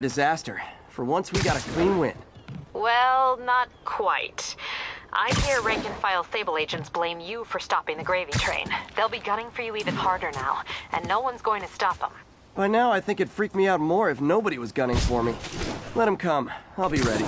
Disaster. For once, we got a clean win. Well, not quite. I hear rank-and-file Sable agents blame you for stopping the gravy train. They'll be gunning for you even harder now, and no one's going to stop them. By now, I think it'd freak me out more if nobody was gunning for me. Let them come. I'll be ready.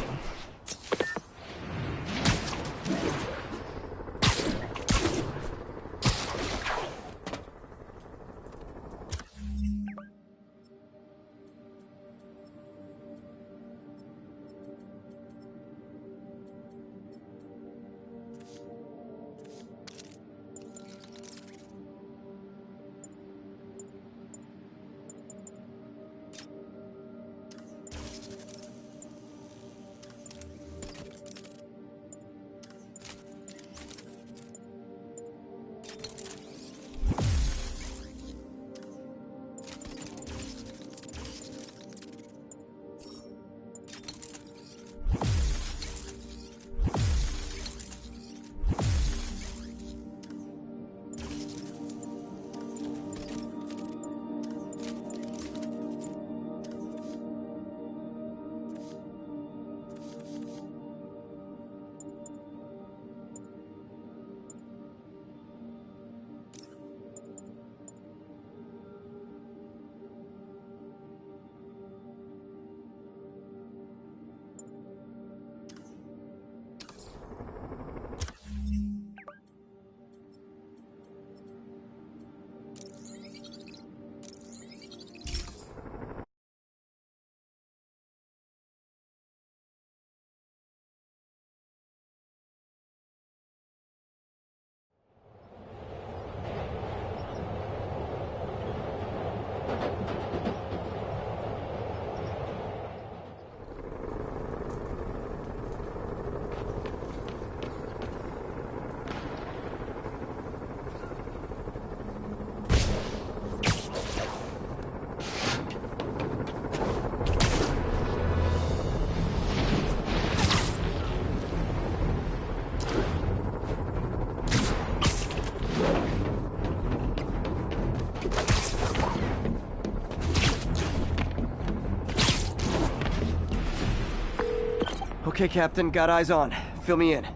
Okay, Captain. Got eyes on. Fill me in.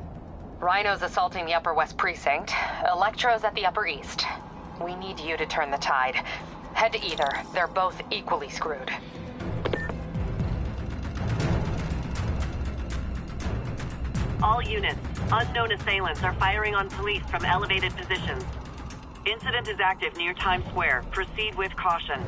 Rhino's assaulting the Upper West Precinct. Electro's at the Upper East. We need you to turn the tide. Head to either. They're both equally screwed. All units, unknown assailants are firing on police from elevated positions. Incident is active near Times Square. Proceed with caution.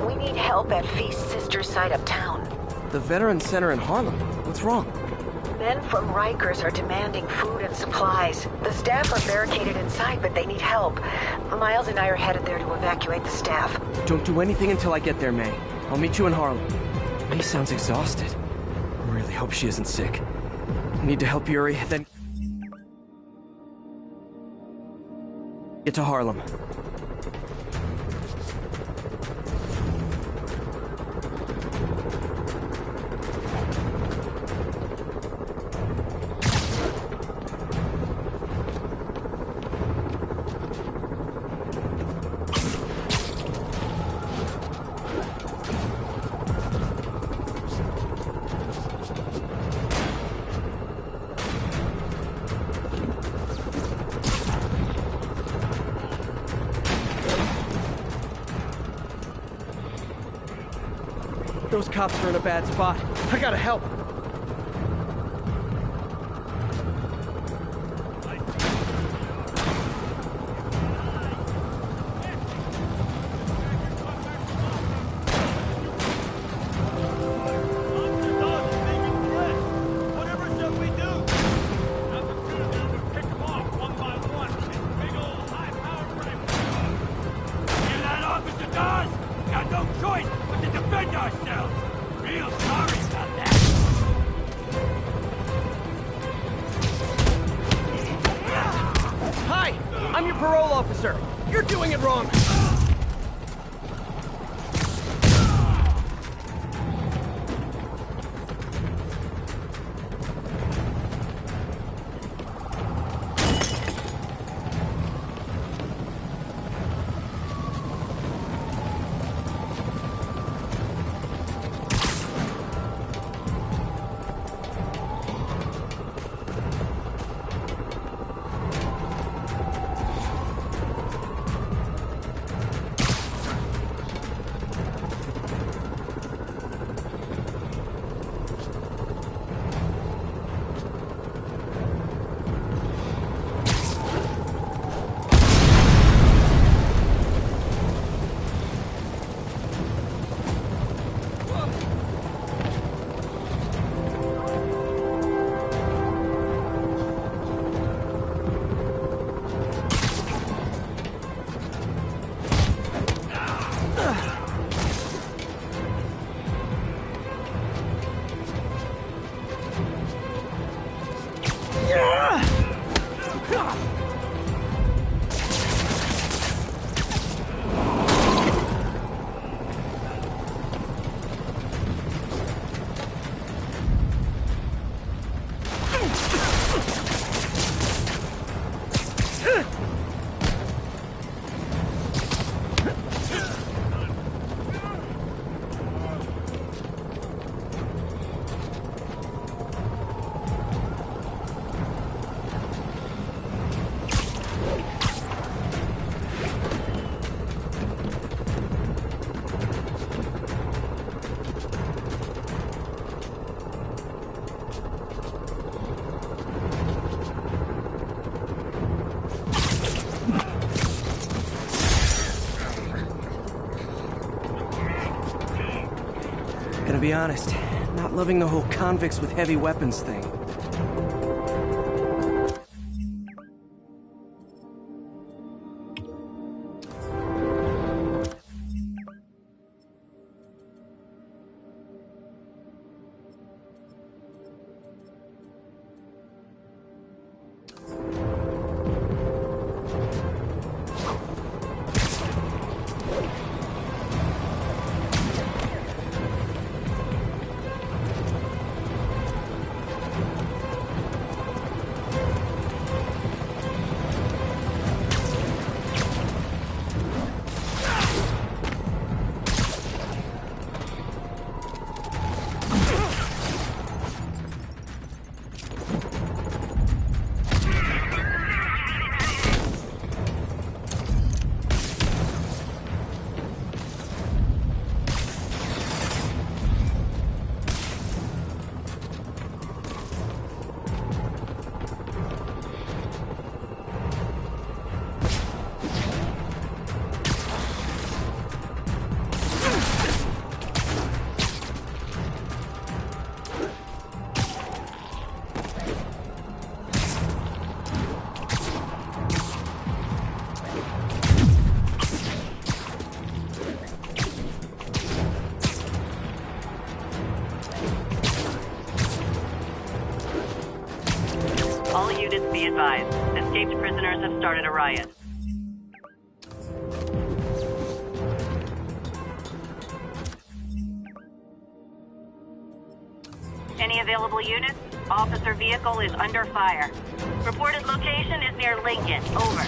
We need help at Feast's sister's site uptown. The Veterans Center in Harlem. What's wrong? Men from Rikers are demanding food and supplies. The staff are barricaded inside, but they need help. Miles and I are headed there to evacuate the staff. Don't do anything until I get there, May. I'll meet you in Harlem. May sounds exhausted. I really hope she isn't sick. I need to help Yuri, then get to Harlem. Those cops are in a bad spot. I gotta help. Got no choice but to defend ourselves! Real sorry about that! your parole officer! You're doing it wrong! Gonna be honest, not loving the whole convicts with heavy weapons thing. All units be advised. Escaped prisoners have started a riot. Any available units? Officer vehicle is under fire. Reported location is near Lincoln. Over.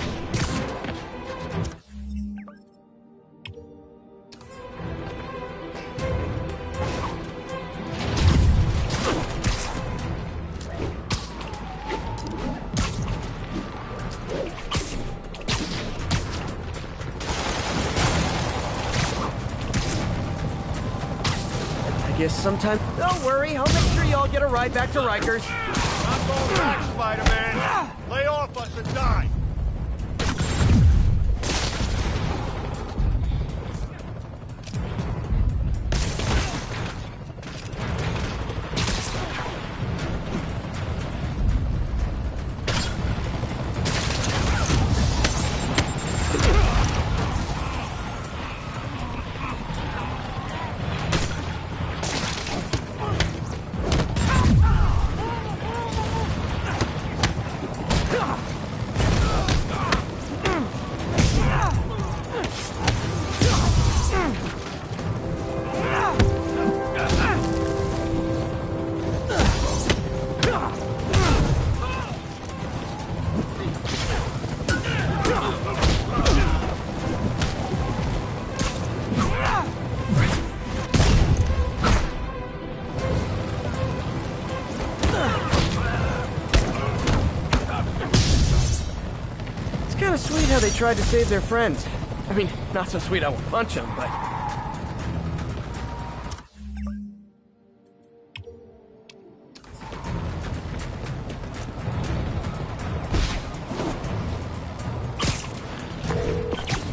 Guess sometime. Don't worry, I'll make sure y'all get a ride back to Rikers. Not going back, Spider-Man. Lay off us and die. kind of sweet how they tried to save their friends. I mean, not so sweet I won't punch them, but...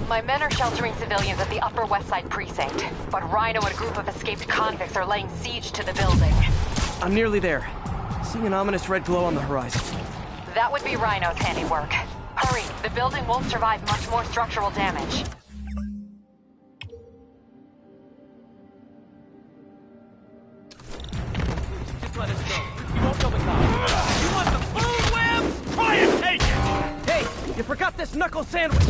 My men are sheltering civilians at the Upper West Side precinct, but Rhino and a group of escaped convicts are laying siege to the building. I'm nearly there. Seeing an ominous red glow on the horizon. That would be Rhino's handiwork. Hurry, the building won't survive much more structural damage. Just let us go. You won't kill the cops. You want the food, Webs? Try and take it! Hey, you forgot this knuckle sandwich!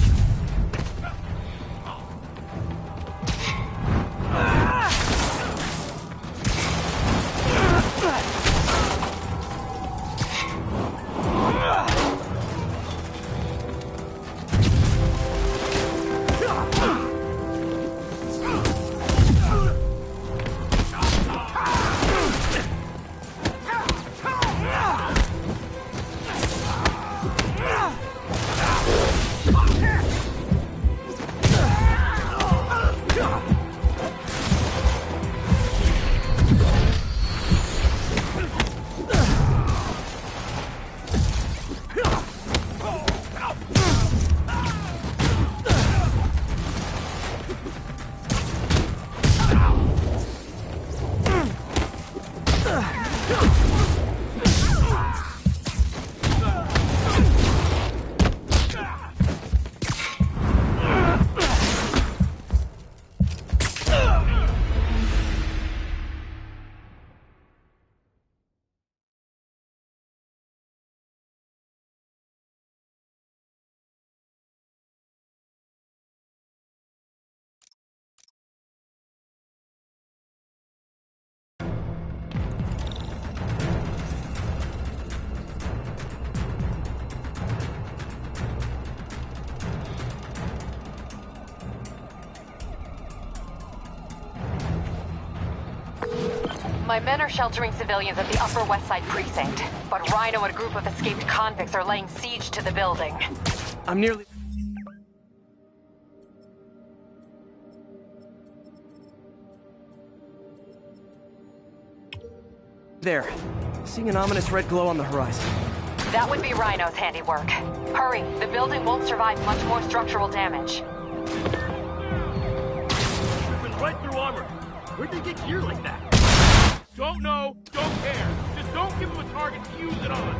My men are sheltering civilians at the Upper West Side precinct, but Rhino and a group of escaped convicts are laying siege to the building. I'm nearly... there. Seeing an ominous red glow on the horizon. That would be Rhino's handiwork. Hurry, the building won't survive much more structural damage. Went right through armor. Where'd they get gear like that? Don't know, don't care. Just don't give them a target to use it on.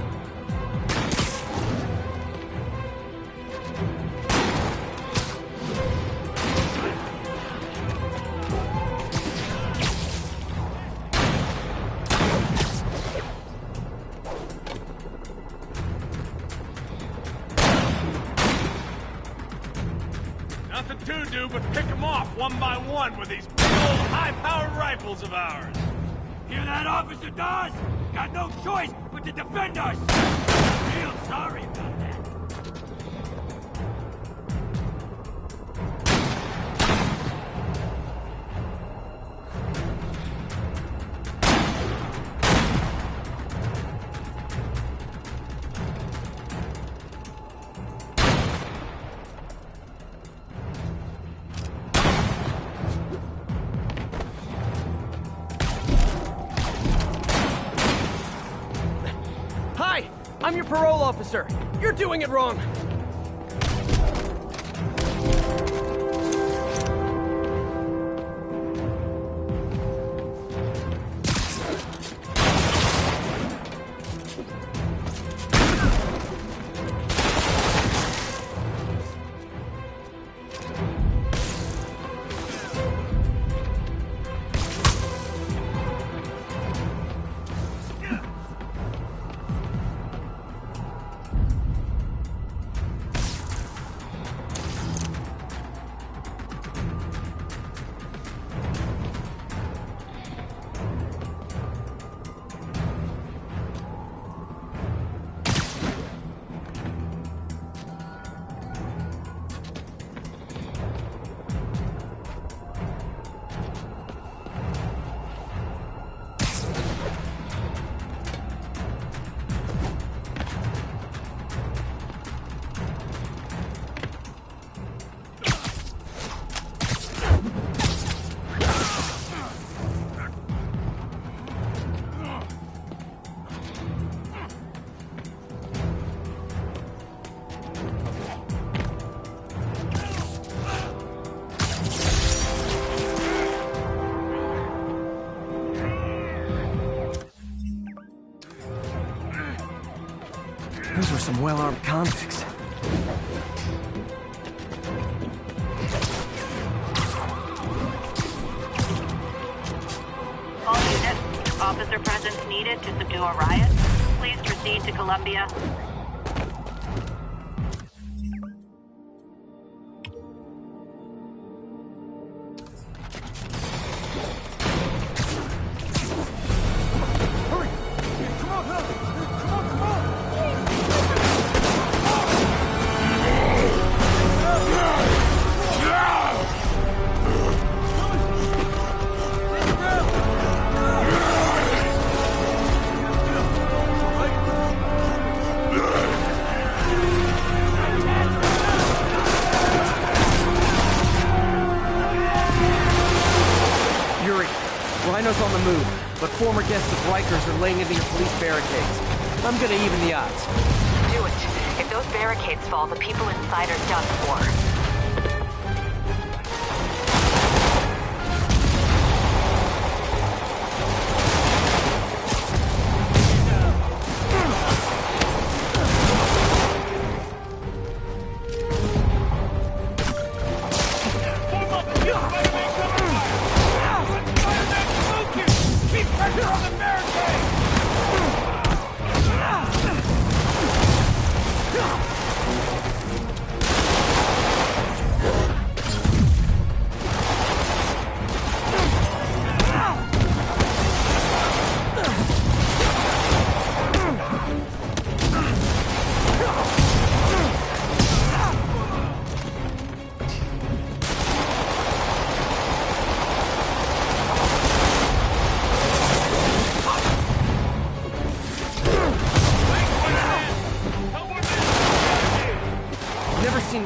Nothing to do but pick them off one by one with these big old high-powered rifles of ours. Hear that, Officer Dawes? Got no choice but to defend us! Real sorry about that. I'm your parole officer. You're doing it wrong. Some well-armed convicts. All units, officer presence needed to subdue a riot. Please proceed to Columbia. Rhino's on the move, but former guests of Rikers are laying into your police barricades. I'm gonna even the odds. Do it. If those barricades fall, the people inside are done for.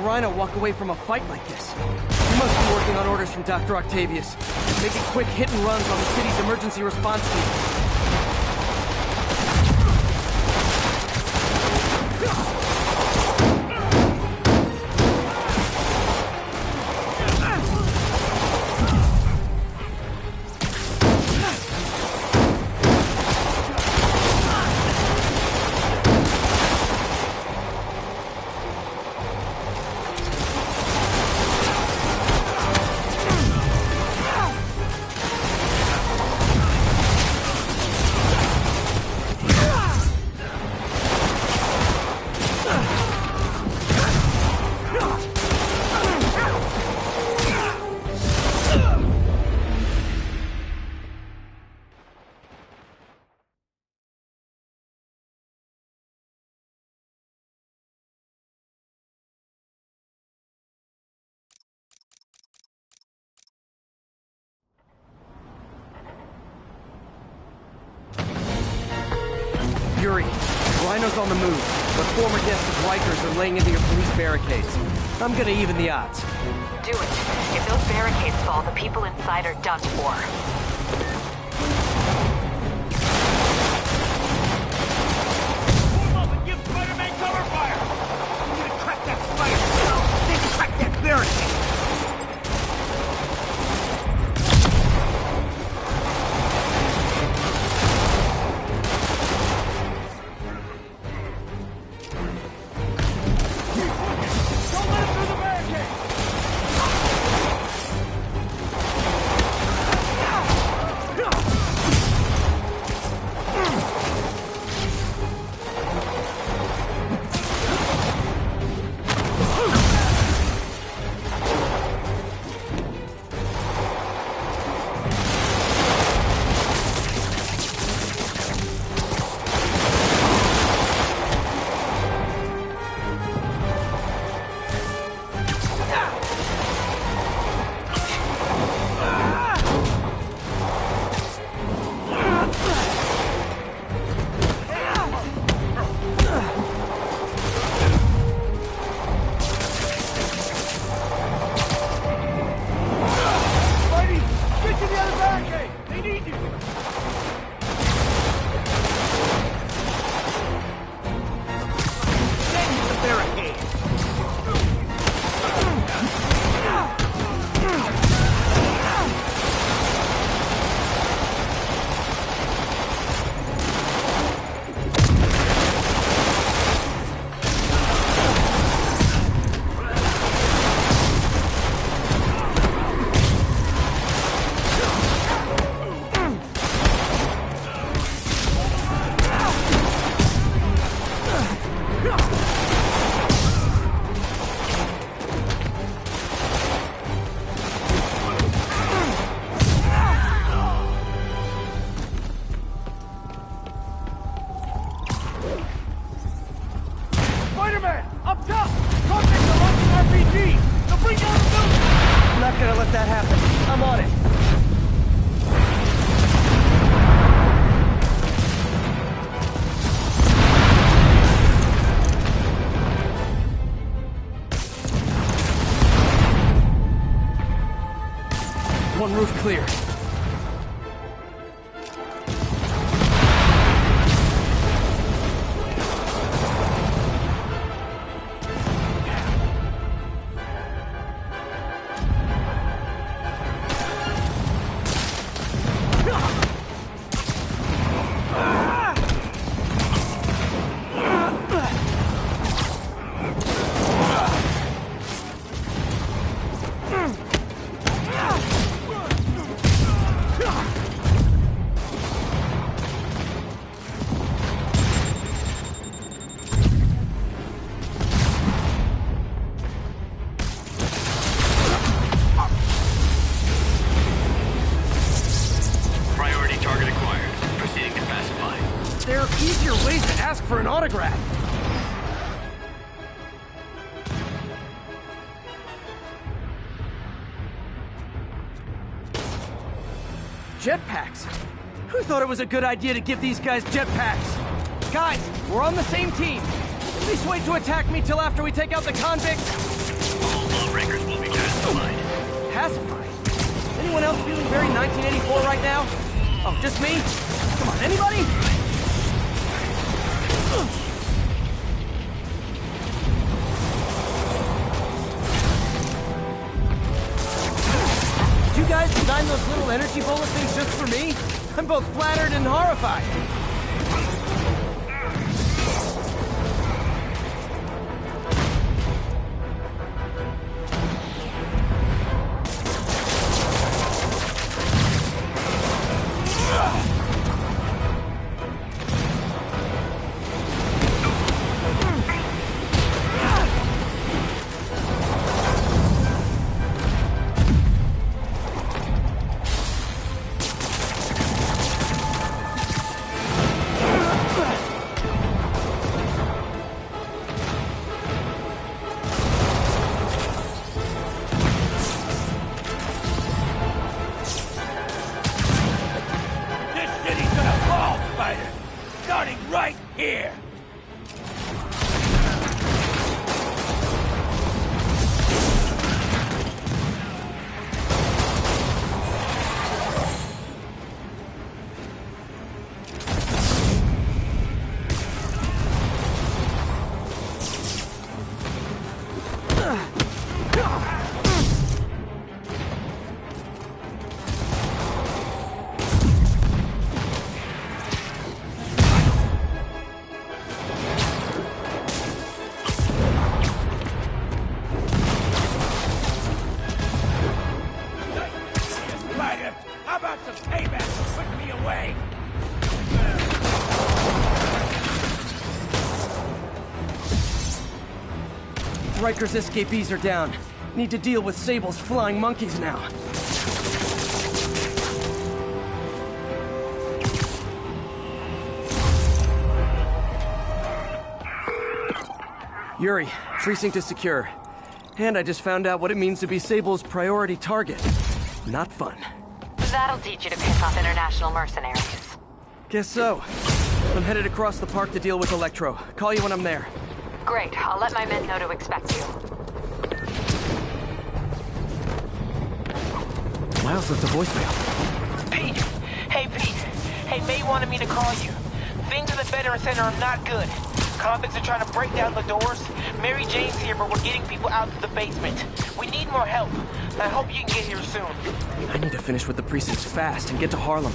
Rhino walk away from a fight like this. He must be working on orders from Dr. Octavius, making quick hit and runs on the city's emergency response team. Yuri, Rhino's on the move, but former guests of Rikers are laying into your police barricades. I'm gonna even the odds. Do it. If those barricades fall, the people inside are done for. Form up and give Spiderman cover fire! I'm gonna crack that spider! Then crack that barricade! one roof clear. For an autograph. Jetpacks? Who thought it was a good idea to give these guys jetpacks? Guys, we're on the same team. At least wait to attack me till after we take out the convicts. All lawbreakers will be pacified. Pacified? Anyone else feeling very 1984 right now? Oh, just me? Come on, anybody? You guys designed those little energy bullet things just for me? I'm both flattered and horrified. Starting right here! How about some payback for putting me away? Riker's escapees are down. Need to deal with Sable's flying monkeys now. Yuri, precinct is secure. And I just found out what it means to be Sable's priority target. Not fun. That'll teach you to piss off international mercenaries. Guess so. I'm headed across the park to deal with Electro. Call you when I'm there. Great. I'll let my men know to expect you. Miles left a voicemail. Pete! Hey, Pete. Hey, May wanted me to call you. Things in the Veteran Center are not good. Convicts are trying to break down the doors. Mary Jane's here, but we're getting people out to the basement. We need more help. I hope you can get here soon. I need to finish with the precincts fast and get to Harlem.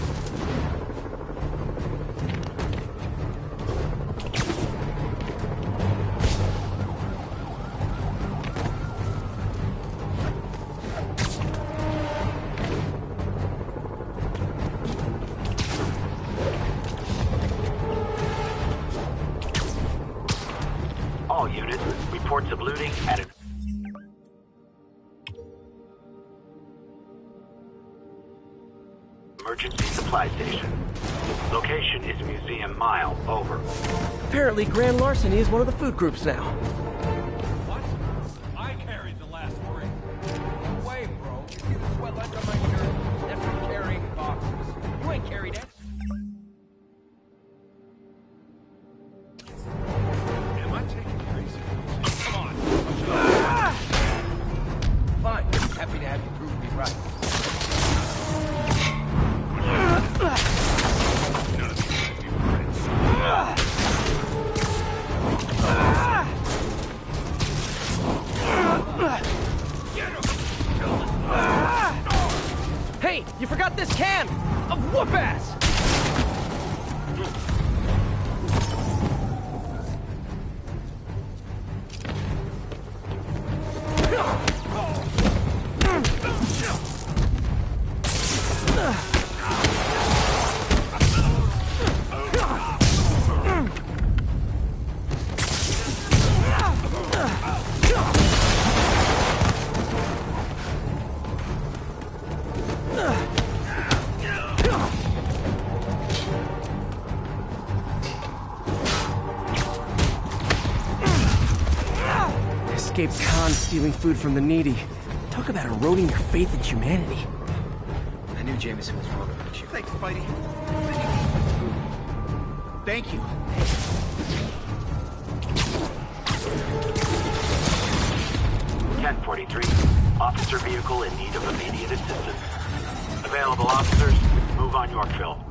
All units, reports of looting at an emergency supply station. Location is Museum Mile. Over. Apparently, grand larceny is one of the food groups now. What? I carried the last three. No way, bro. You see the sweat left on my shirt? That's from carrying boxes. You ain't carried it. Am I taking crazy? Come on. Fine. Happy to have you prove me right. whoop ass! Escaped cons stealing food from the needy. Talk about eroding your faith in humanity. I knew Jameson was wrong about you. Thanks, Spidey. Thank you. 1043. Officer vehicle in need of immediate assistance. Available officers, move on Yorkville.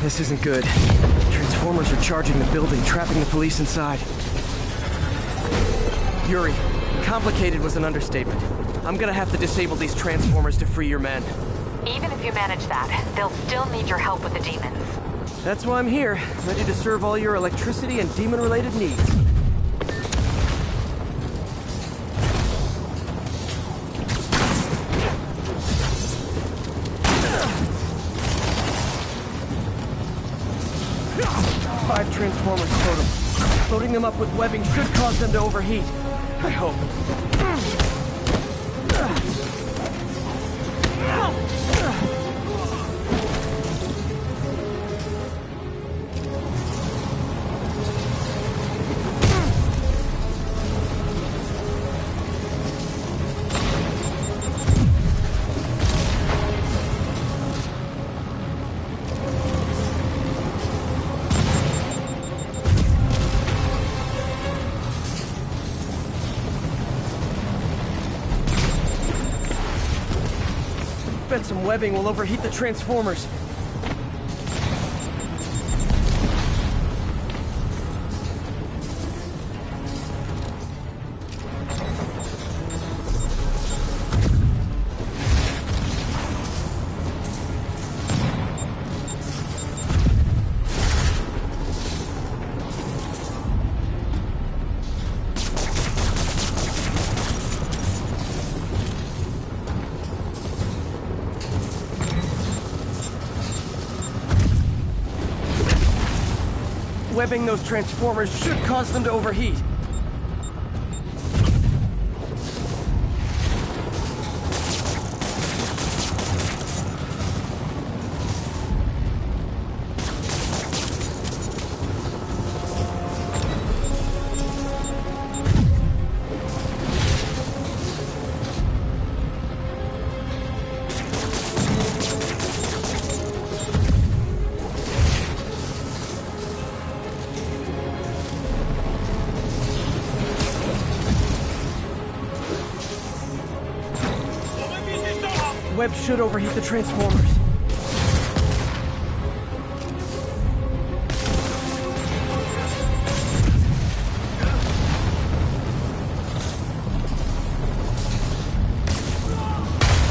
This isn't good. Transformers are charging the building, trapping the police inside. Yuri, complicated was an understatement. I'm gonna have to disable these transformers to free your men. Even if you manage that, they'll still need your help with the demons. That's why I'm here, ready to serve all your electricity and demon-related needs. Five transformers total. Loading them up with webbing should cause them to overheat. I hope. Bet some webbing will overheat the transformers. Webbing those transformers should cause them to overheat. Web should overheat the transformers.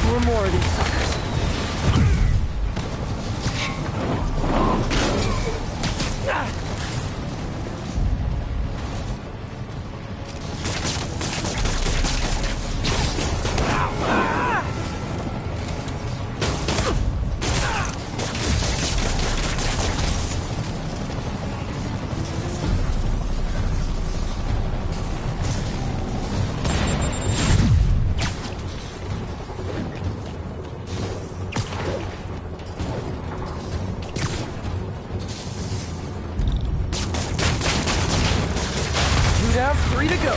Four more of these suckers. Down, 3 to go.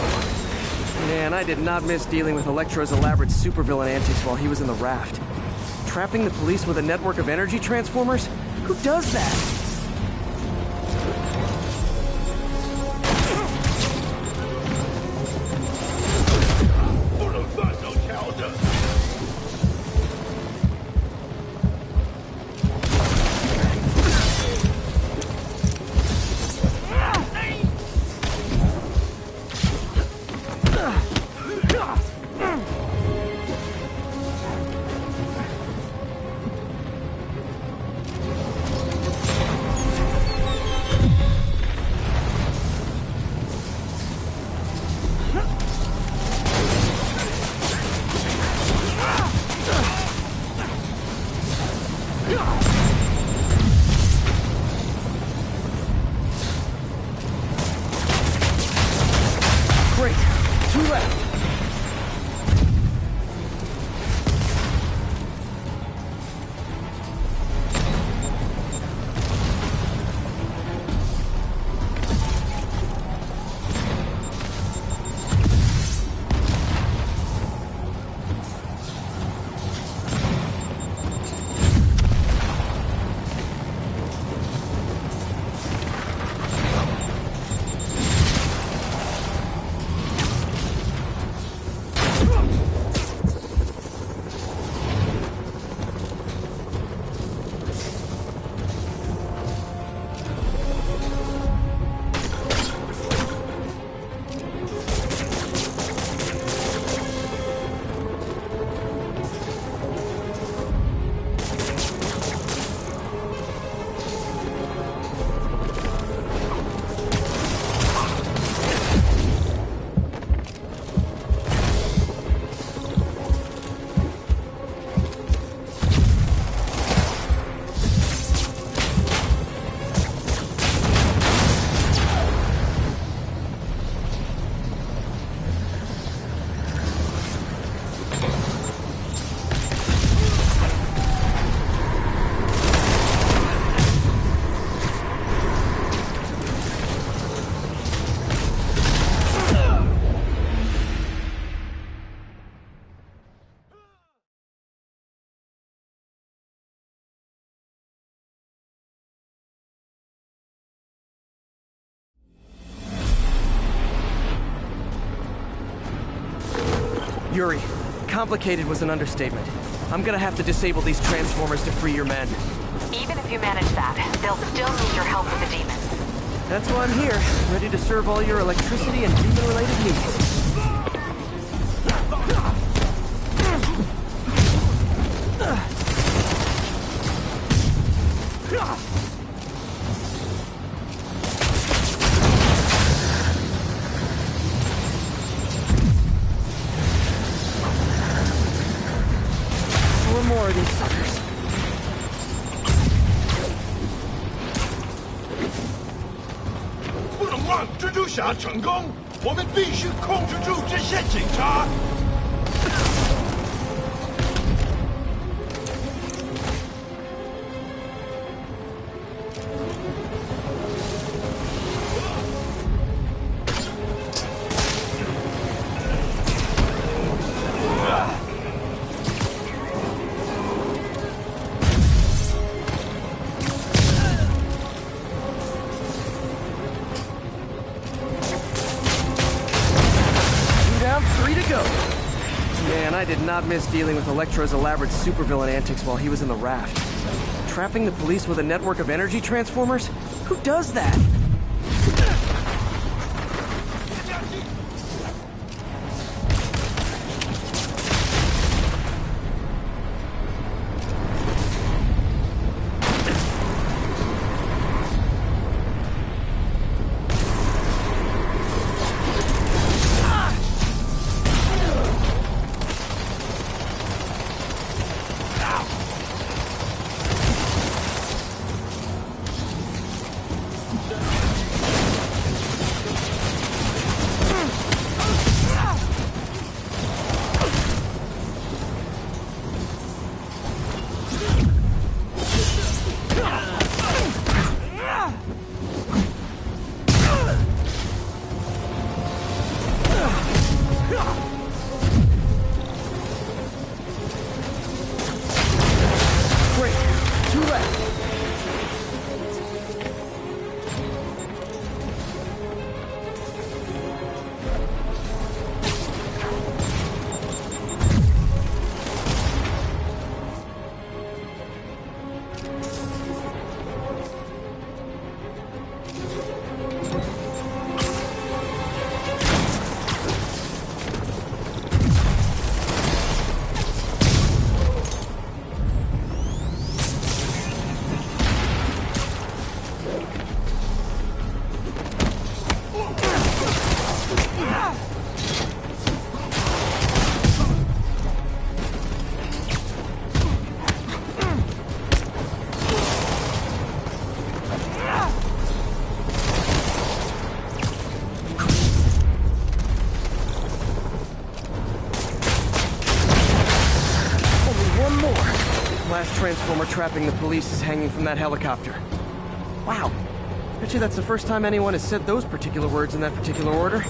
Man, I did not miss dealing with Electro's elaborate supervillain antics while he was in the raft. Trapping the police with a network of energy transformers? Who does that? Great. 2 left. Yuri, complicated was an understatement. I'm gonna have to disable these transformers to free your men. Even if you manage that, they'll still need your help with the demons. That's why I'm here, ready to serve all your electricity and demon-related needs. More of these suckers. 不能让蜘蛛侠成功，我们必须控制住这些警察。Man, I did not miss dealing with Electro's elaborate supervillain antics while he was in the raft. Trapping the police with a network of energy transformers? Who does that? glass transformer trapping the police is hanging from that helicopter. Wow. Bet you that's the first time anyone has said those particular words in that particular order.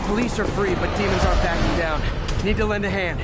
Police are free, but demons aren't backing down. Need to lend a hand.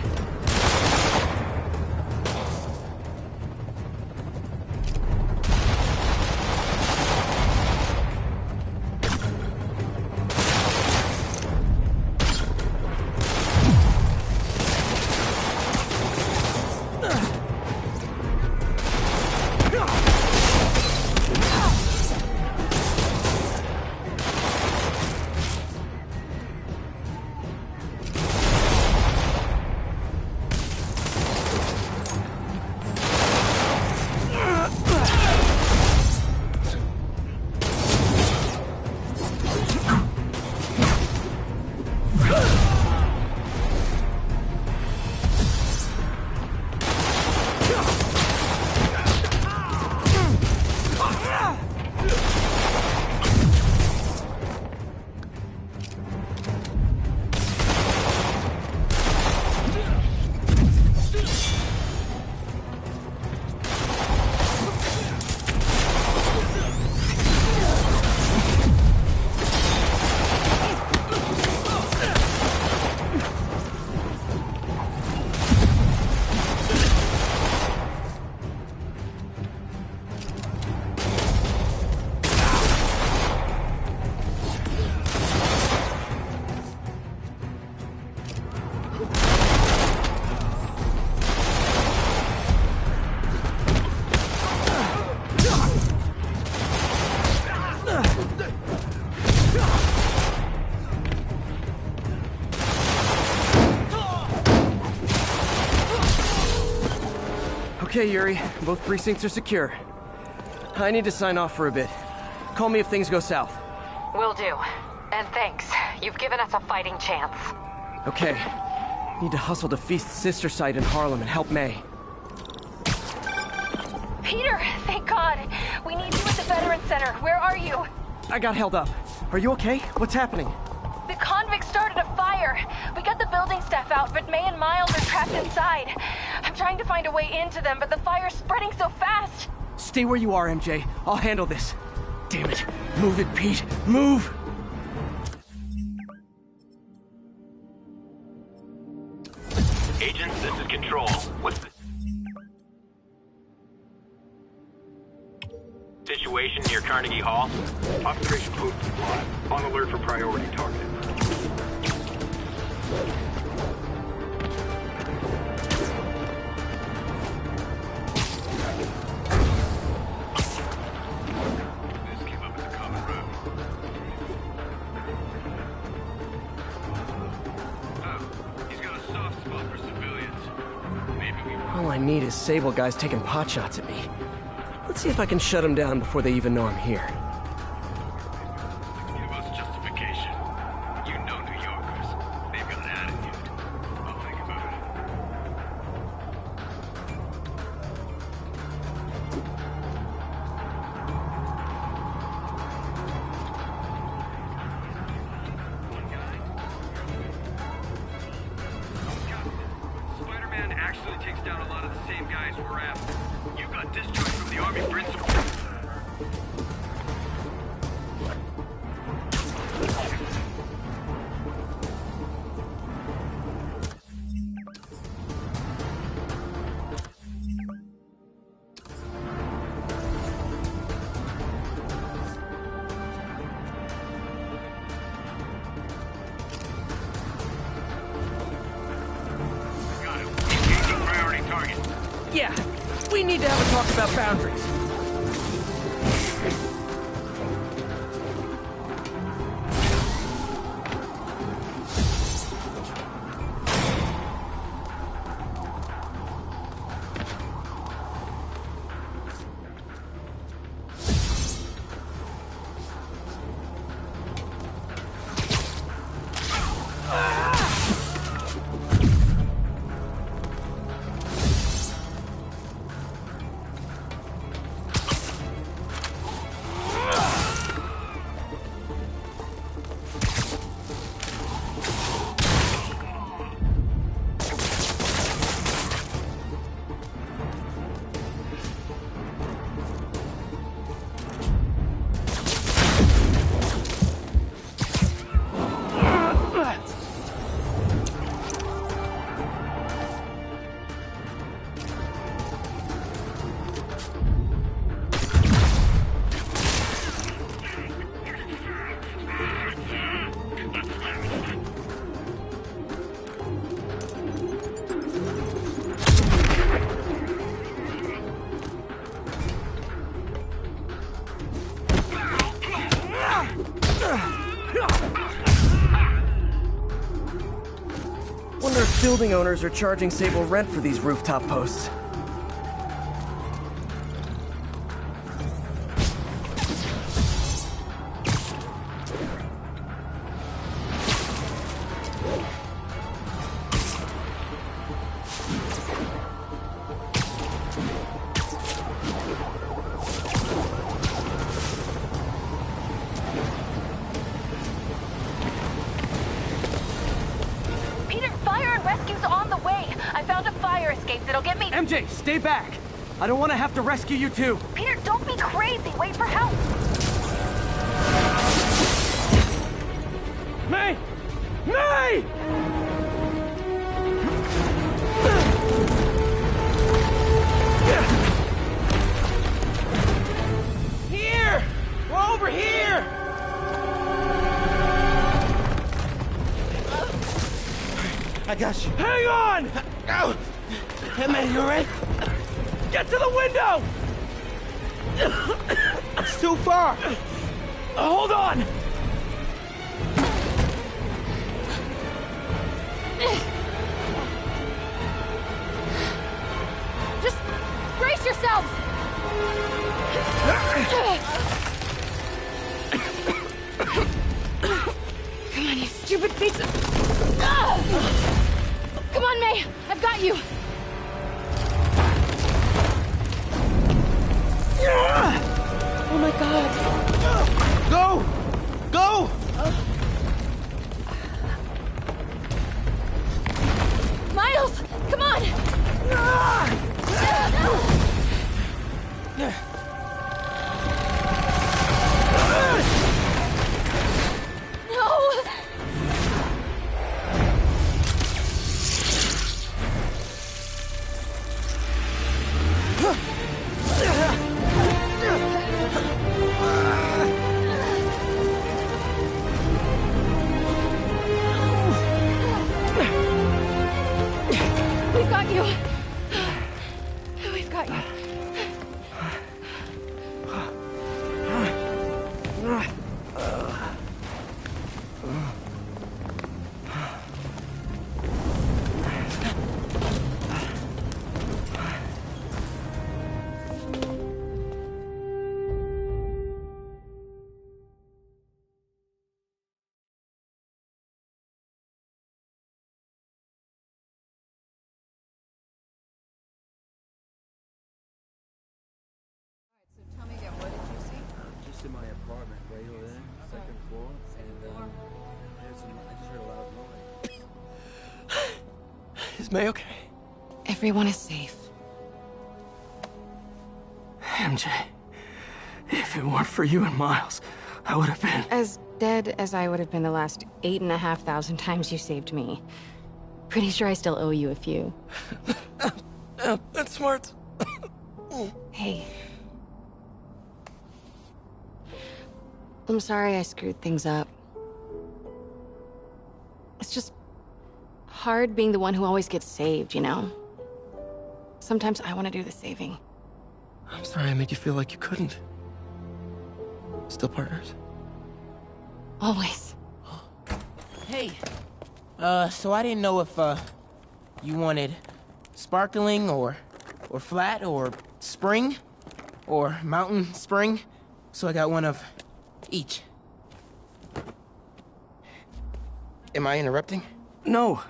Okay, Yuri. Both precincts are secure. I need to sign off for a bit. Call me if things go south. Will do. And thanks. You've given us a fighting chance. Okay. Need to hustle to Feast's sister site in Harlem and help May. Peter, thank God. We need you at the Veterans Center. Where are you? I got held up. Are you okay? What's happening? The convicts started a fire. We got the building staff out, but May and Miles are trapped inside. I'm trying to find a way into them, but the fire's spreading so fast. Stay where you are, MJ. I'll handle this. Damn it. Move it, Pete. Move! Agents, this is Control. What's the situation near Carnegie Hall? Observation post is live. On alert for priority target. This came up at the common road. Oh, he's got a soft spot for civilians. Maybe we... All I need is Sable guys taking potshots at me. Let's see if I can shut them down before they even know I'm here. Give us justification. You know New Yorkers. They've got an attitude. I'll think about it. Spiderman actually takes down a lot of the same guys we're after. You got discharged from the Army for insubordination. Got him. Engaging priority target. Yeah, we need to have a talk about boundaries. Wonder if building owners are charging Sable rent for these rooftop posts. MJ, stay back! I don't want to have to rescue you too! Peter, don't be crazy! Wait for help! May! May! Here! We're over here! I got you. Hang on! Ow! Hey, man, you alright? Get to the window! It's too far. Hold on! Just brace yourselves! Come on, you stupid piece of... Come on, May! I've got you! Oh my god. Go! Go! Miles! Come on! No! We've got you. We've got you. Just in my apartment, right over there, second floor, and I just heard a loud noise. Is May okay? Everyone is safe. MJ, if it weren't for you and Miles, I would have been... As dead as I would have been the last 8,500 times you saved me. Pretty sure I still owe you a few. That's smart. Hey. I'm sorry I screwed things up. It's just hard being the one who always gets saved, you know? Sometimes I want to do the saving. I'm sorry I made you feel like you couldn't. Still partners? Always. Hey. So I didn't know if, you wanted sparkling or flat or spring or mountain spring. So I got one of each. Am I interrupting? No.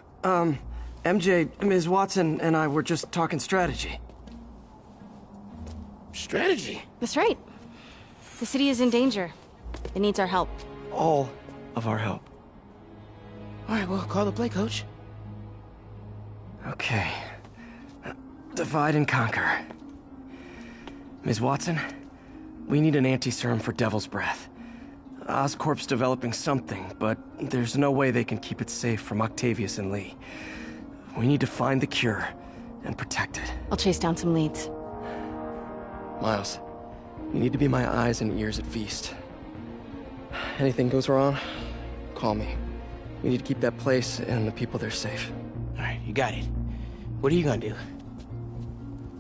MJ, Ms. Watson, and I were just talking strategy. Strategy? That's right. The city is in danger. It needs our help. All of our help. All right, well, call the play, coach. Okay. Divide and conquer. Ms. Watson, we need an anti-serum for Devil's Breath. Oscorp's developing something, but there's no way they can keep it safe from Octavius and Lee. We need to find the cure and protect it. I'll chase down some leads. Miles, you need to be my eyes and ears at Feast. Anything goes wrong, call me. We need to keep that place and the people there safe. All right, you got it. What are you gonna do?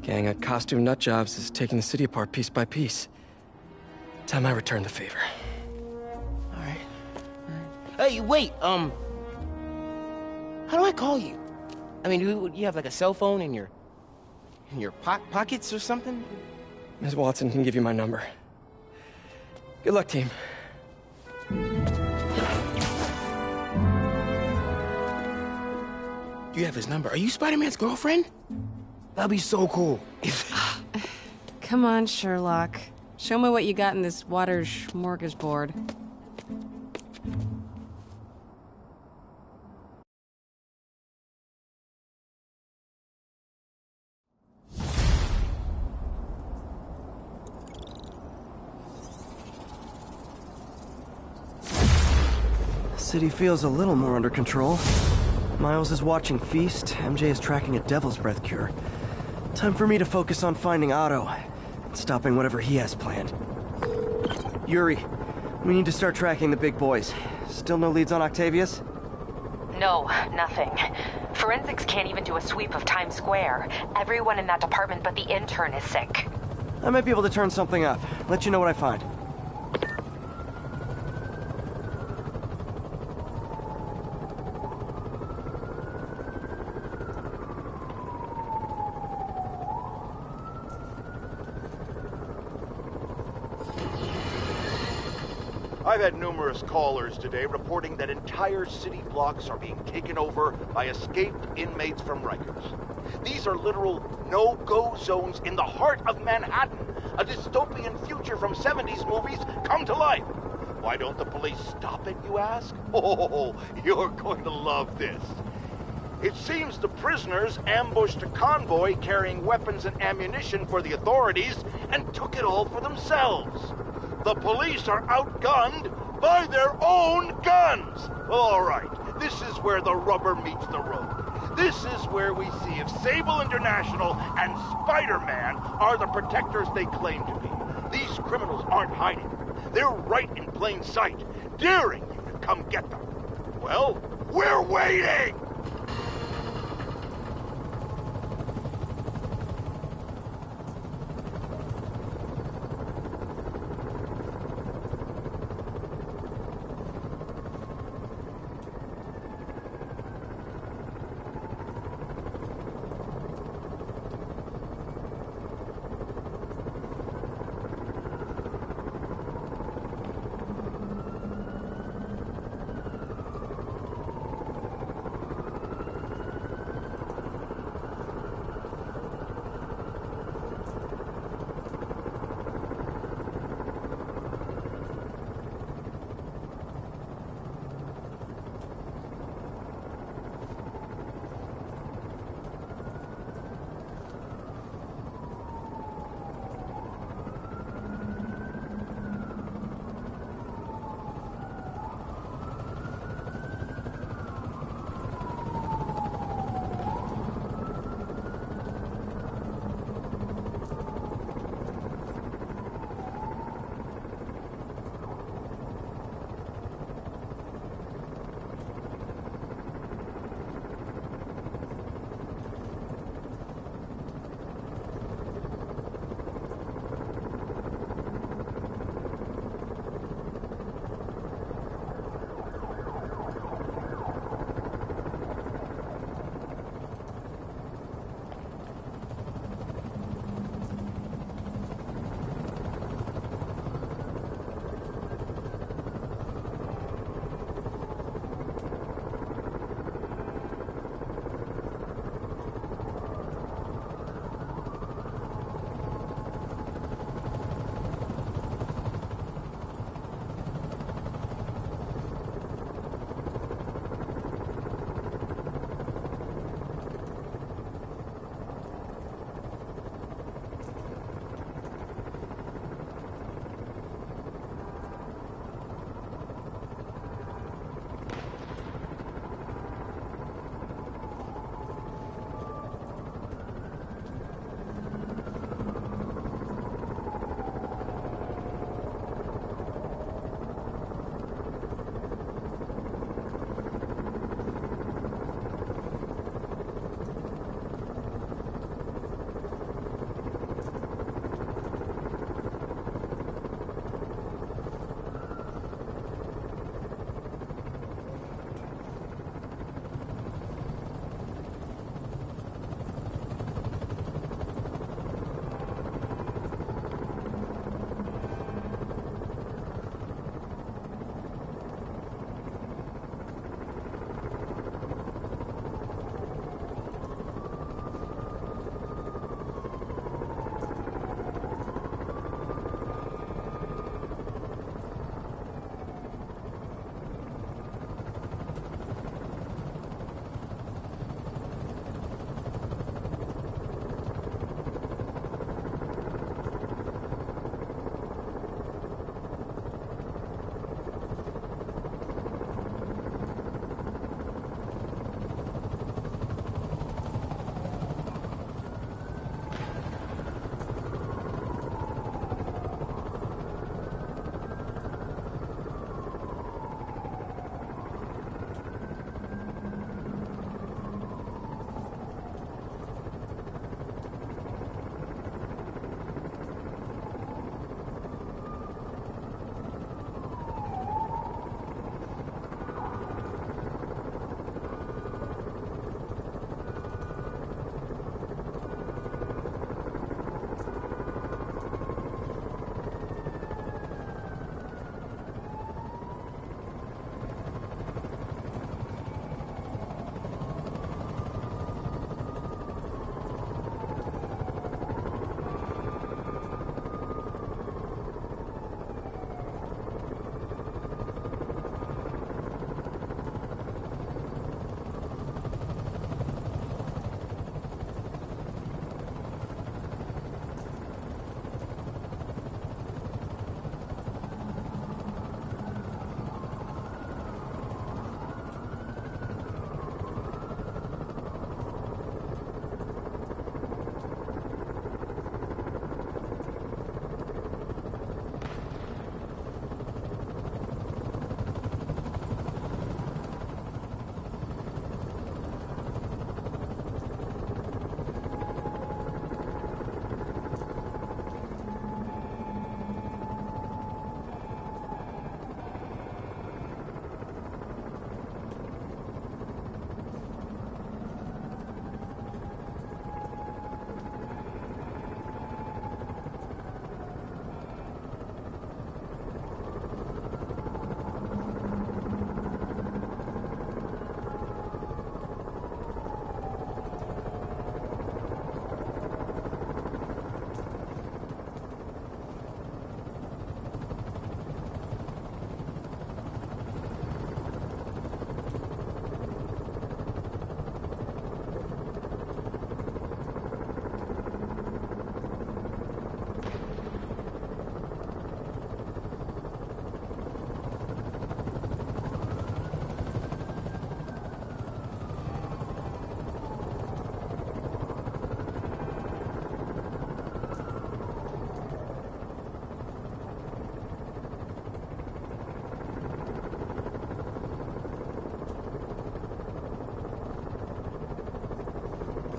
Gang at Costume Nutjobs is taking the city apart piece by piece. Time I return the favor. All right. Hey, wait, how do I call you? I mean, you have like a cell phone in your pockets or something? Ms. Watson can give you my number. Good luck, team. You have his number. Are you Spider-Man's girlfriend? That'd be so cool. Come on, Sherlock. Show me what you got in this water smorgasbord. City feels a little more under control. Miles is watching Feast, MJ is tracking a Devil's Breath cure. Time for me to focus on finding Otto and stopping whatever he has planned. Yuri, we need to start tracking the big boys. Still no leads on Octavius? No, nothing. Forensics can't even do a sweep of Times Square. Everyone in that department but the intern is sick. I might be able to turn something up. Let you know what I find. I've had numerous callers today reporting that entire city blocks are being taken over by escaped inmates from Rikers. These are literal no-go zones in the heart of Manhattan. A dystopian future from 70s movies come to life. Why don't the police stop it, you ask? Oh, you're going to love this. It seems the prisoners ambushed a convoy carrying weapons and ammunition for the authorities and took it all for themselves. The police are outgunned by their own guns! All right, this is where the rubber meets the road. This is where we see if Sable International and Spider-Man are the protectors they claim to be. These criminals aren't hiding. They're right in plain sight, daring you to come get them. Well, we're waiting!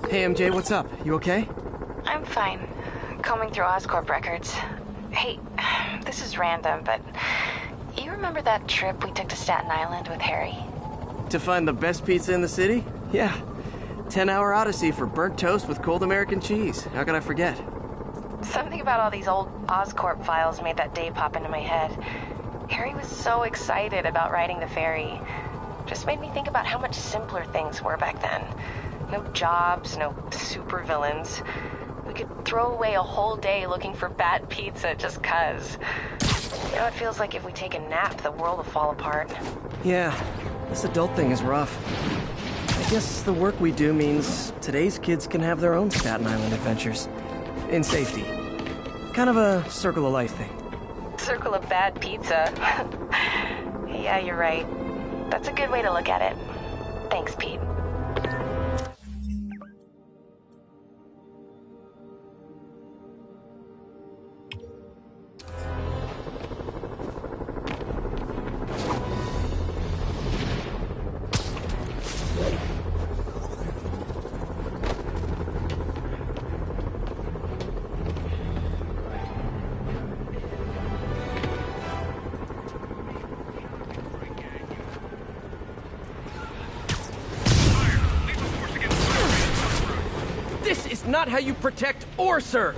Hey, MJ, what's up? You okay? I'm fine. Combing through Oscorp records. Hey, this is random, but you remember that trip we took to Staten Island with Harry? To find the best pizza in the city? Yeah. 10-hour odyssey for burnt toast with cold American cheese. How could I forget? Something about all these old Oscorp files made that day pop into my head. Harry was so excited about riding the ferry. Just made me think about how much simpler things were back then. No jobs, no supervillains. We could throw away a whole day looking for bad pizza just 'cause. You know, it feels like if we take a nap, the world will fall apart. Yeah, this adult thing is rough. I guess the work we do means today's kids can have their own Staten Island adventures. In safety. Kind of a circle of life thing. Circle of bad pizza. Yeah, you're right. That's a good way to look at it. Thanks, Pete. This is not how you protect or serve!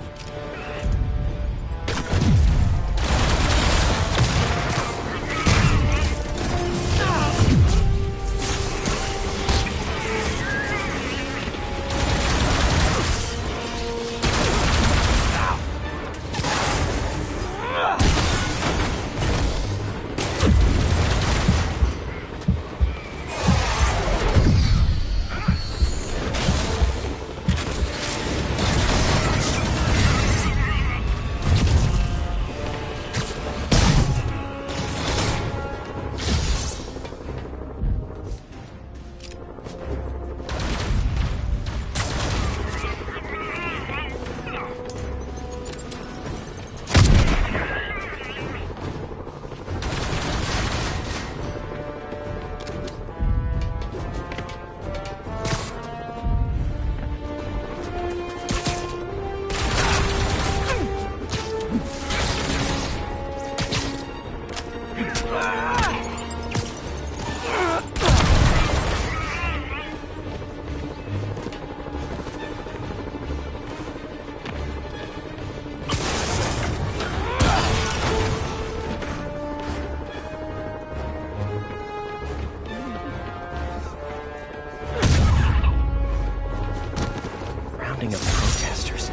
Of protesters.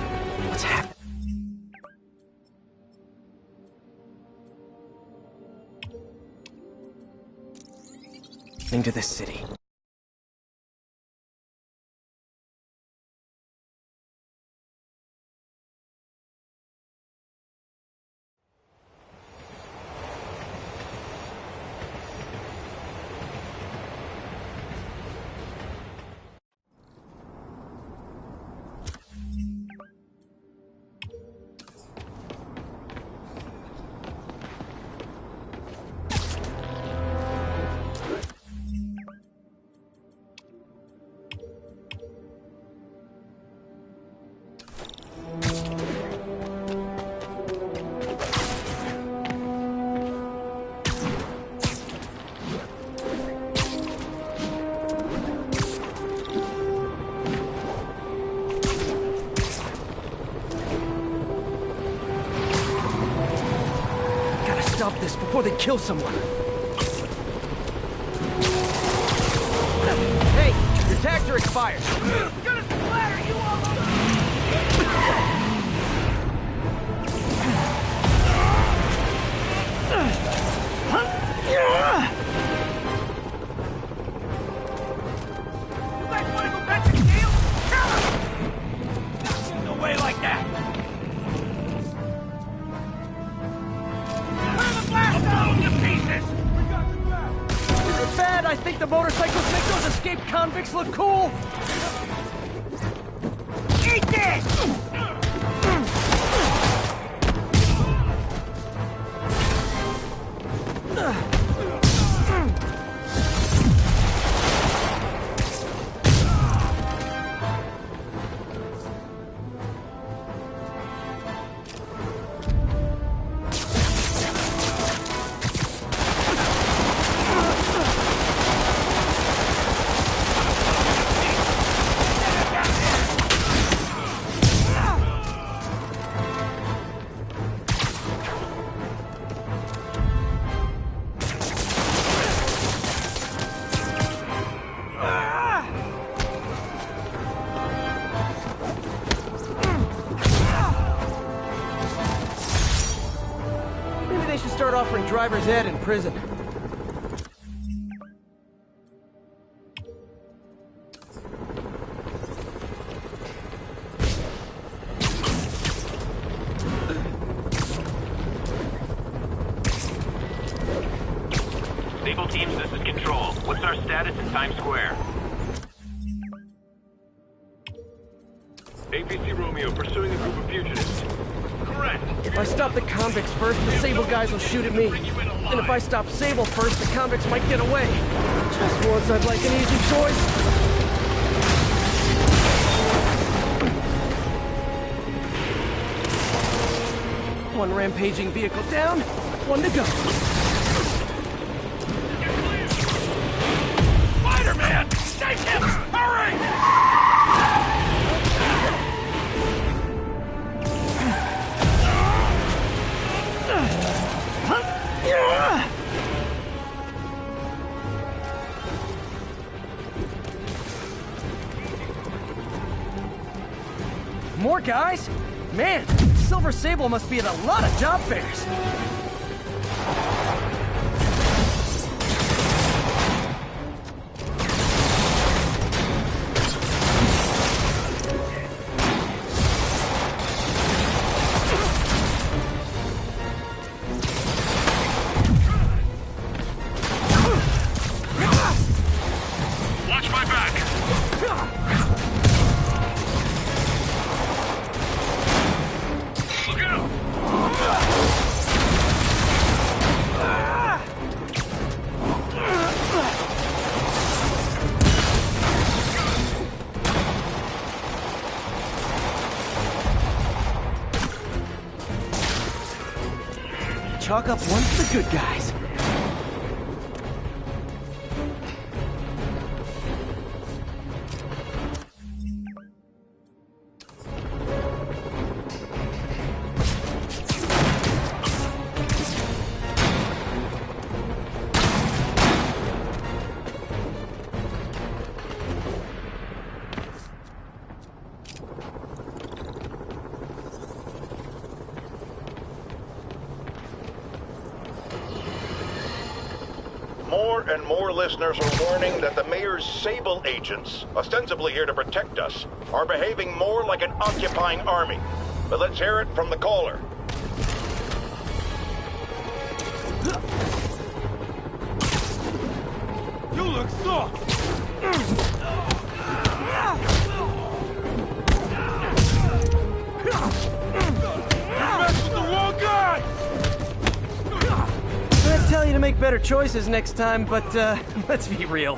What's happening? Into this city. Stop this before they kill someone. Hey, your tags are expired. It's gonna splatter you all You guys wanna go back to jail? Kill him! Not getting away like that! Is it bad? I think the motorcycles make those escaped convicts look cool. Eat this! driver's ed in prison. Sable teams, this is Control. What's our status in Times Square? APC Romeo pursuing a group of fugitives. Correct. If I stop the convicts first, the Sable guys will shoot at me. And if I stop Sable first, the convicts might get away. Just once I'd like an easy choice. One rampaging vehicle down, one to go. Spider-Man! Take him! Hurry! More guys? Man, Silver Sable must be at a lot of job fairs. Watch my back! Look out! Chalk up one for the good guys. More and more listeners are warning that the mayor's Sable agents, ostensibly here to protect us, are behaving more like an occupying army. But let's hear it from the caller. You look soft! You messed with the wrong guy! I'd tell you to make better choices next time, but let's be real.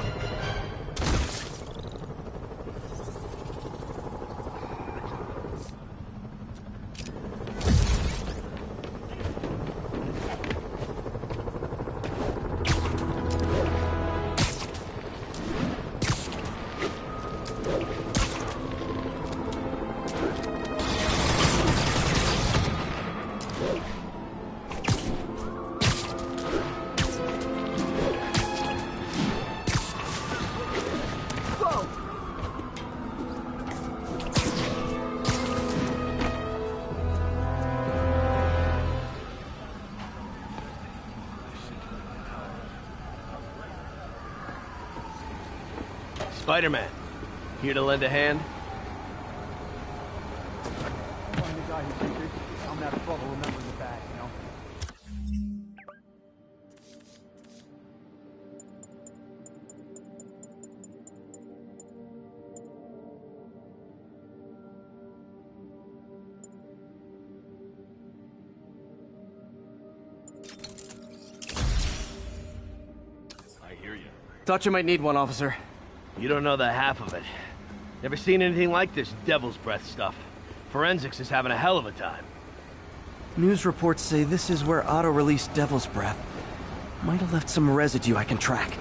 Spiderman, here to lend a hand? Find the guy who did it. I'm gonna have trouble remembering the bag, you know? I hear you. Thought you might need one, officer. You don't know the half of it. Never seen anything like this devil's breath stuff. Forensics is having a hell of a time. News reports say this is where Otto released Devil's Breath. Might have left some residue I can track.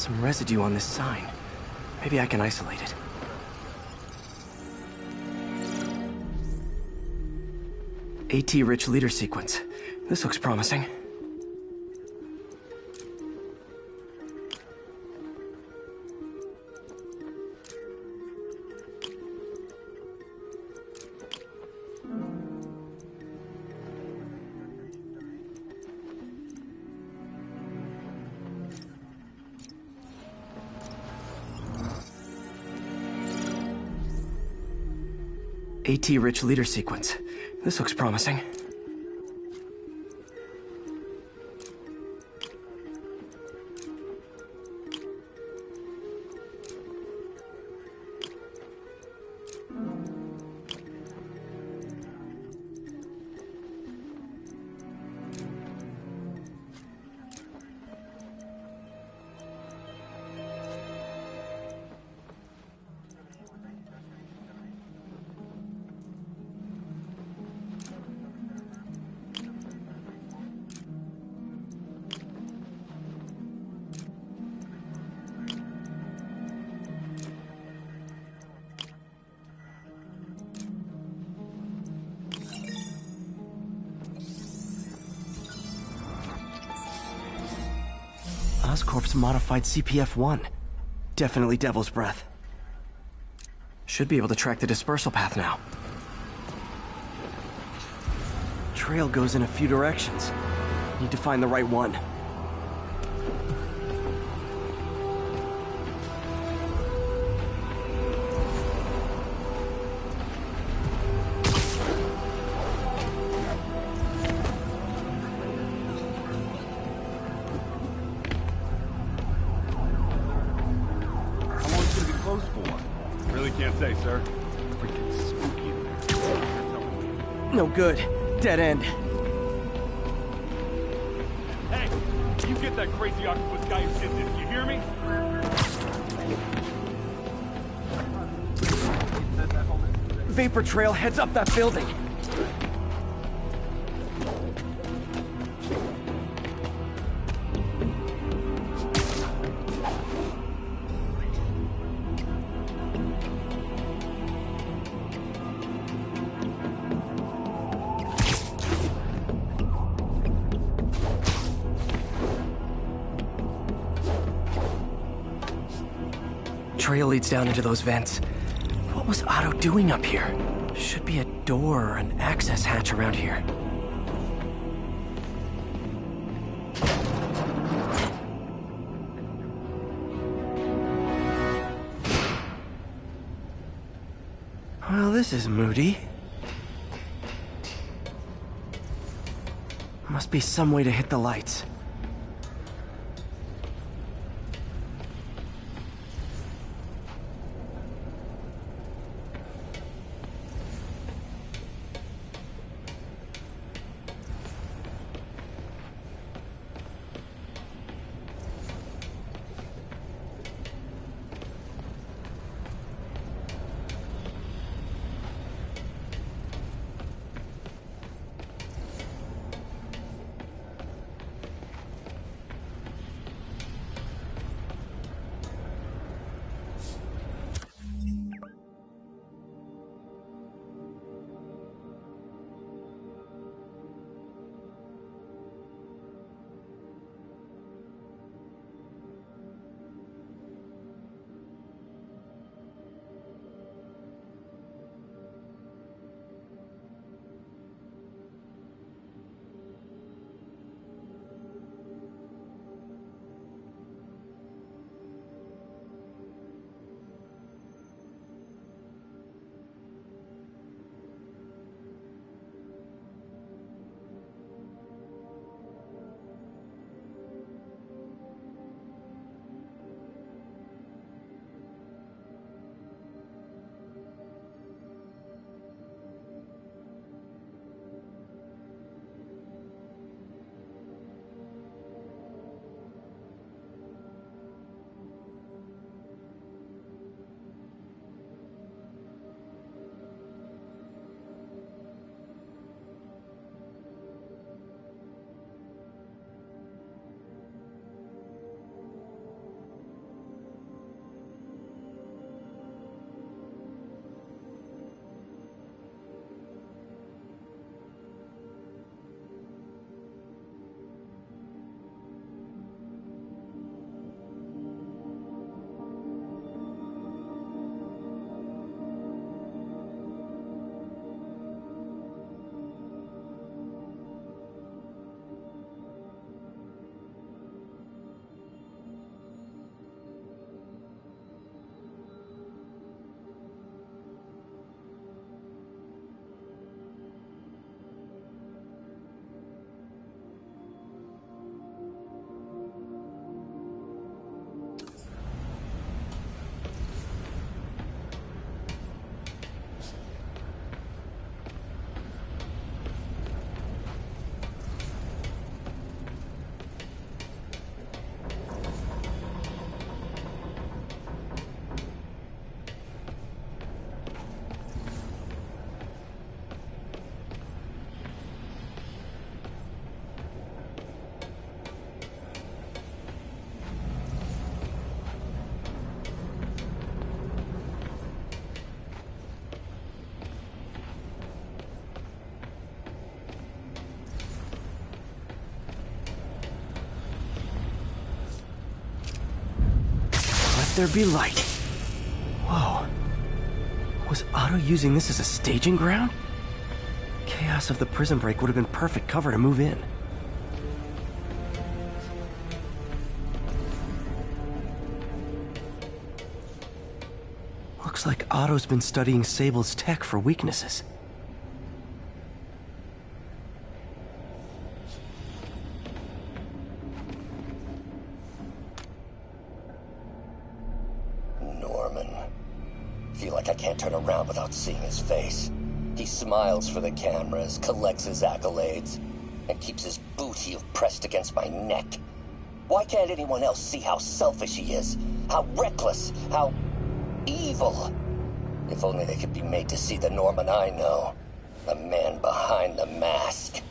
Some residue on this sign. Maybe I can isolate it. AT-rich leader sequence. This looks promising. AT-rich leader sequence. This looks promising. Oscorp's modified CPF-1. Definitely Devil's Breath. Should be able to track the dispersal path now. Trail goes in a few directions. Need to find the right one. No good. Dead end. Hey, you get that crazy octopus guy who did this, you hear me? Vapor trail heads up that building. Trail leads down into those vents. What was Otto doing up here? Should be a door or an access hatch around here. Well, this is moody. Must be some way to hit the lights. there be light. Whoa. Was Otto using this as a staging ground? Chaos of the prison break would have been perfect cover to move in. Looks like Otto's been studying Sable's tech for weaknesses. Norman. Feel like I can't turn around without seeing his face. He smiles for the cameras, collects his accolades, and keeps his boot heel pressed against my neck. Why can't anyone else see how selfish he is? How reckless? How evil? If only they could be made to see the Norman I know. The man behind the mask.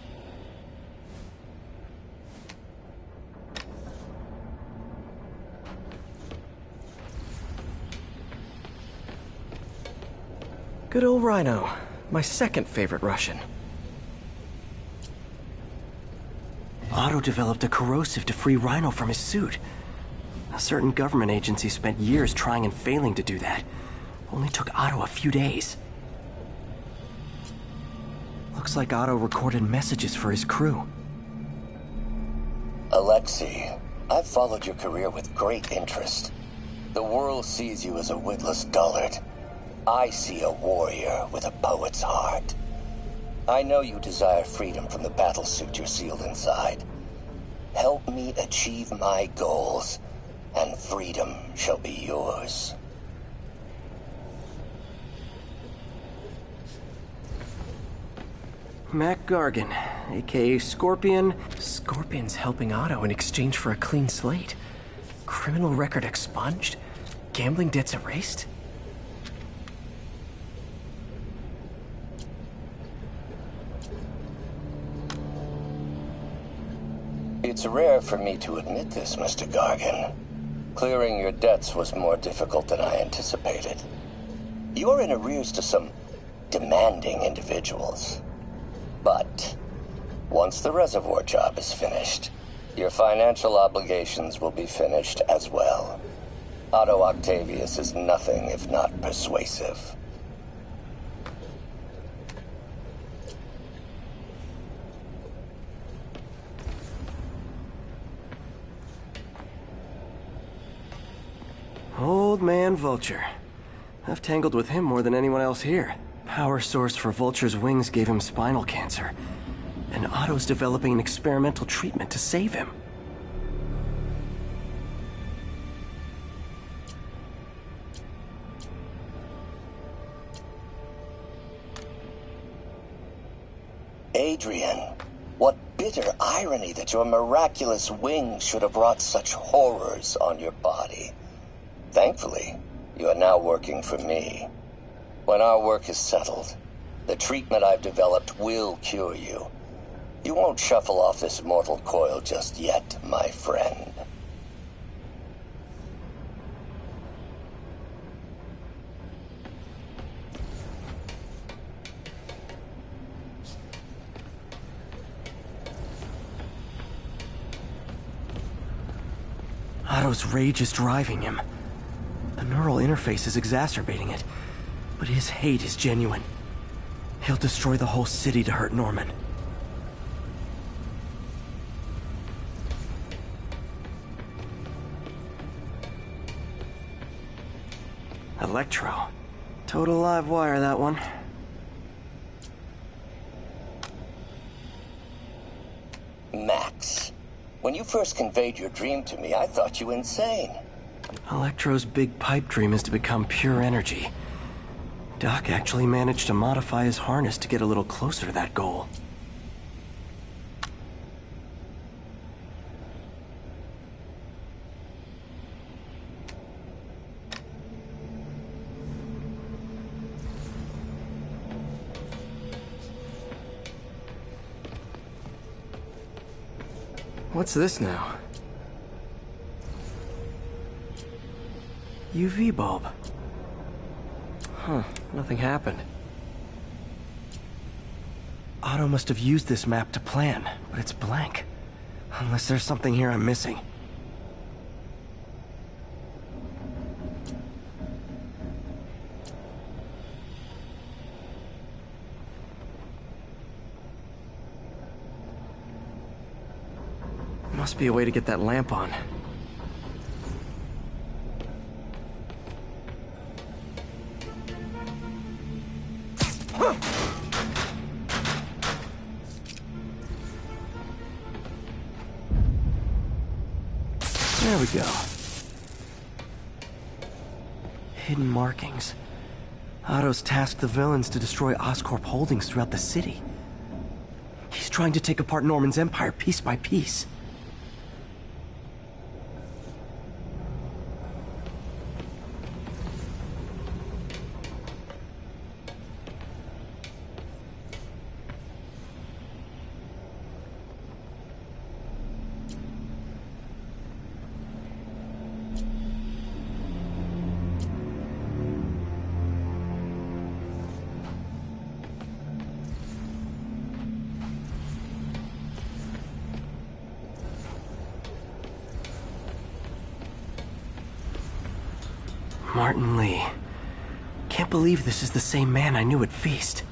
Good old Rhino. My second favorite Russian. Otto developed a corrosive to free Rhino from his suit. A certain government agency spent years trying and failing to do that. Only took Otto a few days. Looks like Otto recorded messages for his crew. Alexei, I've followed your career with great interest. The world sees you as a witless dullard. I see a warrior with a poet's heart. I know you desire freedom from the battlesuit you're sealed inside. Help me achieve my goals, and freedom shall be yours. Mac Gargan, aka Scorpion. Scorpion's helping Otto in exchange for a clean slate. Criminal record expunged? Gambling debts erased? It's rare for me to admit this, Mr. Gargan. Clearing your debts was more difficult than I anticipated. You're in arrears to some demanding individuals. But once the reservoir job is finished, your financial obligations will be finished as well. Otto Octavius is nothing if not persuasive. Old man Vulture. I've tangled with him more than anyone else here. Power source for Vulture's wings gave him spinal cancer. And Otto's developing an experimental treatment to save him. Adrian, what bitter irony that your miraculous wings should have brought such horrors on your body. Thankfully, you are now working for me. When our work is settled, the treatment I've developed will cure you. You won't shuffle off this mortal coil just yet, my friend. Otto's rage is driving him. The neural interface is exacerbating it, but his hate is genuine. He'll destroy the whole city to hurt Norman. Electro. Total live wire, that one. Max, when you first conveyed your dream to me, I thought you insane. Electro's big pipe dream is to become pure energy. Doc actually managed to modify his harness to get a little closer to that goal. What's this now? UV bulb. Huh, nothing happened. Otto must have used this map to plan, but it's blank. Unless there's something here I'm missing. Must be a way to get that lamp on. There we go. Hidden markings. Otto's tasked the villains to destroy Oscorp holdings throughout the city. He's trying to take apart Norman's empire piece by piece. Martin Lee. Can't believe this is the same man I knew at Feast.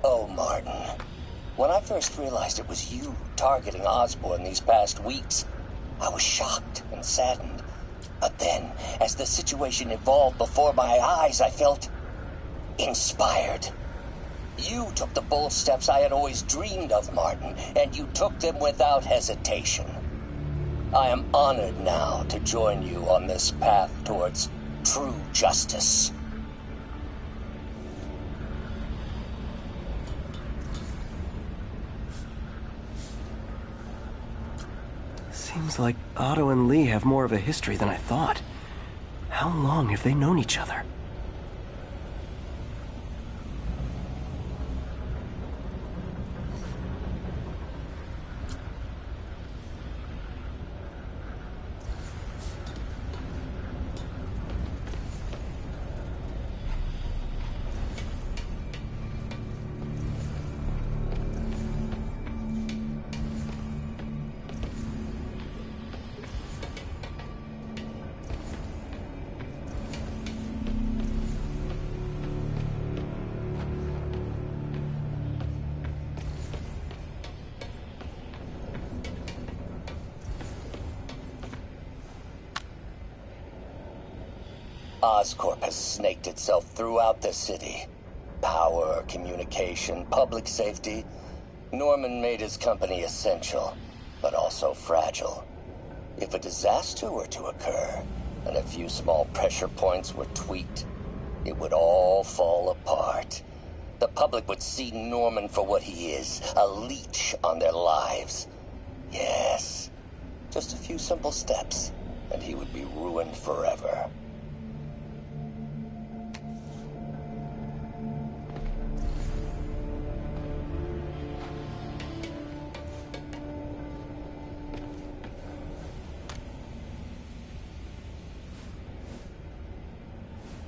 Oh, Martin. When I first realized it was you targeting Osborn these past weeks, I was shocked and saddened. But then, as the situation evolved before my eyes, I felt inspired. You took the bold steps I had always dreamed of, Martin, and you took them without hesitation. I am honored now to join you on this path towards true justice. Seems like Otto and Lee have more of a history than I thought. How long have they known each other? Oscorp has snaked itself throughout the city. Power, communication, public safety. Norman made his company essential, but also fragile. If a disaster were to occur, and a few small pressure points were tweaked, it would all fall apart. The public would see Norman for what he is, a leech on their lives. Yes, just a few simple steps, and he would be ruined forever.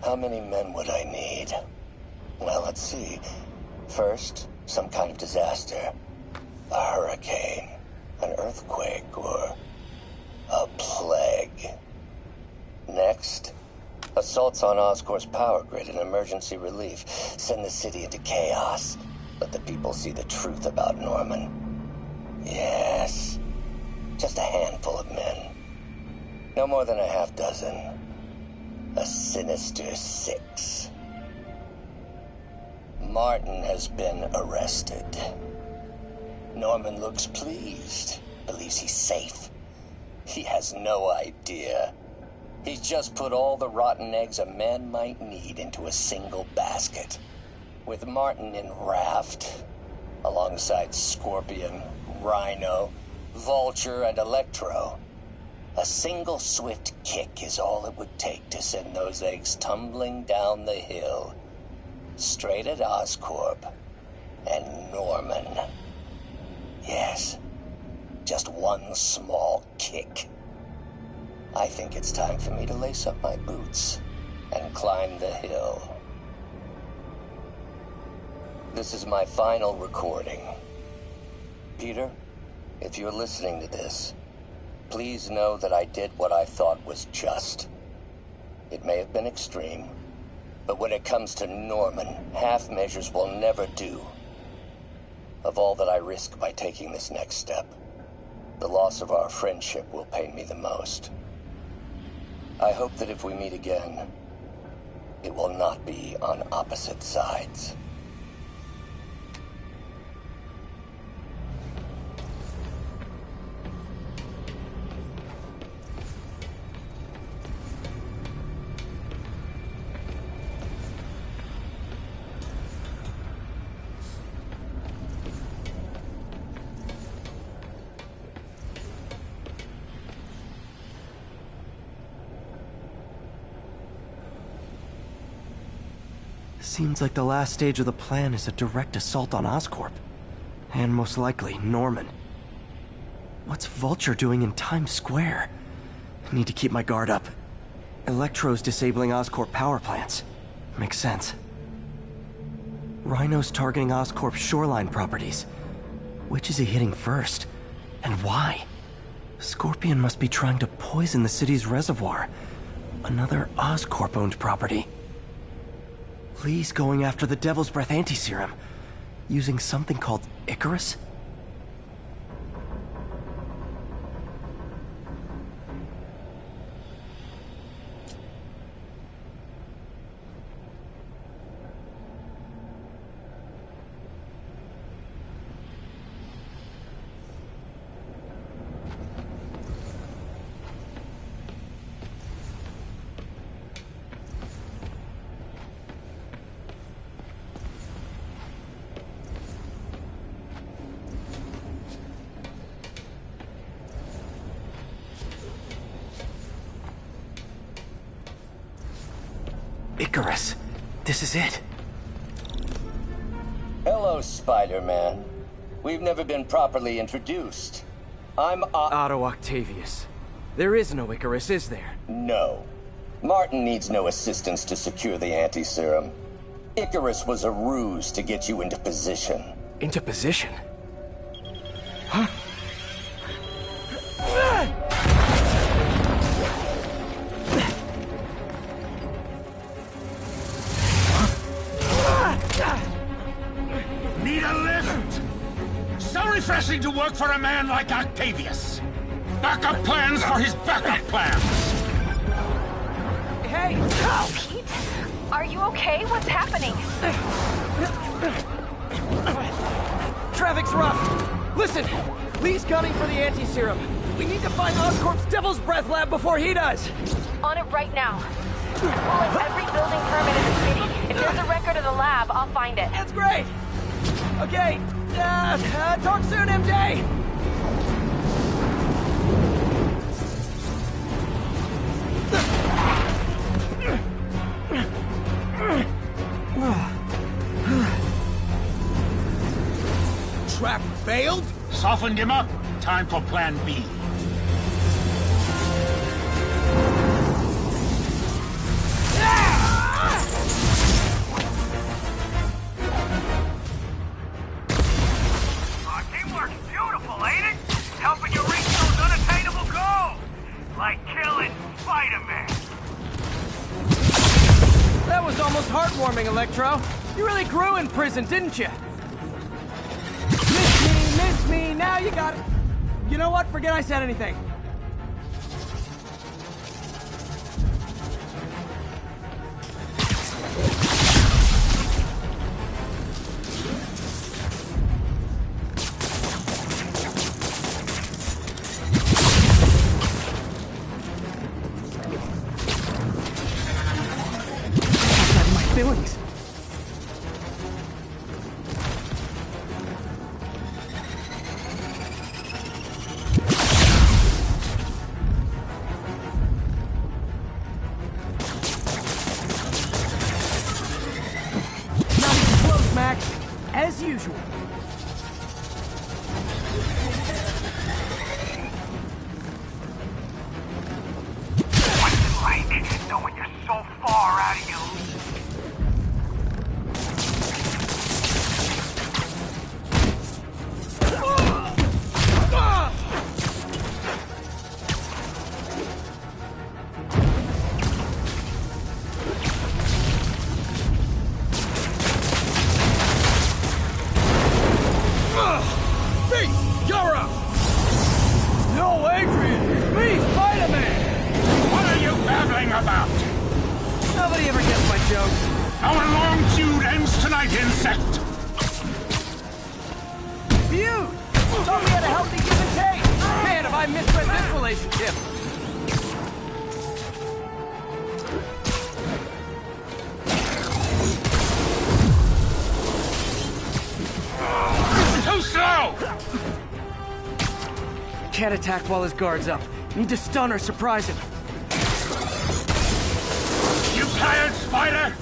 How many men would I need? Well, let's see. First, some kind of disaster. A hurricane, an earthquake, or a plague. Next, assaults on Oscorp's power grid and emergency relief. Send the city into chaos. Let the people see the truth about Norman. Yes, just a handful of men. No more than a half dozen. A sinister 6. Martin has been arrested. Norman looks pleased, believes he's safe. He has no idea. He's just put all the rotten eggs a man might need into a single basket. With Martin in raft, alongside Scorpion, Rhino, Vulture, and Electro, a single swift kick is all it would take to send those eggs tumbling down the hill, straight at Oscorp and Norman. Yes, just one small kick. I think it's time for me to lace up my boots and climb the hill. This is my final recording. Peter, if you're listening to this, please know that I did what I thought was just. It may have been extreme, But when it comes to Norman, half measures will never do. Of all that I risk by taking this next step, the loss of our friendship will pain me the most. I hope that if we meet again, it will not be on opposite sides. Seems like the last stage of the plan is a direct assault on Oscorp. And most likely, Norman. What's Vulture doing in Times Square? I need to keep my guard up. Electro's disabling Oscorp power plants. Makes sense. Rhino's targeting Oscorp's shoreline properties. Which is he hitting first? And why? Scorpion must be trying to poison the city's reservoir. Another Oscorp-owned property. Lee's going after the Devil's Breath anti-serum, using something called Icarus? Icarus. This is it. Hello, Spider-Man. We've never been properly introduced. I'm Otto Octavius. There is no Icarus, is there? No. Martin needs no assistance to secure the anti-serum. Icarus was a ruse to get you into position. Into position? Huh? Need a lift? So refreshing to work for a man like Octavius. Backup plans for his backup plans. Hey! Pete? Are you okay? What's happening? Traffic's rough. Listen, Lee's gunning for the anti-serum. We need to find Oscorp's Devil's Breath lab before he does. On it right now. I'm pulling every building permit in the city. If there's a record of the lab, I'll find it. That's great. Okay, talk soon, MJ. Trap failed? Softened him up. Time for plan B. Teamwork's beautiful, ain't it? Helping you reach those unattainable goals. Like killing Spiderman. That was almost heartwarming, Electro. You really grew in prison, didn't you? Miss me, now you got it. You know what? Forget I said anything. Feelings. Not even close, Max. As usual. What's it like knowing you're so far out of your league? insect! Phew! Thought we had a healthy give and take! Man, have I misread this relationship! Too slow! Can't attack while his guard's up. Need to stun or surprise him. You tired, Spider?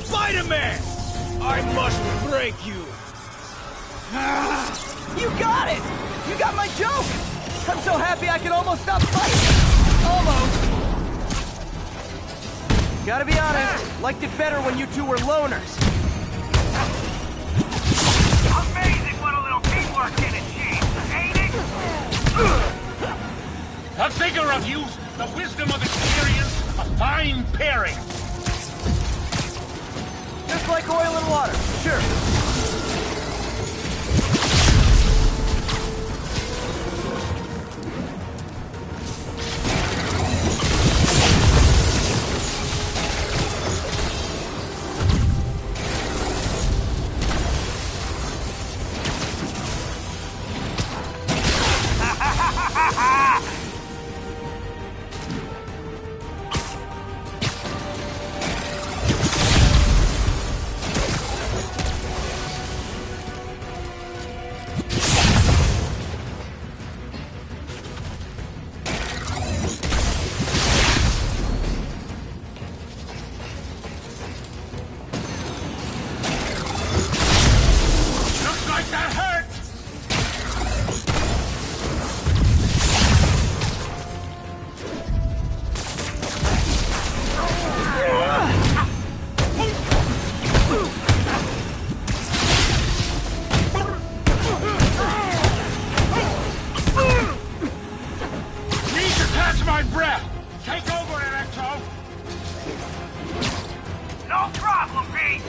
Spiderman! I must break you! You got it! You got my joke! I'm so happy I can almost stop fighting! Almost! Gotta be honest, liked it better when you two were loners. Amazing what a little teamwork can achieve, ain't it? A figure of youth, the wisdom of experience, a fine pairing. Just like oil and water, sure. My breath! Take over, Electro! No problem, Pete!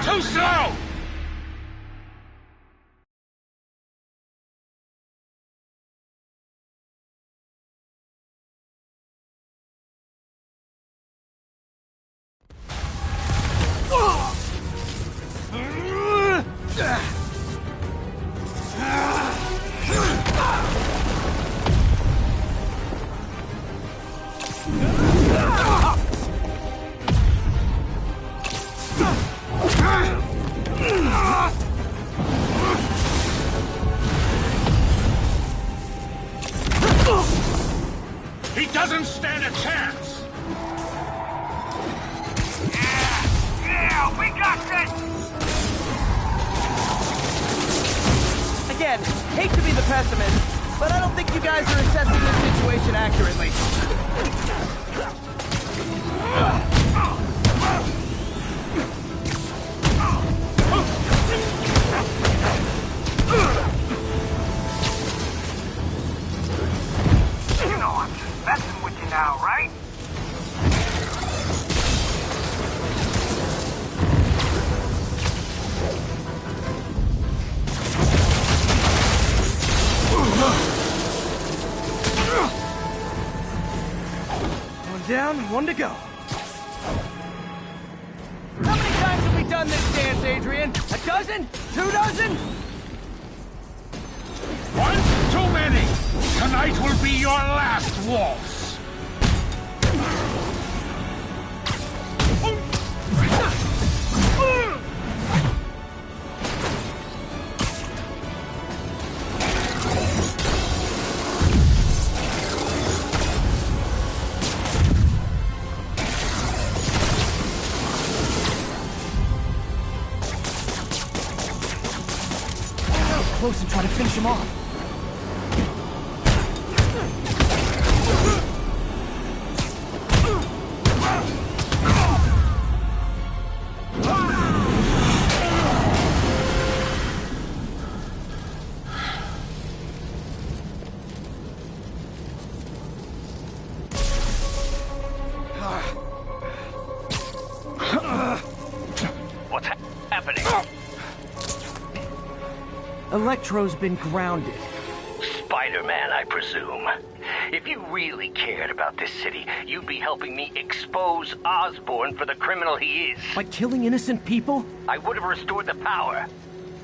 Too slow! He doesn't stand a chance! Yeah, we got this! Again, hate to be the pessimist, but I don't think you guys are assessing this situation accurately. You know I'm just messing down, 1 to go. How many times have we done this dance, Adrian? A dozen? 2 dozen? One too many! Tonight will be your last waltz! Close and try to finish him off. What's happening? Electro's been grounded. Spider-Man, I presume. If you really cared about this city, you'd be helping me expose Osborn for the criminal he is. By killing innocent people? I would have restored the power.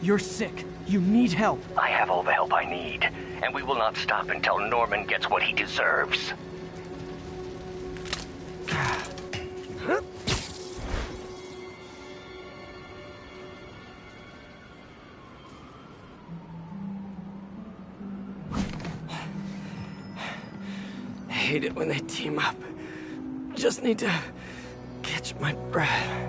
You're sick. You need help. I have all the help I need, and we will not stop until Norman gets what he deserves. I hate it when they team up. Just need to catch my breath.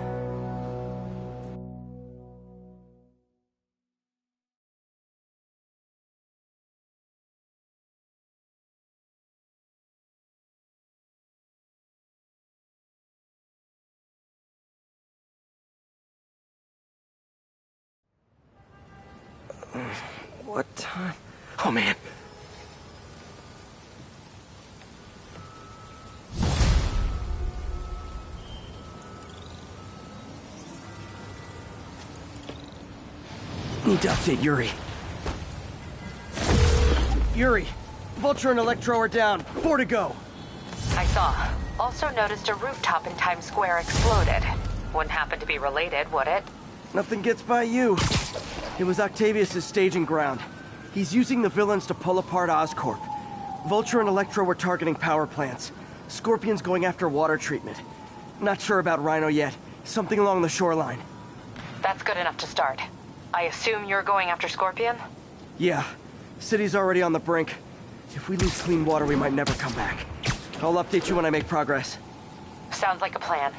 What time? Oh, man. Need to update Yuri. Yuri, Vulture and Electro are down. 4 to go. I saw. Also noticed a rooftop in Times Square exploded. Wouldn't happen to be related, would it? Nothing gets by you. It was Octavius' staging ground. He's using the villains to pull apart Oscorp. Vulture and Electro were targeting power plants. Scorpion's going after water treatment. Not sure about Rhino yet. Something along the shoreline. That's good enough to start. I assume you're going after Scorpion? Yeah. City's already on the brink. If we lose clean water, we might never come back. I'll update you when I make progress. Sounds like a plan.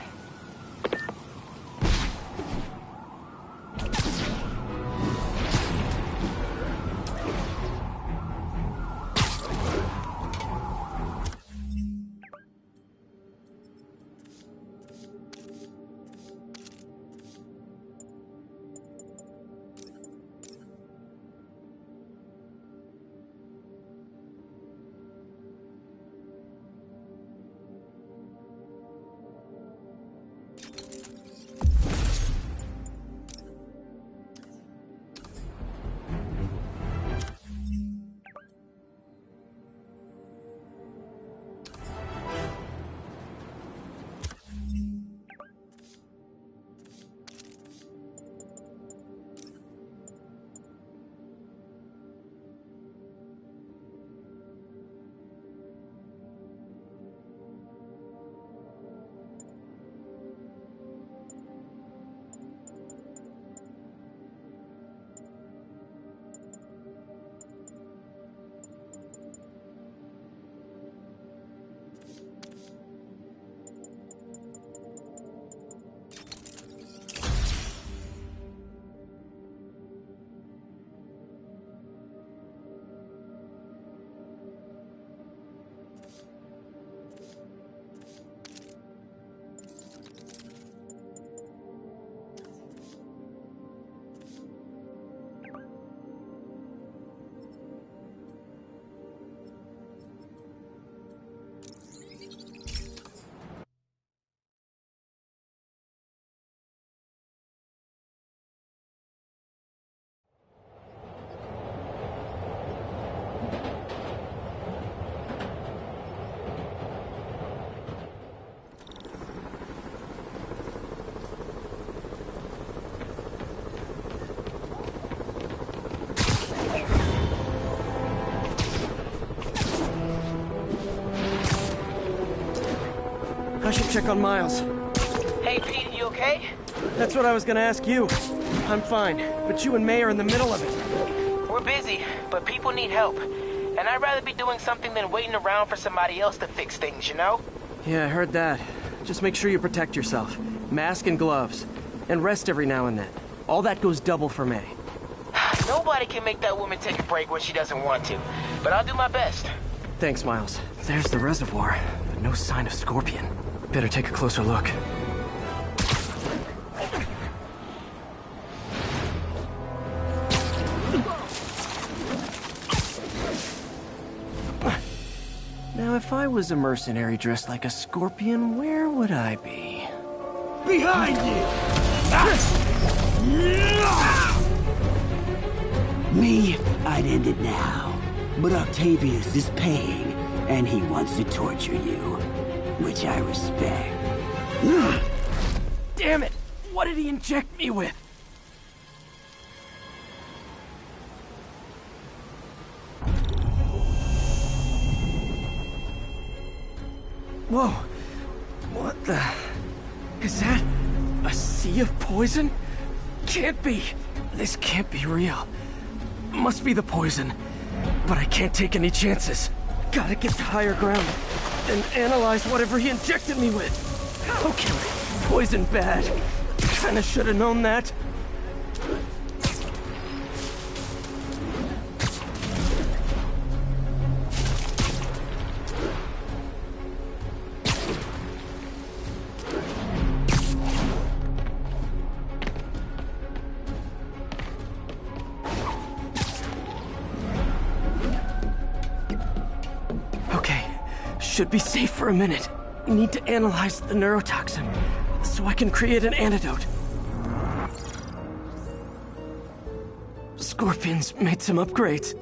I should check on Miles. Hey, Pete, you okay? That's what I was gonna ask you. I'm fine, but you and May are in the middle of it. We're busy, but people need help. And I'd rather be doing something than waiting around for somebody else to fix things, you know? Yeah, I heard that. Just make sure you protect yourself. Mask and gloves. And rest every now and then. All that goes double for May. Nobody can make that woman take a break when she doesn't want to. But I'll do my best. Thanks, Miles. There's the reservoir, but no sign of Scorpion. Better take a closer look. Now, if I was a mercenary dressed like a scorpion, where would I be? Behind you! Me, I'd end it now. But Octavius is paying, and he wants to torture you. Which I respect. Damn it! What did he inject me with? Whoa! What the... Is that... a sea of poison? Can't be! This can't be real. Must be the poison. But I can't take any chances. Gotta get to higher ground and analyze whatever he injected me with. Okay, poison bad. Kinda should've known that. Should be safe for a minute. Need to analyze the neurotoxin, so I can create an antidote. Scorpion's made some upgrades.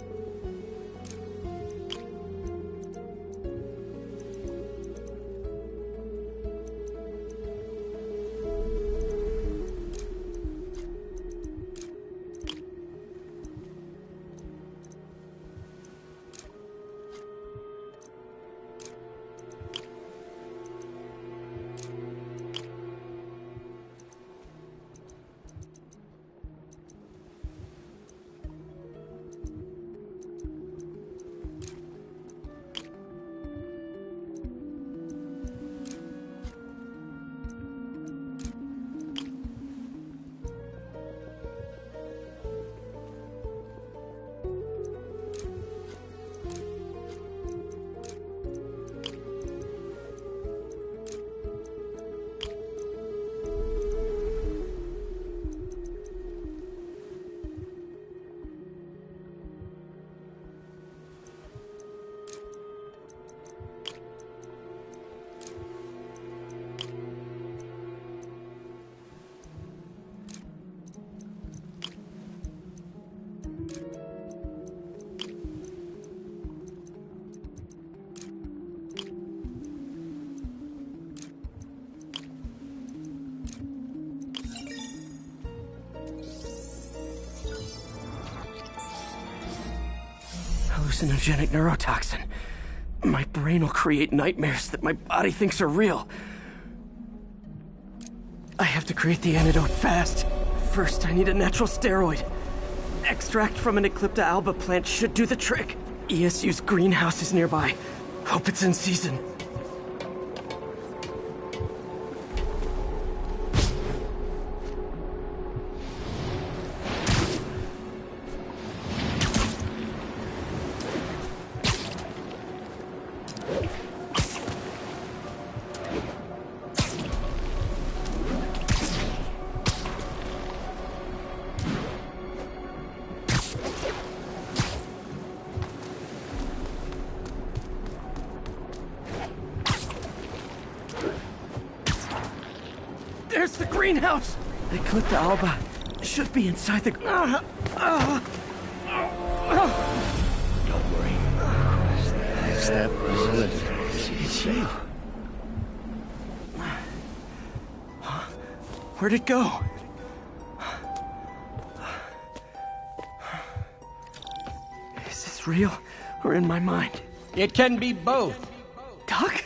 Hallucinogenic neurotoxin. My brain will create nightmares that my body thinks are real. I have to create the antidote fast. First, I need a natural steroid. Extract from an Eclipta alba plant should do the trick. ESU's greenhouse is nearby. Hope it's in season. There's the greenhouse! The Eclipta alba should be inside the... Don't worry. Step good. It's safe. Where'd it go? Is this real or in my mind? It can be both. Doc?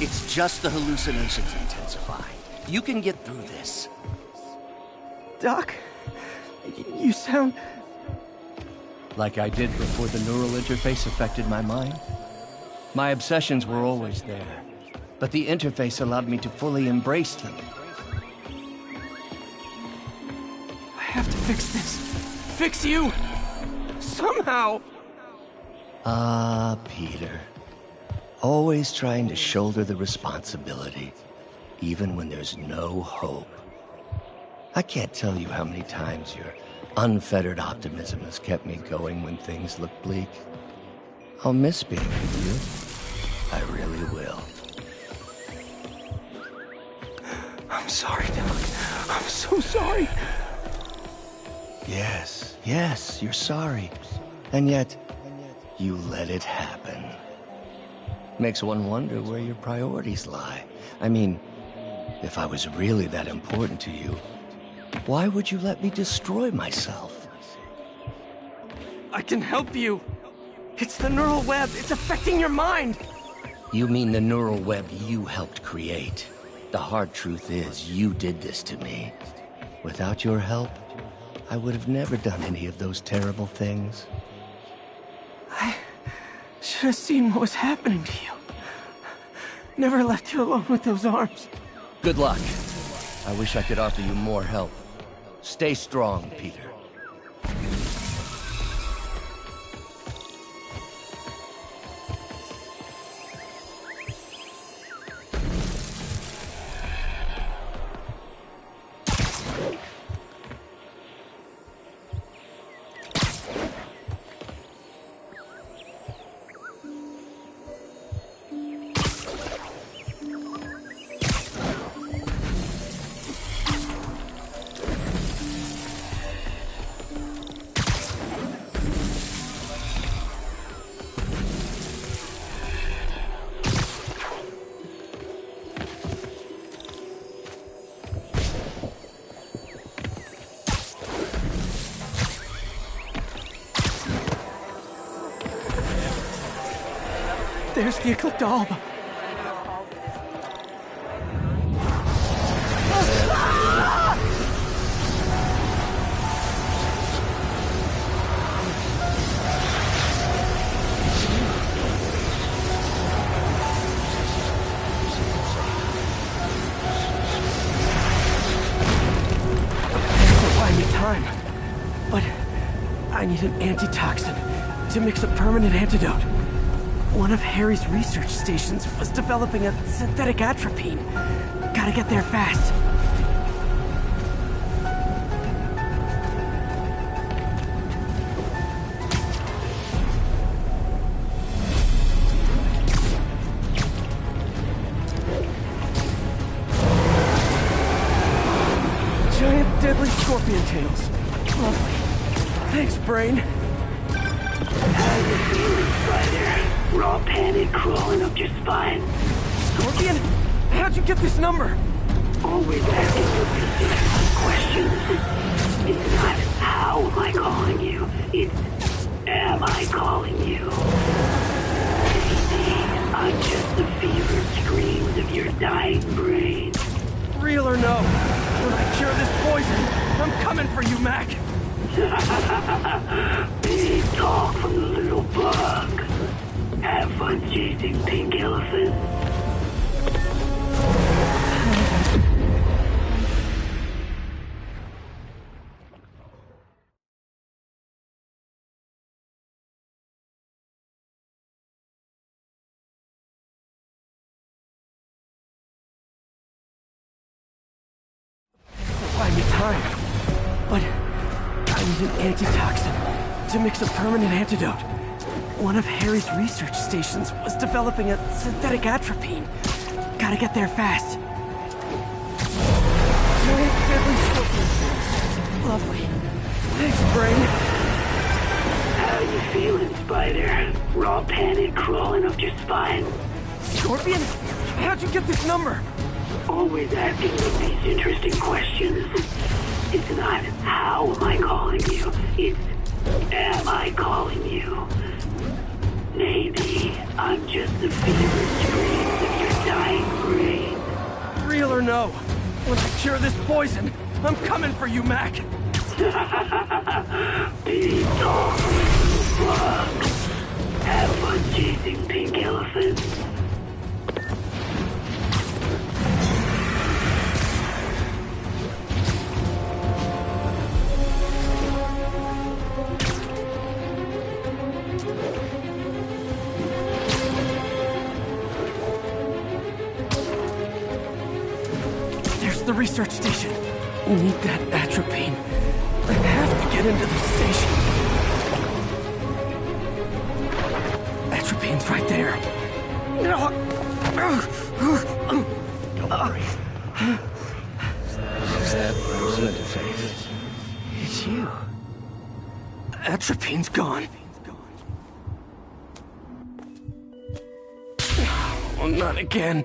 It's just the hallucinations intensifying. You can get through this. Doc, you sound... Like I did before the neural interface affected my mind. My obsessions were always there, but the interface allowed me to fully embrace them. I have to fix this. Fix you! Somehow! Peter. Always trying to shoulder the responsibility, even when there's no hope. I can't tell you how many times your unfettered optimism has kept me going when things look bleak. I'll miss being with you. I really will. I'm sorry, Doc. I'm so sorry. Yes, you're sorry. And yet, you let it happen. Makes one wonder where your priorities lie. I mean, if I was really that important to you, why would you let me destroy myself? I can help you. It's the neural web. It's affecting your mind. You mean the neural web you helped create? The hard truth is, you did this to me. Without your help, I would have never done any of those terrible things. I should have seen what was happening to you. Never left you alone with those arms. Good luck. I wish I could offer you more help. Stay strong, Peter. There's the Eclipta Alba. I need time, but I need an antitoxin to mix a permanent antidote. One of Harry's research stations was developing a synthetic atropine. Gotta get there fast. Giant deadly scorpion tails. Lovely. Thanks, Brain. How you feeling, Spider? Raw panic crawling up your spine. Scorpion? How'd you get this number? Always asking the questions. It's not how am I calling you, it's am I calling you? Maybe I'm just the fevered screams of your dying brain. Real or no, when I cure this poison, I'm coming for you, Mac. Big talk from the little bug. Have fun chasing pink elephants. Buy me time, but I need an antitoxin to mix a permanent antidote. One of Harry's research stations was developing a synthetic atropine. Gotta get there fast. Giant deadly scorpion. Lovely. Thanks, Brain. How you feeling, Spider? Raw panic crawling up your spine. Scorpion? How'd you get this number? Always asking these interesting questions. It's not how am I calling you, it's am I calling you? Maybe I'm just the fevered screams of your dying know. When I cure this poison, I'm coming for you, Mac. Be gone, frog. Have fun chasing pink elephants. There's the research station. Need that atropine. I have to get into the station. Atropine's right there. Don't worry. Is that Rosetta? It's you. Atropine's gone. Oh, not again.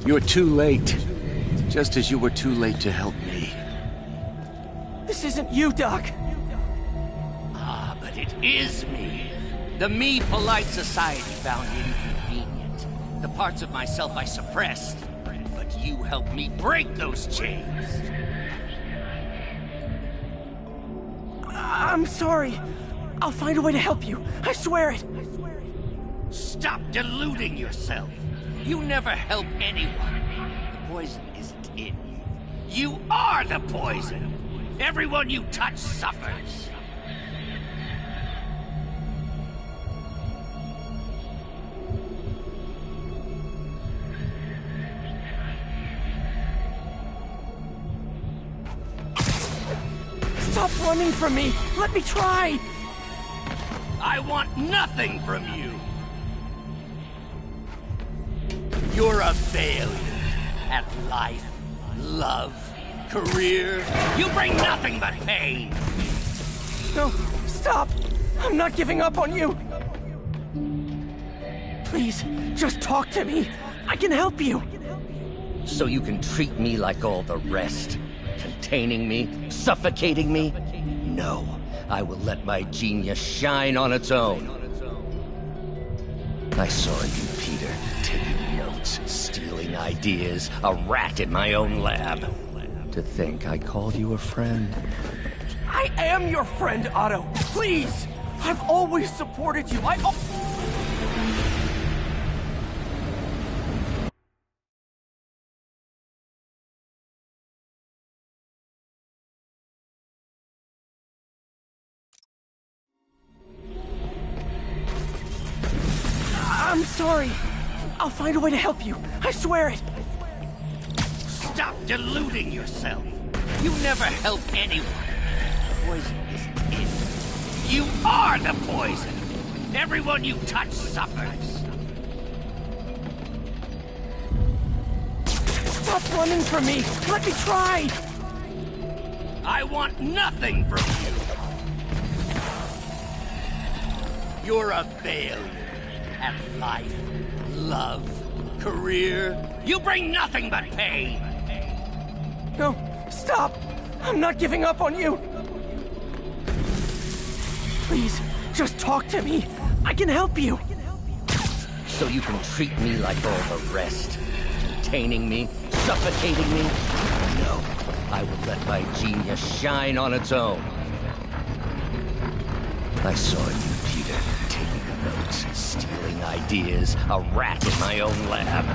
You're too late. Just as you were too late to help me. This isn't you, Doc. Ah, but it is me. The me polite society found inconvenient. The parts of myself I suppressed. But you helped me break those chains. I'm sorry. I'll find a way to help you. I swear it. Stop deluding yourself. You never help anyone. The poison isn't in you. You are the poison. Everyone you touch suffers. Stop running from me. Let me try. I want nothing from you. You're a failure at life, love, career. You bring nothing but pain. No, stop. I'm not giving up on you. Please, just talk to me. I can help you. So you can treat me like all the rest. Containing me, suffocating me. No, I will let my genius shine on its own. I saw you, Peter, taking notes, stealing ideas, a rat in my own lab. To think I called you a friend. I am your friend, Otto. Please! I've always supported you. I'm sorry. I'll find a way to help you. I swear it. Stop deluding yourself. You never help anyone. Poison isn't in you. You are the poison. Everyone you touch suffers. Stop running from me. Let me try. I want nothing from you. You're a failure at life, love, career. You bring nothing but pain. No, stop. I'm not giving up on you. Please, just talk to me. I can help you. So you can treat me like all the rest. Containing me, suffocating me. No, I will let my genius shine on its own. I saw you, Peter, taking notes, stealing ideas, a rat in my own lab.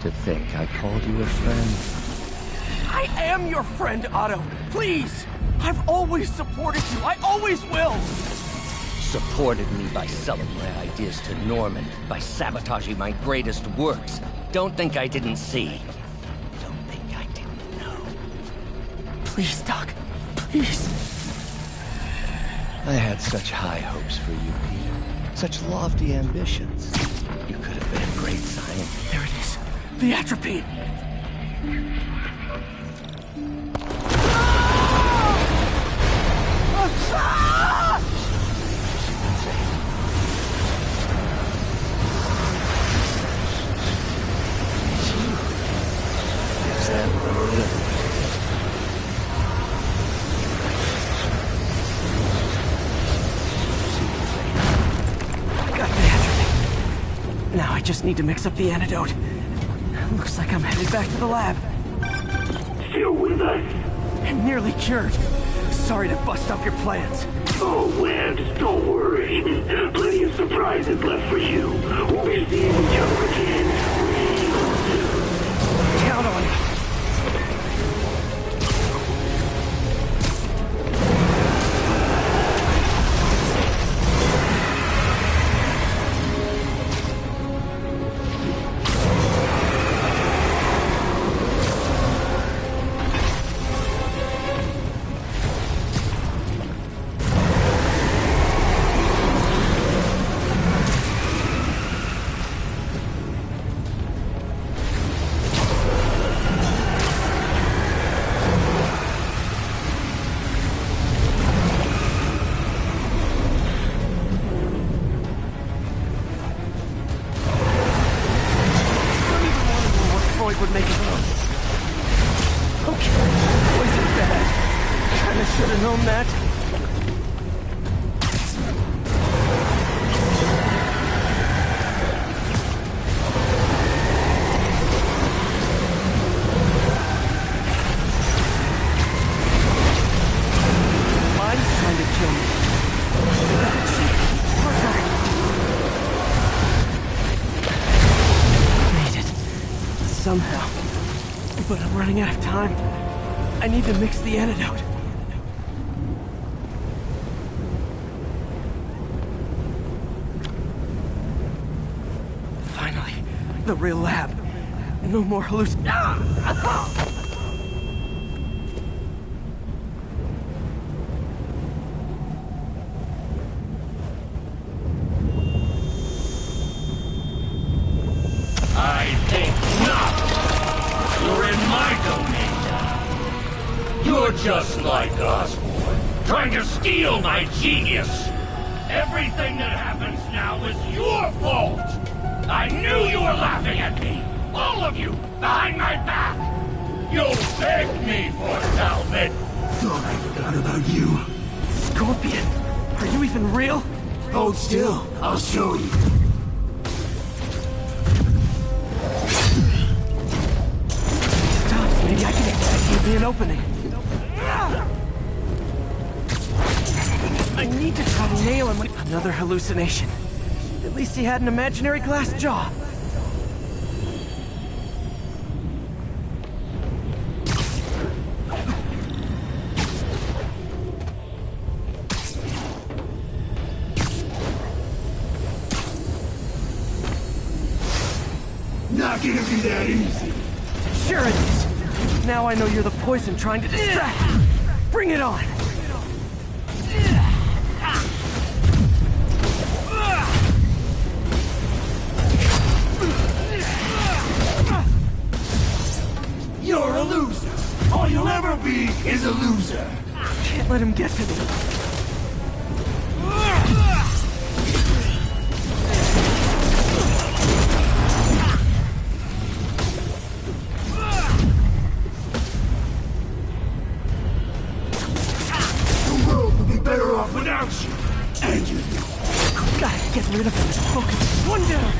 To think I called you a friend. I am your friend, Otto. Please! I've always supported you. I always will! Supported me by selling my ideas to Norman, by sabotaging my greatest works. Don't think I didn't see. Don't think I didn't know. Please, Doc. Please. I had such high hopes for you, Peter. Such lofty ambitions. You could have been a great scientist. There it is. The atropine. just need to mix up the antidote. Looks like I'm headed back to the lab. Still with us? And nearly cured. Sorry to bust up your plans. Oh, Webbs, don't worry. Plenty of surprises left for you. We'll be seeing each other again real soon. Count on it. Would make it wrong. Okay, poison bad. Kinda should have known that. Mine's trying to kill me. Made it. Somehow. But I'm running out of time. I need to mix the antidote. Finally, the real lab. No more hallucinations. I think not. You're in my domain now. You're just like Osborn, trying to steal my genius. Everything that happens now is your fault. I knew you were laughing at me. All of you, behind my back. You begged me for salvage. Thought I forgot about you. Scorpion, are you even real? Hold still, I'll show you. Stops, maybe I can give me an opening. I need to try to nail him. Another hallucination. At least he had an imaginary glass jaw. Not gonna be that easy. Sure it is. Now I know you're the poison trying to distract me. Bring it on. You're a loser. All you'll ever be is a loser. Can't let him get to me. The world would be better off without you. And you. Gotta get rid of him. Focus. One down.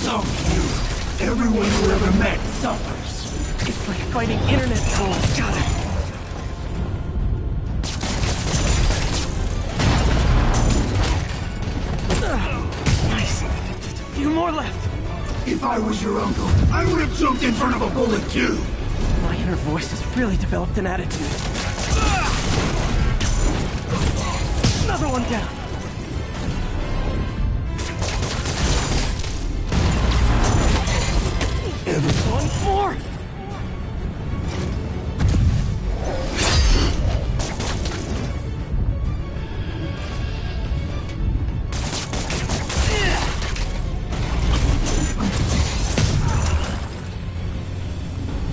So cute. Everyone you ever met suffers. It's like fighting internet trolls. Got it. Nice. Just a few more left. If I was your uncle, I would have jumped in front of a bullet too. My inner voice has really developed an attitude. Another one down. One more.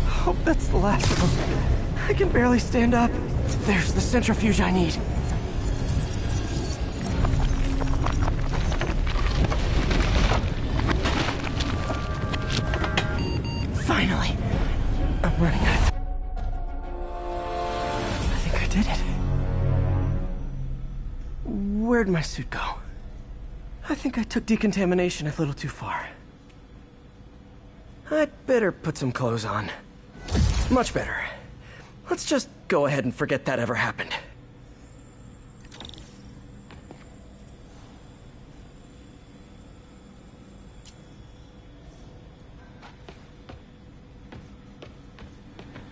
Hope that's the last of them. I can barely stand up. There's the centrifuge I need. Finally. I'm running out of time. Where'd my suit go? I think I took decontamination a little too far. I'd better put some clothes on. Much better. Let's just go ahead and forget that ever happened.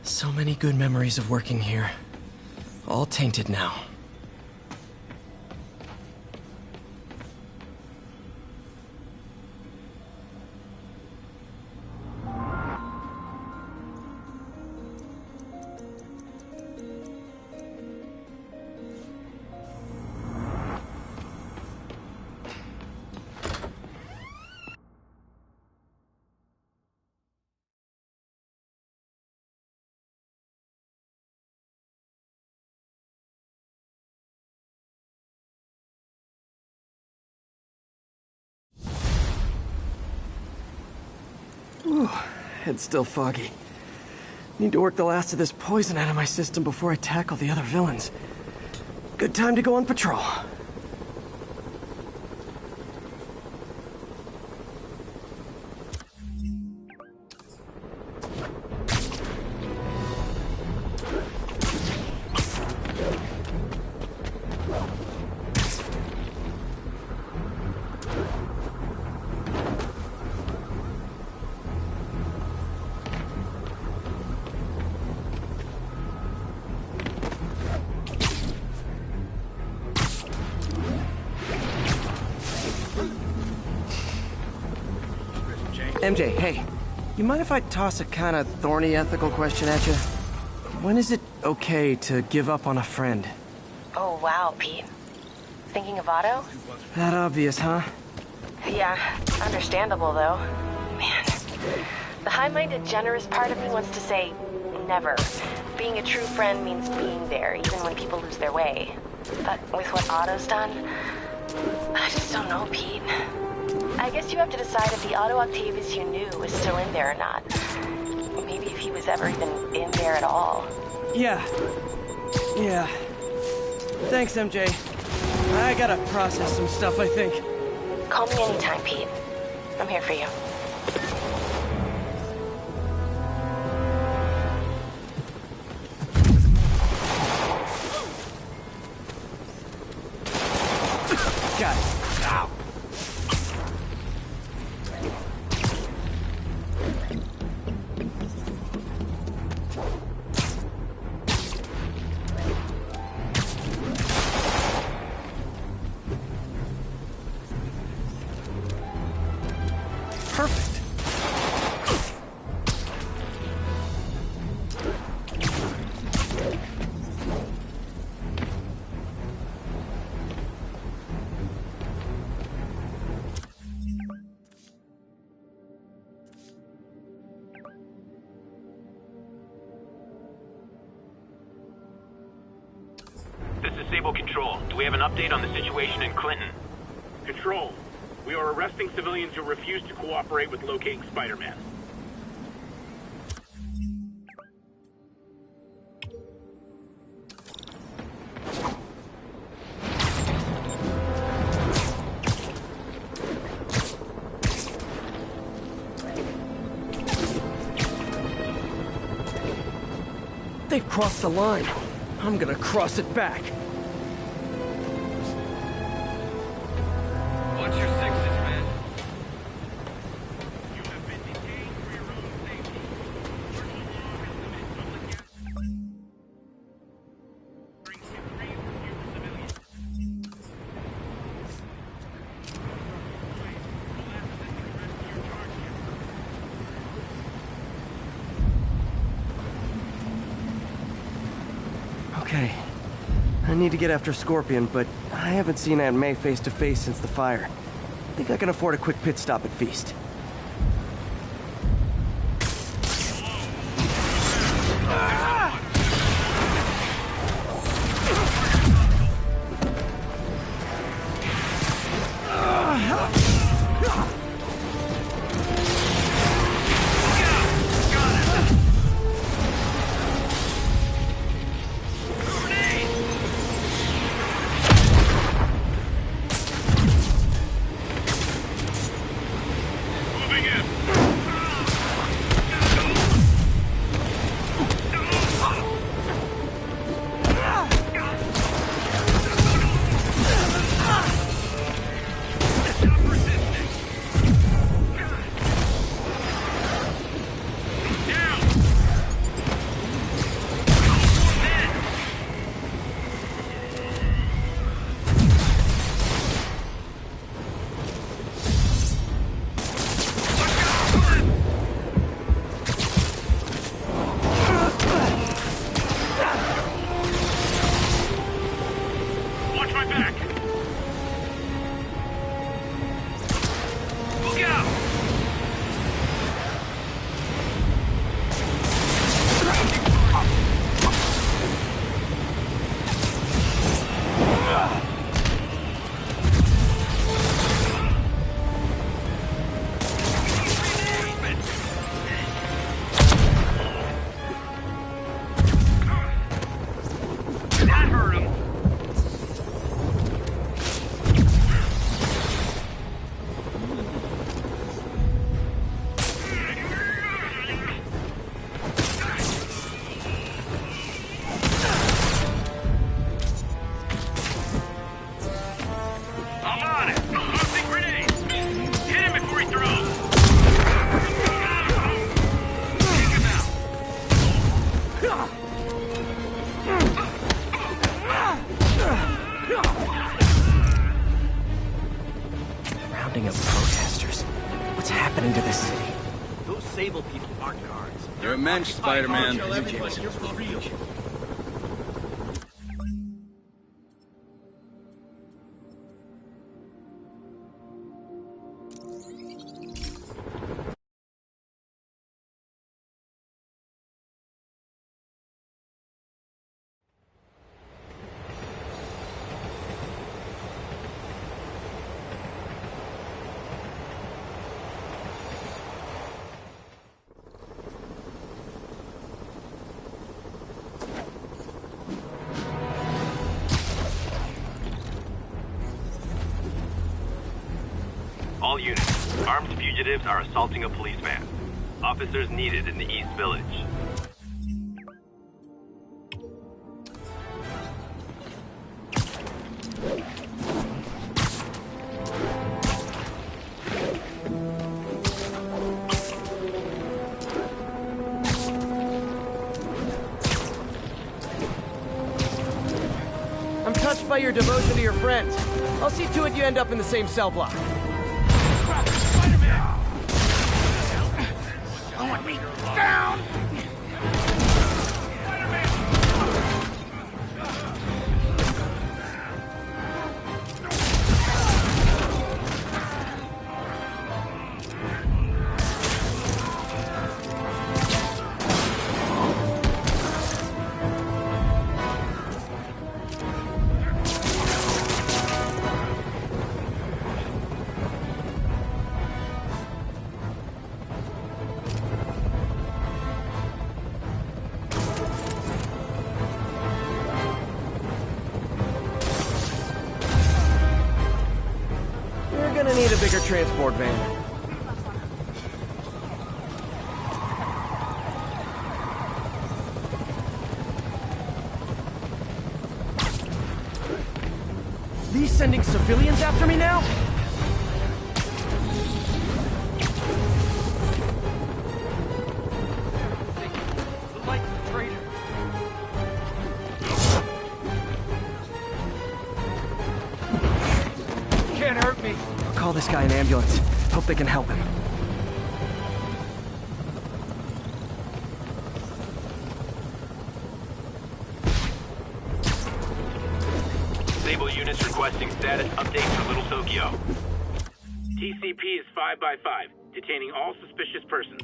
So many good memories of working here. All tainted now. Ooh, head's still foggy. Need to work the last of this poison out of my system before I tackle the other villains. Good time to go on patrol. MJ, hey. You mind if I toss a kind of thorny ethical question at you? When is it okay to give up on a friend? Oh, wow, Pete. Thinking of Otto? That obvious, huh? Yeah, understandable, though. Man, the high-minded, generous part of me wants to say never. Being a true friend means being there, even when people lose their way. But with what Otto's done, I just don't know, Pete. I guess you have to decide if the Otto Octavius you knew is still in there or not. Maybe if he was ever even in there at all. Yeah. Thanks, MJ. I gotta process some stuff, I think. Call me anytime, Pete. I'm here for you. Got it. Ow. Perfect. This is Sable Control. Do we have an update on the situation in Clinton? Control, we are arresting civilians who refuse to cooperate with locating Spider-Man. They've crossed the line. I'm gonna cross it back. Watch your sixes, man. Okay. I need to get after Scorpion, but I haven't seen Aunt May face to face since the fire. I think I can afford a quick pit stop at Feast. protesters. What's happening to this city? Those Sable people aren't guards. You're immense, Spider-Man. All units, armed fugitives are assaulting a police van. Officers needed in the East Village. I'm touched by your devotion to your friends. I'll see to it you end up in the same cell block. Slowing me down! Gonna need a bigger transport van. These sending civilians after me now? The light's the traitor. Can't hurt me. Call this guy an ambulance. Hope they can help him. Sable units requesting status update for Little Tokyo. TCP is 5x5, detaining all suspicious persons.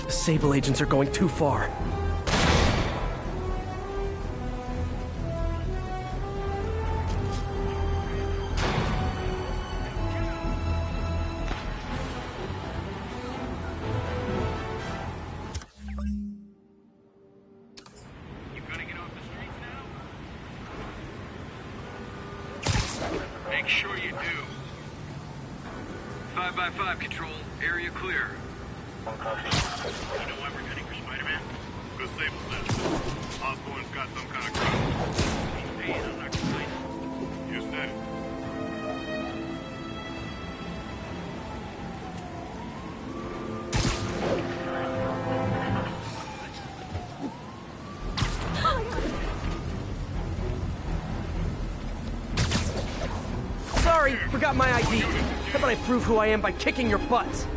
The Sable agents are going too far. Make sure you do. 5x5 control, area clear. You know why we're gunning for Spider-Man? Because Sable says Osborn's got some kind of crowd. He's paying, I'm not complaining. You said it. Sorry, forgot my ID. How about I prove who I am by kicking your butts?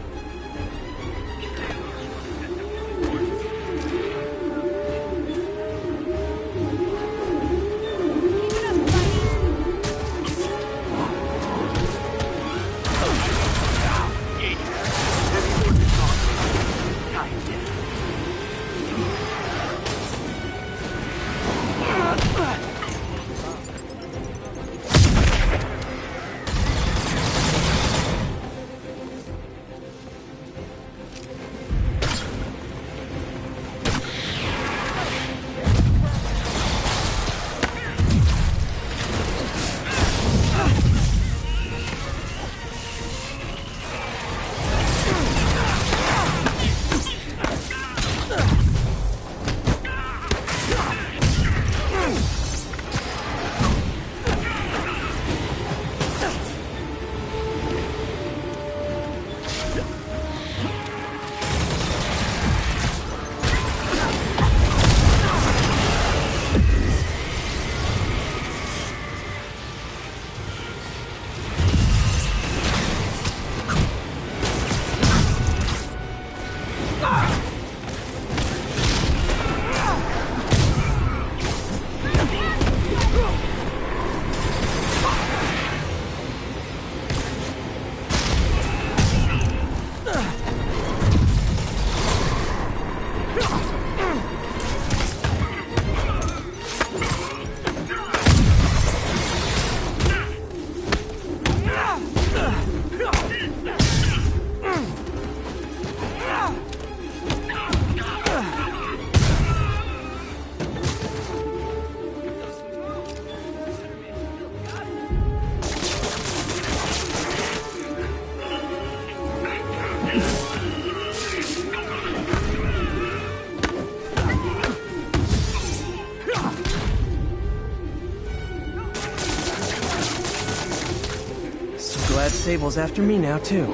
Sable's after me now, too.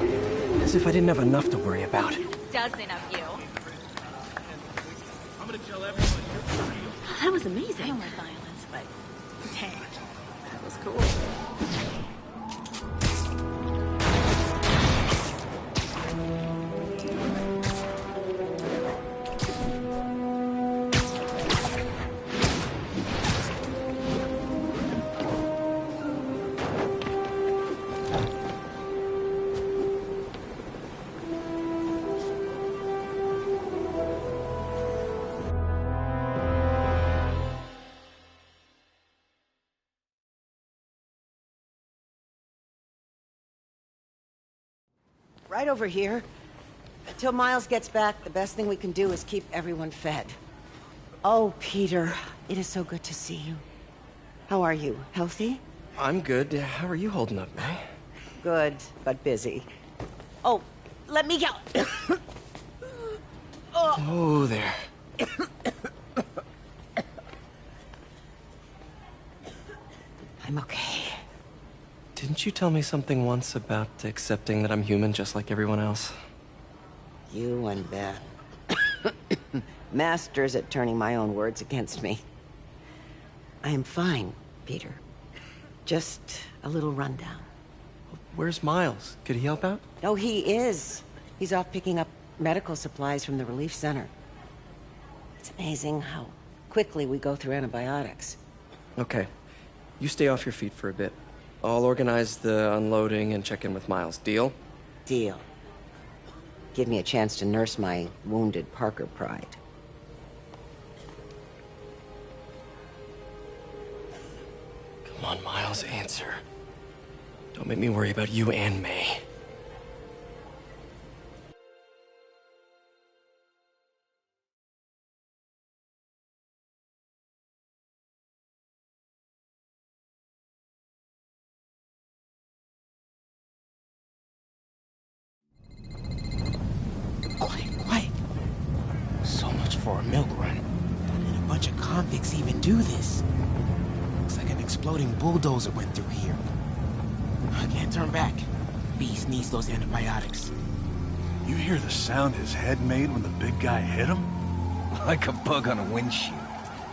As if I didn't have enough to worry about. Dozen of you. I'm gonna tell everyone you're for real. That was amazing. I don't like violence, but dang, that was cool. Right over here. Until Miles gets back, the best thing we can do is keep everyone fed. Oh, Peter, it is so good to see you. How are you? Healthy? I'm good. How are you holding up, May? Good, but busy. Oh, let me go. Oh, there. I'm okay. Didn't you tell me something once about accepting that I'm human just like everyone else? You and Ben. Masters at turning my own words against me. I am fine, Peter. Just a little rundown. Where's Miles? Could he help out? Oh, he is. He's off picking up medical supplies from the relief center. It's amazing how quickly we go through antibiotics. Okay. You stay off your feet for a bit. I'll organize the unloading and check in with Miles. Deal? Deal. Give me a chance to nurse my wounded Parker pride. Come on, Miles, answer. Don't make me worry about you and May. Quiet. So much for a milk run. Did a bunch of convicts even do this? Looks like an exploding bulldozer went through here. I can't turn back. Beast needs those antibiotics. You hear the sound his head made when the big guy hit him? Like a bug on a windshield.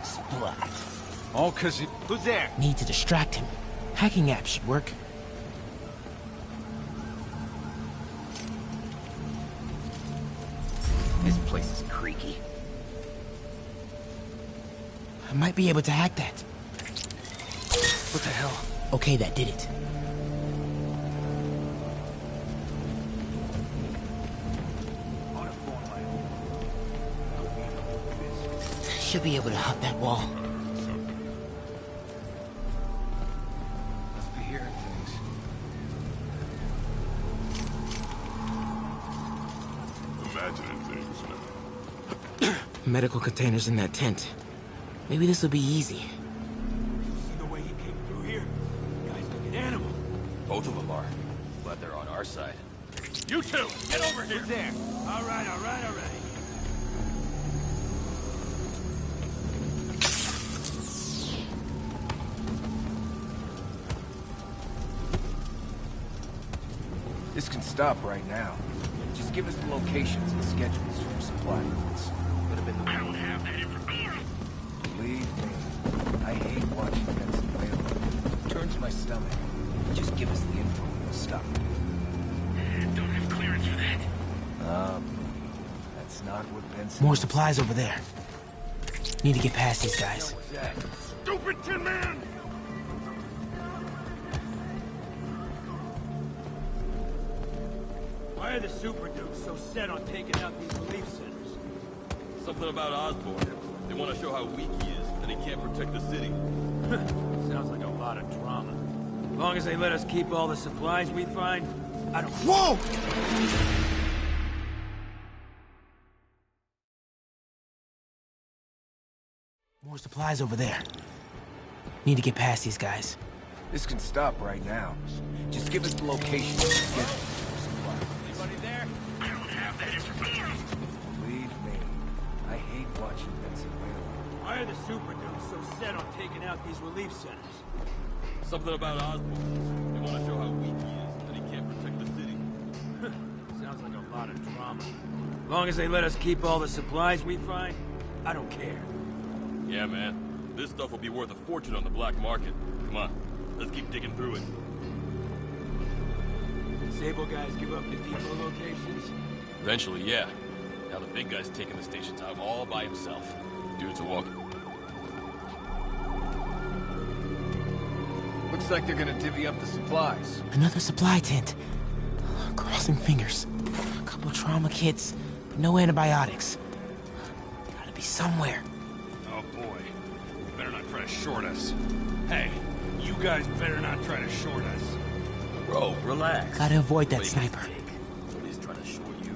Splat. All 'cause he... Who's there? Need to distract him. Hacking app should work. This place is creaky. I might be able to hack that. What the hell? Okay, that did it. Should be able to hop that wall. Must be hearing things. Imagining things, man. Medical containers in that tent. Maybe this will be easy. See the way he came through here? The guy's like an animal. Both of them are. Glad they're on our side. You two, get over here. Who's there? All right. This can stop right now. Just give us the locations and schedules for supply routes. Could have been the... I don't have that information. Believe me, I hate watching Benson wail. It turns my stomach. Just give us the info and we'll stop. Don't have clearance for that. That's not what Benson... More supplies over there. Need to get past these guys. Stupid Tin Man! Why are the Super Dukes so set on taking out these relief centers? Something about Osborn. They want to show how weak he is, that he can't protect the city. Sounds like a lot of drama. As long as they let us keep all the supplies we find, I don't... Whoa! More supplies over there. Need to get past these guys. This can stop right now. Just give us the location and schedules for supply. Anybody there? I don't have that information. Believe me, I hate watching Benson wail. Why are the Super Dukes so set on taking out these relief centers? Something about Osborn. They want to show how weak he is, that he can't lot of drama. As long as they let us keep all the supplies we find, I don't care. Yeah, man. This stuff will be worth a fortune on the black market. Come on, let's keep digging through it. Sable guys give up the depot locations? Eventually, yeah. Now the big guy's taking the stations out all by himself. Dude's a walk. Looks like they're gonna divvy up the supplies. Another supply tent. Crossing fingers. A couple trauma kits, but no antibiotics. Gotta be somewhere. Oh boy. Better not try to short us. Hey, you guys better not try to short us. Bro, relax. Gotta avoid that sniper. Somebody's trying to short you.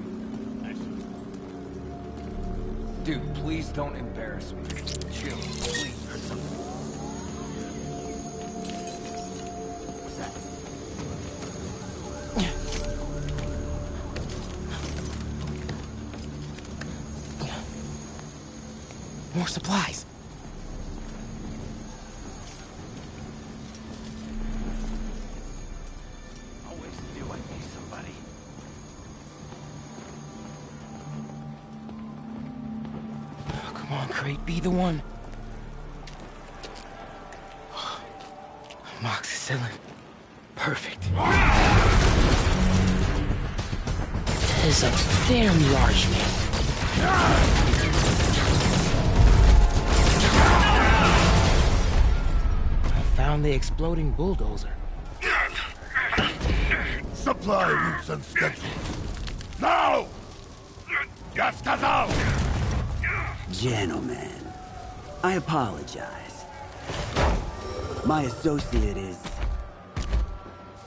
Dude, please don't embarrass me. Chill, please. More supplies. Always knew I'd be somebody. Oh, come on, Crate, be the one. Amoxicillin. Perfect. That is a very large man. Found the exploding bulldozer. Supply routes and schedules. Now! Gas out! Gentlemen, I apologize. My associate is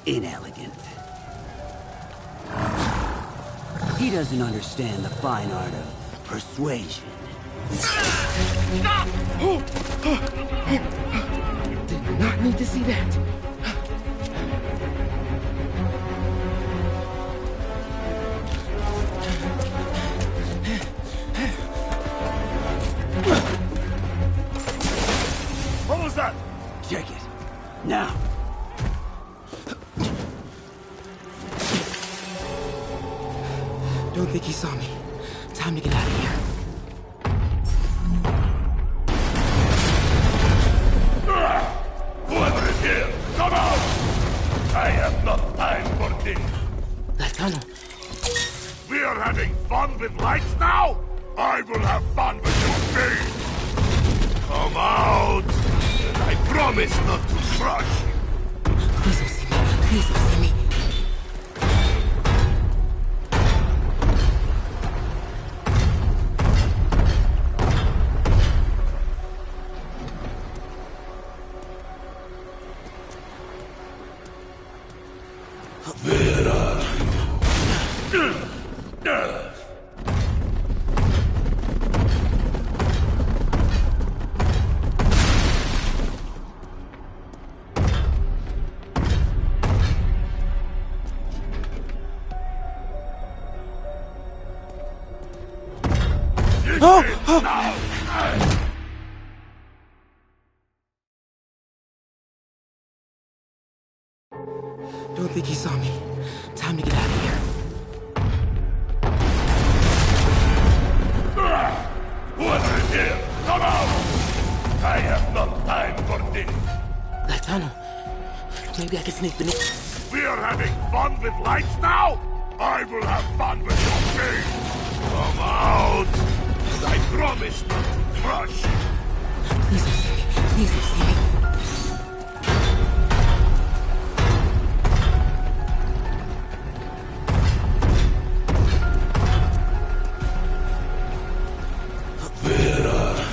inelegant. He doesn't understand the fine art of persuasion. Stop! Did not need to see that. What was that? Check it. Now. Don't think he saw me. Time to get out of here. Whoever is here, come out! I have not time for this. That tunnel. We are having fun with lights now? I will have fun with your pain. Come out! And I promise not to crush you. Please don't see me. Please don't see me. Where are you? Don't think he saw me. Time to get out of here. Whoever is here, come out! I have not time for this. That tunnel. Maybe I can sneak beneath. We are having fun with lights now? I will have fun with your pain. Come out! And I promise not to crush you. Please don't see me. Please don't see me. Where are you?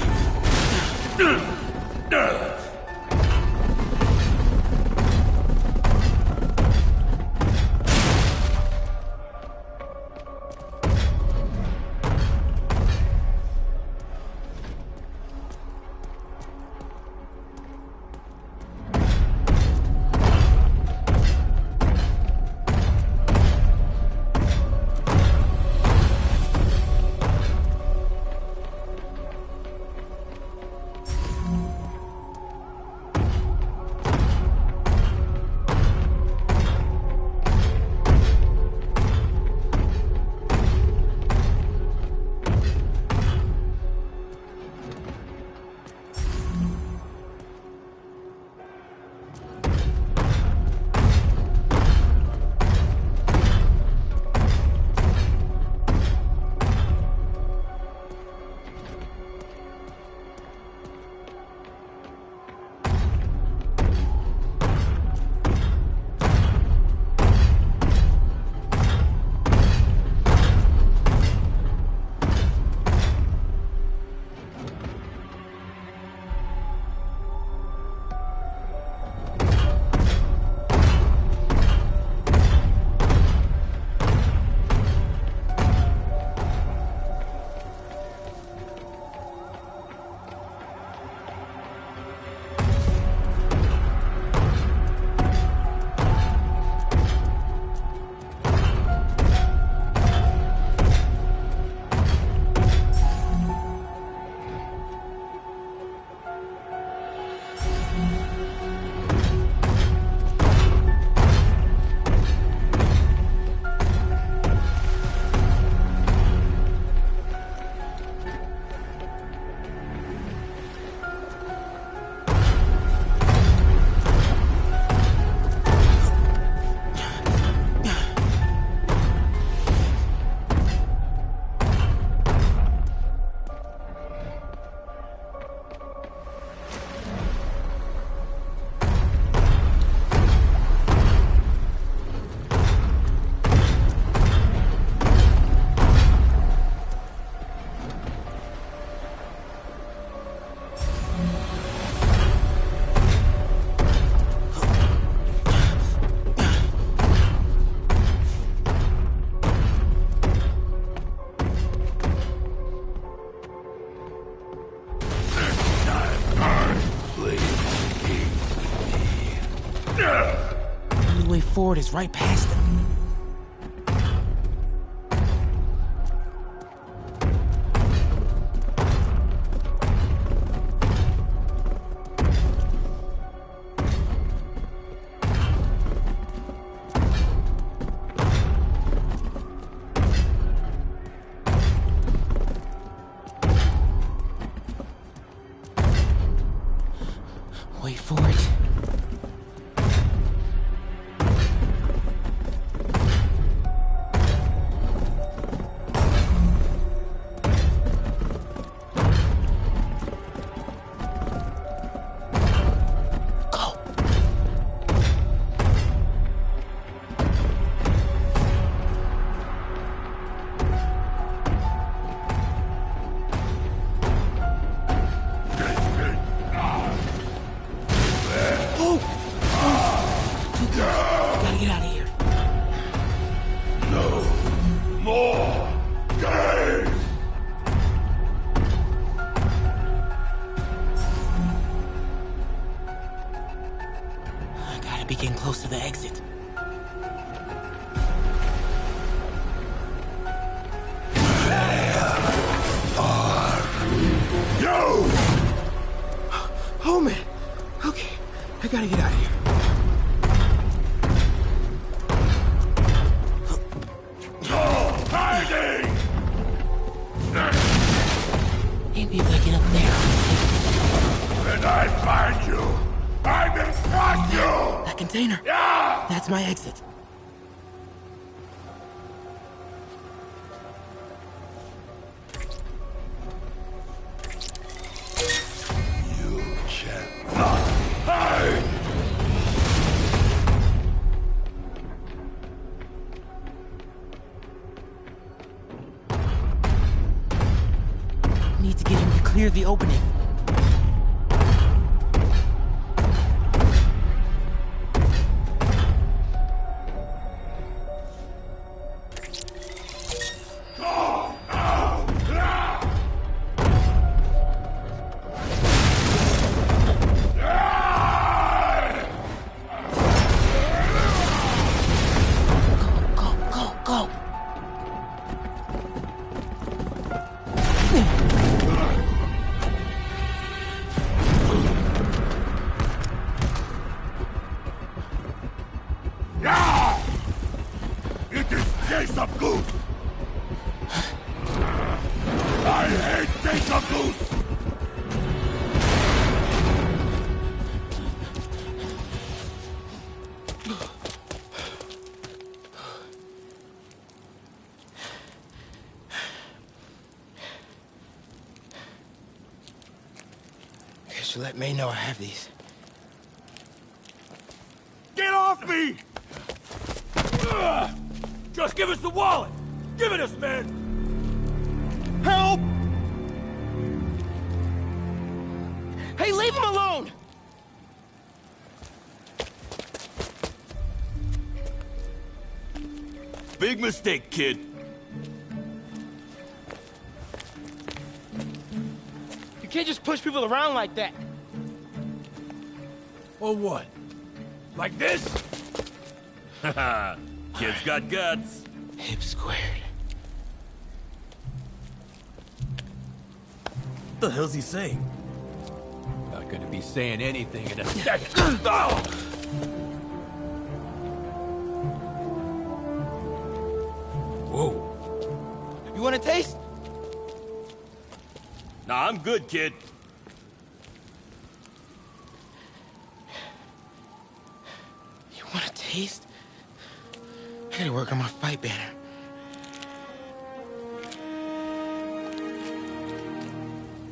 Way forward is right past them. Wait for it. Be getting close to the exit. You! Oh man. Okay, I gotta get out of here. Hiding! Maybe if I get up there. When I find you, I will crush you! That container. Yeah! That's my exit. You cannot hide! Need to get him to clear the opening. It is Case of Goose! I hate Case of Goose! Guess you let May know I have these. Get off me! Just give us the wallet! Give it us, man! Help! Hey, leave him alone! Big mistake, kid. You can't just push people around like that. Or what? Like this? Haha, kid's got guts. Hip squared. What the hell's he saying? gonna be saying anything in a second. Whoa. You want a taste? Nah, I'm good, kid. You want a taste? I gotta work on my fight banner.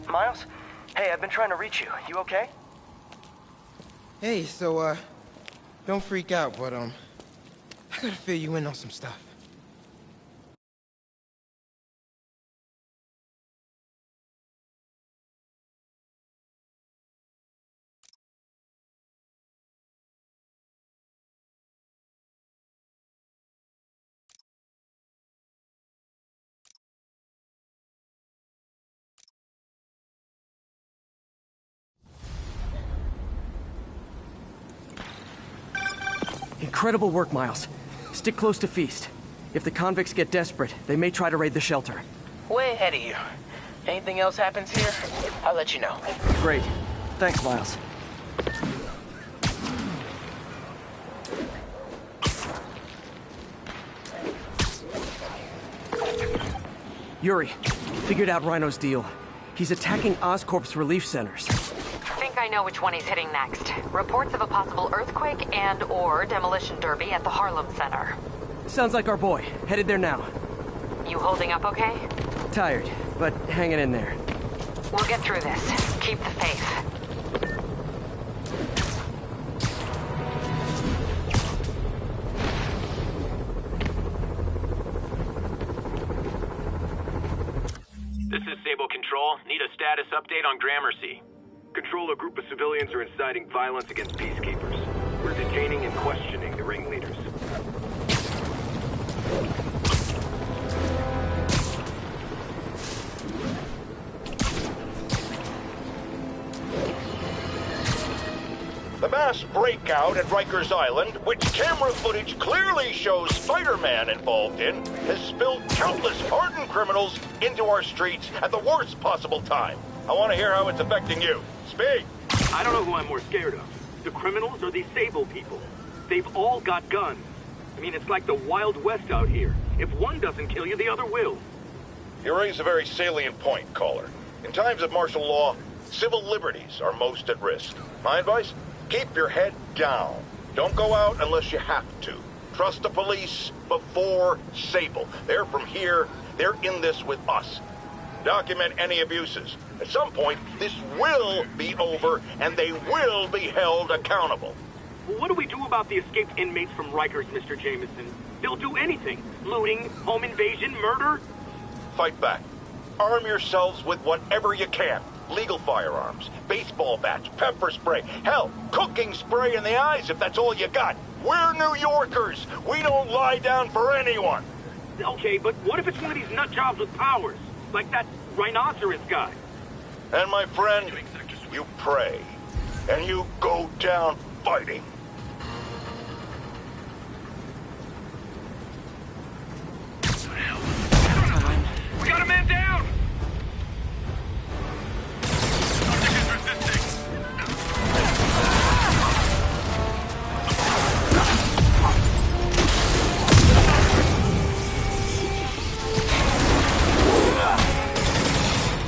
Miles? Hey, I've been trying to reach you. You okay? Hey, so, don't freak out, but, I gotta fill you in on some stuff. Incredible work, Miles. Stick close to Feast. If the convicts get desperate, they may try to raid the shelter. Way ahead of you. Anything else happens here, I'll let you know. Great. Thanks, Miles. Yuri, figured out Rhino's deal. He's attacking Oscorp's relief centers. I think I know which one he's hitting next. Reports of a possible earthquake and/or demolition derby at the Harlem Center. Sounds like our boy. Headed there now. You holding up okay? Tired, but hanging in there. We'll get through this. Keep the faith. This is Sable Control. Need a status update on Gramercy. Control, a group of civilians are inciting violence against peacekeepers. We're detaining and questioning the ringleaders. The mass breakout at Rikers Island, which camera footage clearly shows Spiderman involved in, has spilled countless hardened criminals into our streets at the worst possible time. I want to hear how it's affecting you. Speak! I don't know who I'm more scared of. The criminals or these Sable people? They've all got guns. I mean, it's like the Wild West out here. If one doesn't kill you, the other will. You raise a very salient point, caller. In times of martial law, civil liberties are most at risk. My advice? Keep your head down. Don't go out unless you have to. Trust the police before Sable. They're from here. They're in this with us. Document any abuses. At some point, this will be over, and they will be held accountable. Well, what do we do about the escaped inmates from Rikers, Mr. Jameson? They'll do anything. Looting, home invasion, murder. Fight back. Arm yourselves with whatever you can. Legal firearms, baseball bats, pepper spray, hell, cooking spray in the eyes if that's all you got. We're New Yorkers. We don't lie down for anyone. Okay, but what if it's one of these nut jobs with powers? Like that rhinoceros guy? And my friend, you pray. And you go down fighting. We got a man down!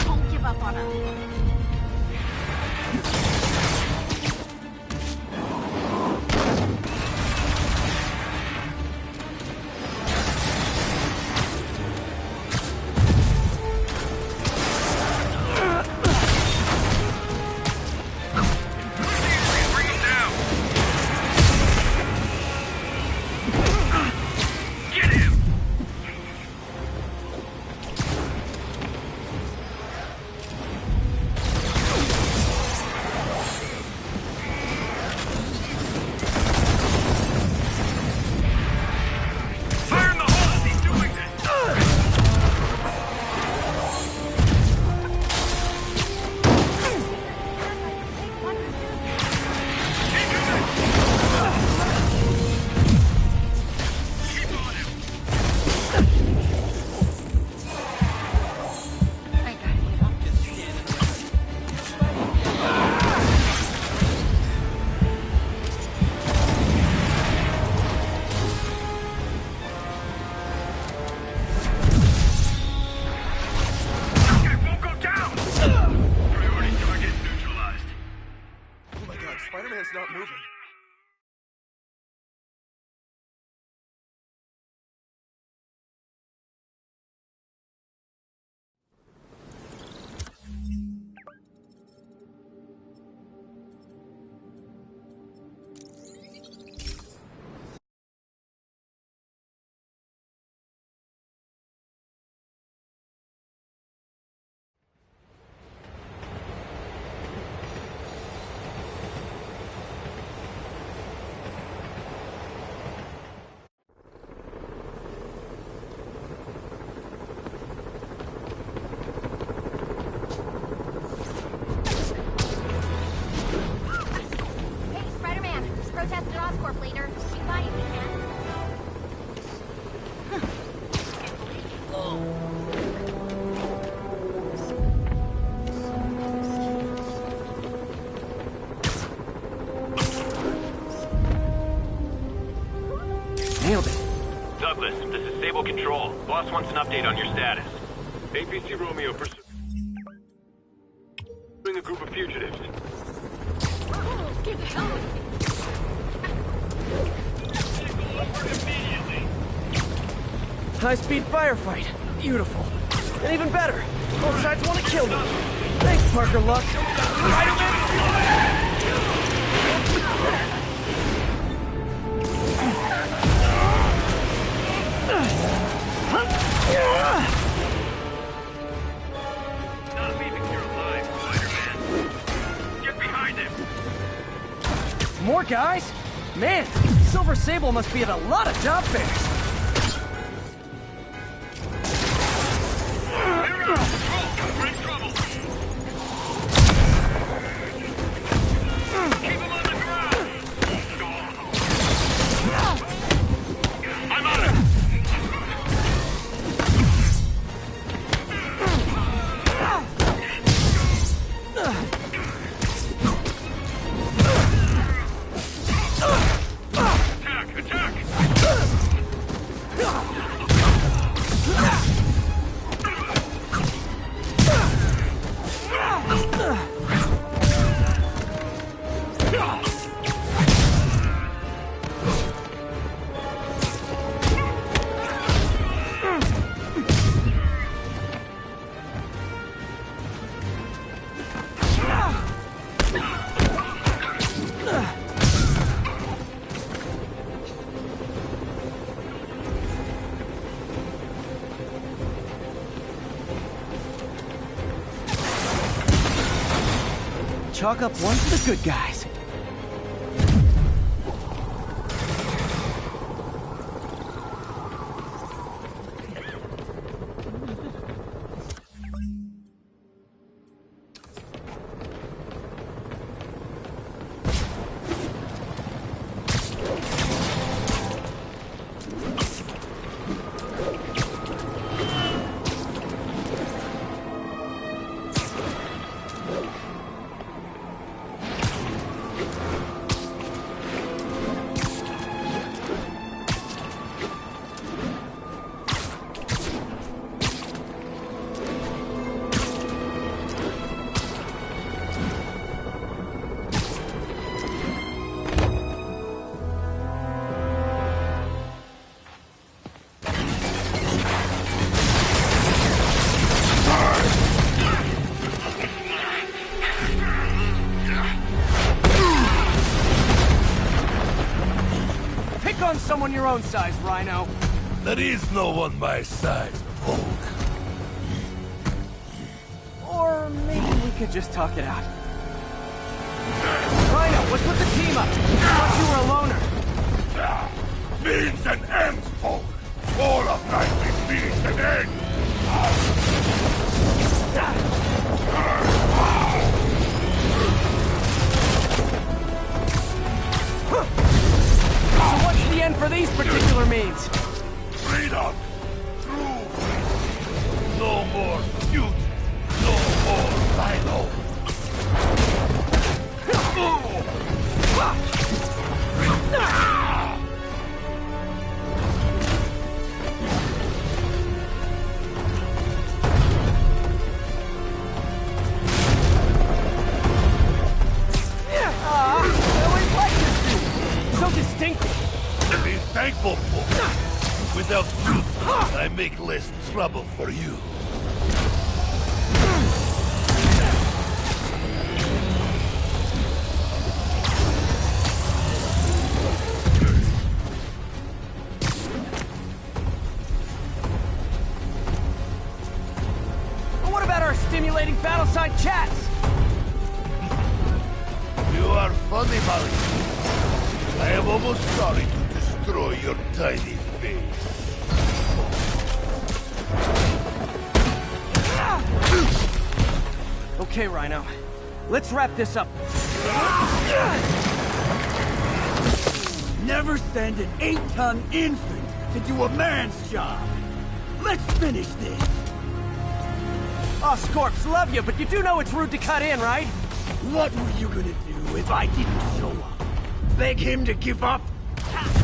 Don't give up on him. It's not moving. Hey, Spiderman! Protested Oscorp leader. Be by if you can. Nailed it. Douglas, this is Sable Control. Boss wants an update on your status. APC Romeo pursuing a group of fugitives. Get the hell away. High-speed firefight. Beautiful. And even better, both sides want to kill me. Thanks, Parker Luck. Not leaving here alive, Spider-Man. Get behind him! More guys? Man, Silver Sable must be at a lot of job fairs. We're in trouble! Keep him on the ground! I'm on it! Attack! Attack! Chalk up one for the good guys. On someone your own size, Rhino. There is no one my size, Polk. Or maybe we could just talk it out. Rhino, what's with the team up? I thought you were a loner. Means and ends, Polk. All of life is means and ends. So what's the end for these particular means? Freedom! True freedom! No more feud! No more Rhino! There we acting! Be thankful for. Without you, I make less trouble for you. What about our stimulating battle sign chats? You are funny, Molly. I am almost sorry to destroy your tiny face. Okay, Rhino. Let's wrap this up. Never send an 8-ton infant to do a man's job. Let's finish this. Oscorps, love you, but you do know it's rude to cut in, right? What were you gonna do if I didn't show up? Beg him to give up?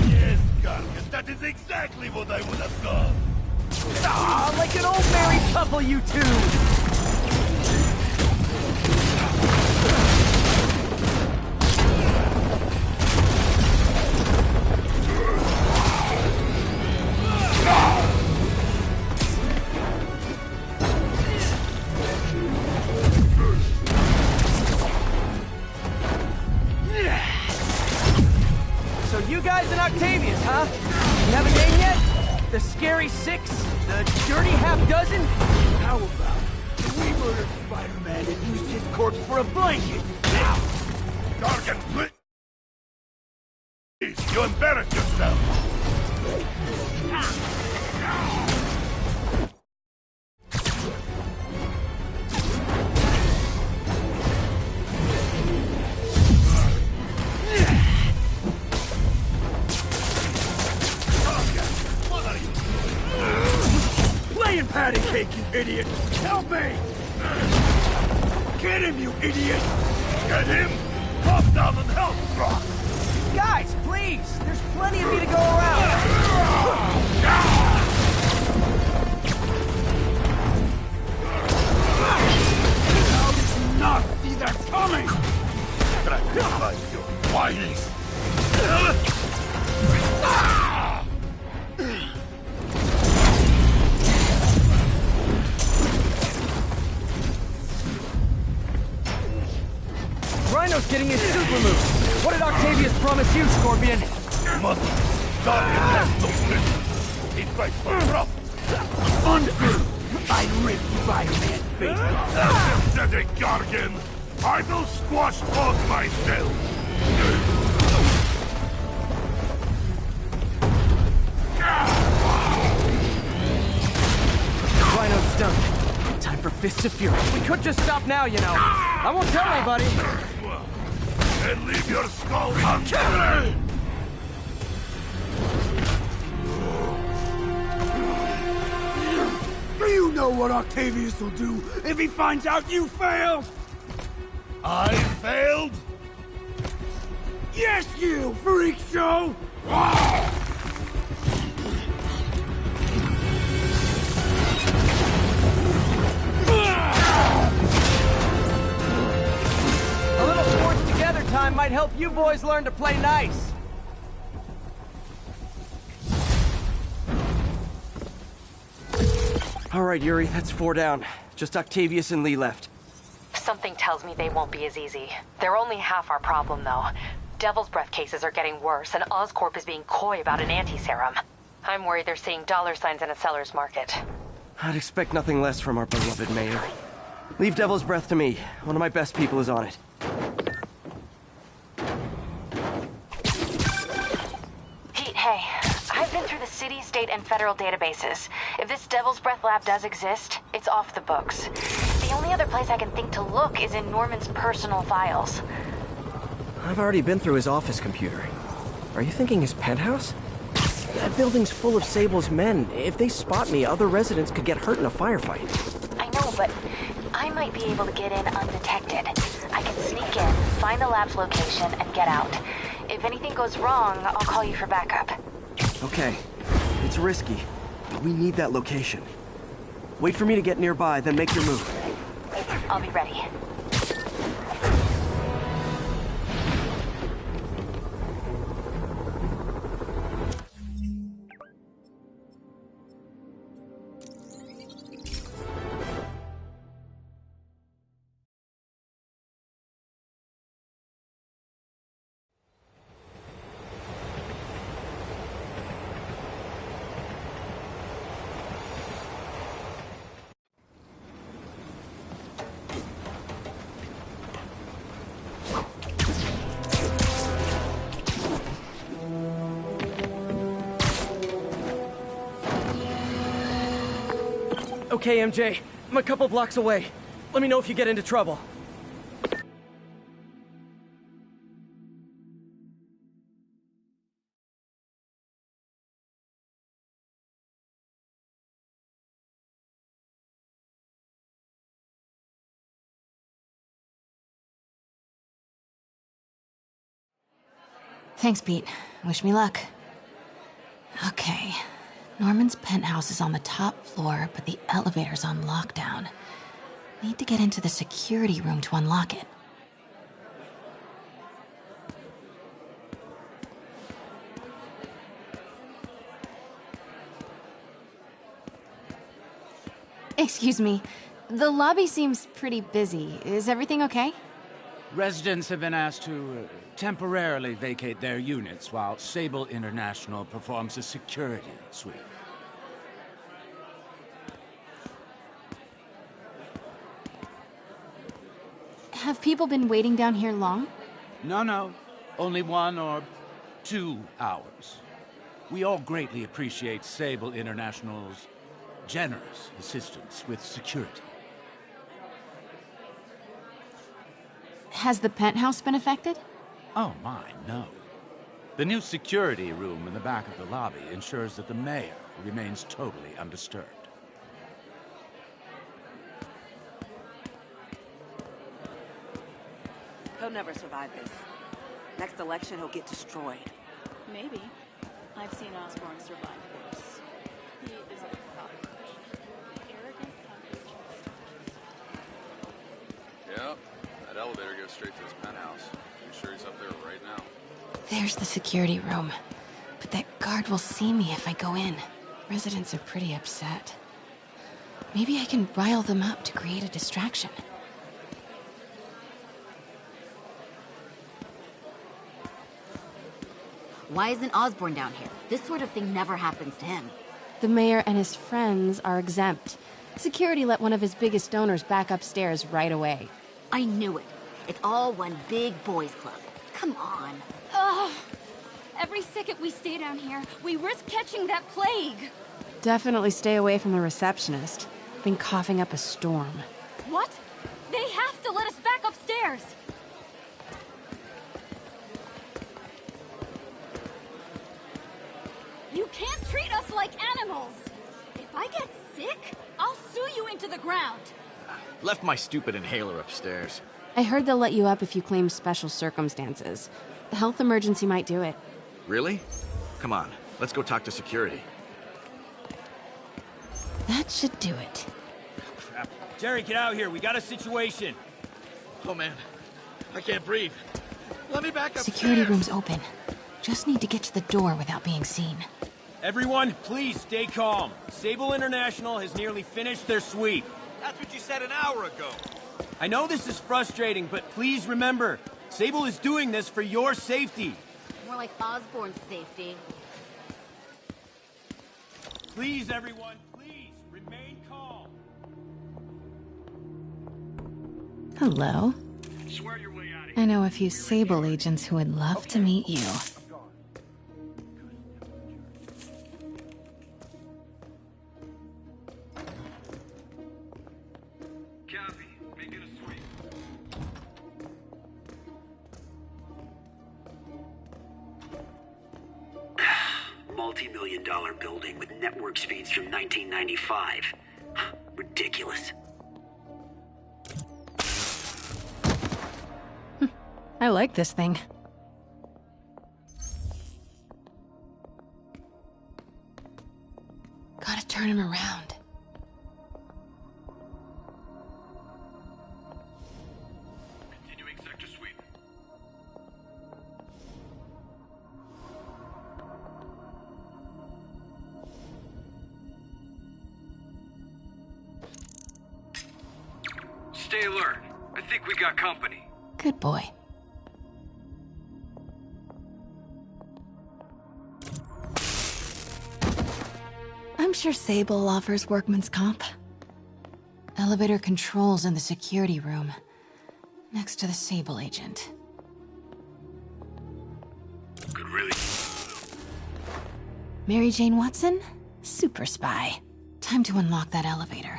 Yes, Gargus, that is exactly what I would have done. Ah, like an old married couple, you two! So you guys in Octavius, huh? You have a name yet? The Scary Six? The Dirty Half Dozen? How about we murder Spider-Man and use his corpse for a blanket? Now! Gargan, please, you embarrass yourself. Playing patty cake, you idiot! Help me! Get him, you idiot! Get him! Come down and help, Brock! Guys, please! There's plenty of me to go around! How did you not see that coming? Sacrifice your whinies! Rhino's getting his suit removed. What did Octavius promise you, Scorpion? Mother, Gargan has no limits. He fights for profit. Untrue! I ripped Spider-Man's face off. Pathetic Gargan! I will squash both myself! Rhino's done. Time for Fists of Fury. We could just stop now, you know. I won't tell anybody. And leave your skull unturned! Do you know what Octavius will do if he finds out you failed? I failed? Yes, you freak show! A little sports together time might help you boys learn to play nice. All right, Yuri, that's 4 down. Just Octavius and Lee left. Something tells me they won't be as easy. They're only half our problem, though. Devil's Breath cases are getting worse, and Oscorp is being coy about an anti-serum. I'm worried they're seeing dollar signs in a seller's market. I'd expect nothing less from our beloved mayor. Leave Devil's Breath to me. One of my best people is on it. Pete, hey. I've been through the city, state, and federal databases. If this Devil's Breath lab does exist, it's off the books. The only other place I can think to look is in Norman's personal files. I've already been through his office computer. Are you thinking his penthouse? That building's full of Sable's men. If they spot me, other residents could get hurt in a firefight. I know, but I might be able to get in undetected. I can sneak in, find the lab's location, and get out. If anything goes wrong, I'll call you for backup. Okay. It's risky, but we need that location. Wait for me to get nearby, then make your move. I'll be ready. Okay, MJ. I'm a couple blocks away. Let me know if you get into trouble. Thanks, Pete. Wish me luck. Okay. Norman's penthouse is on the top floor, but the elevator's on lockdown. Need to get into the security room to unlock it. Excuse me. The lobby seems pretty busy. Is everything okay? Residents have been asked to temporarily vacate their units while Sable International performs a security sweep. Have people been waiting down here long? No. Only 1 or 2 hours. We all greatly appreciate Sable International's generous assistance with security. Has the penthouse been affected? Oh my, no. The new security room in the back of the lobby ensures that the mayor remains totally undisturbed. He'll never survive this. Next election, he'll get destroyed. Maybe. I've seen Osborn survive worse. He is a cockroach. Arrogant cockroach. Yep. That elevator goes straight to his penthouse. I'm sure he's up there right now. There's the security room. But that guard will see me if I go in. Residents are pretty upset. Maybe I can rile them up to create a distraction. Why isn't Osborn down here? This sort of thing never happens to him. The mayor and his friends are exempt. Security let one of his biggest donors back upstairs right away. I knew it. It's all one big boys club. Come on. Ugh. Every second we stay down here, we risk catching that plague. Definitely stay away from the receptionist. Been coughing up a storm. What? They have to let us back upstairs. You can't treat us like animals. If I get sick, I'll sue you into the ground. Left my stupid inhaler upstairs. I heard they'll let you up if you claim special circumstances. The health emergency might do it. Really? Come on, let's go talk to security. That should do it. Crap. Jerry, get out here. We got a situation. Oh man, I can't breathe. Let me back up. Security room's open. Just need to get to the door without being seen. Everyone, please stay calm. Sable International has nearly finished their sweep. That's what you said an hour ago. I know this is frustrating, but please remember, Sable is doing this for your safety. More like Osborn's safety. Please, everyone, please, remain calm. Hello. Swear your way out of I know a few Sable agents who would love to meet you. Copy. Making a sweep. Multi-million-dollar building with network speeds from 1995. Ridiculous. I like this thing. Gotta turn him around. Continuing sector sweep. Stay alert. I think we got company. Good boy. I'm sure Sable offers workman's comp. Elevator controls in the security room, next to the Sable agent. Could really. Mary Jane Watson? Super spy. Time to unlock that elevator.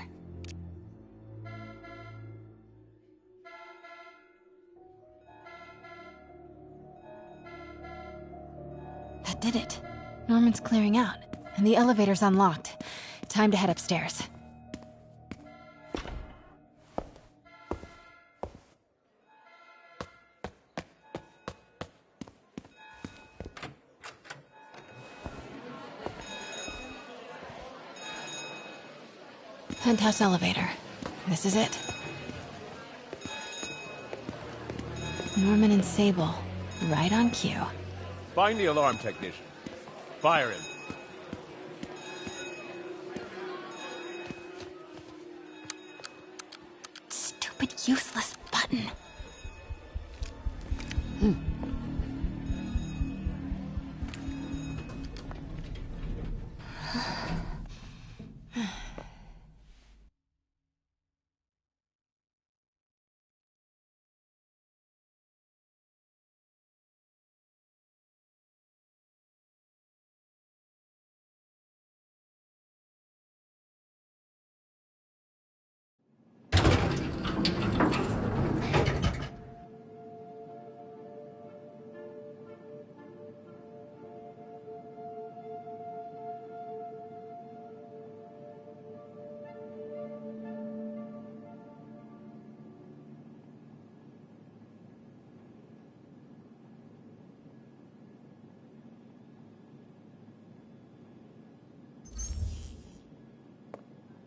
That did it. Norman's clearing out, and the elevator's unlocked. Time to head upstairs. Penthouse elevator. This is it. Norman and Sable, right on cue. Find the alarm technician. Fire him. Stupid, useless button.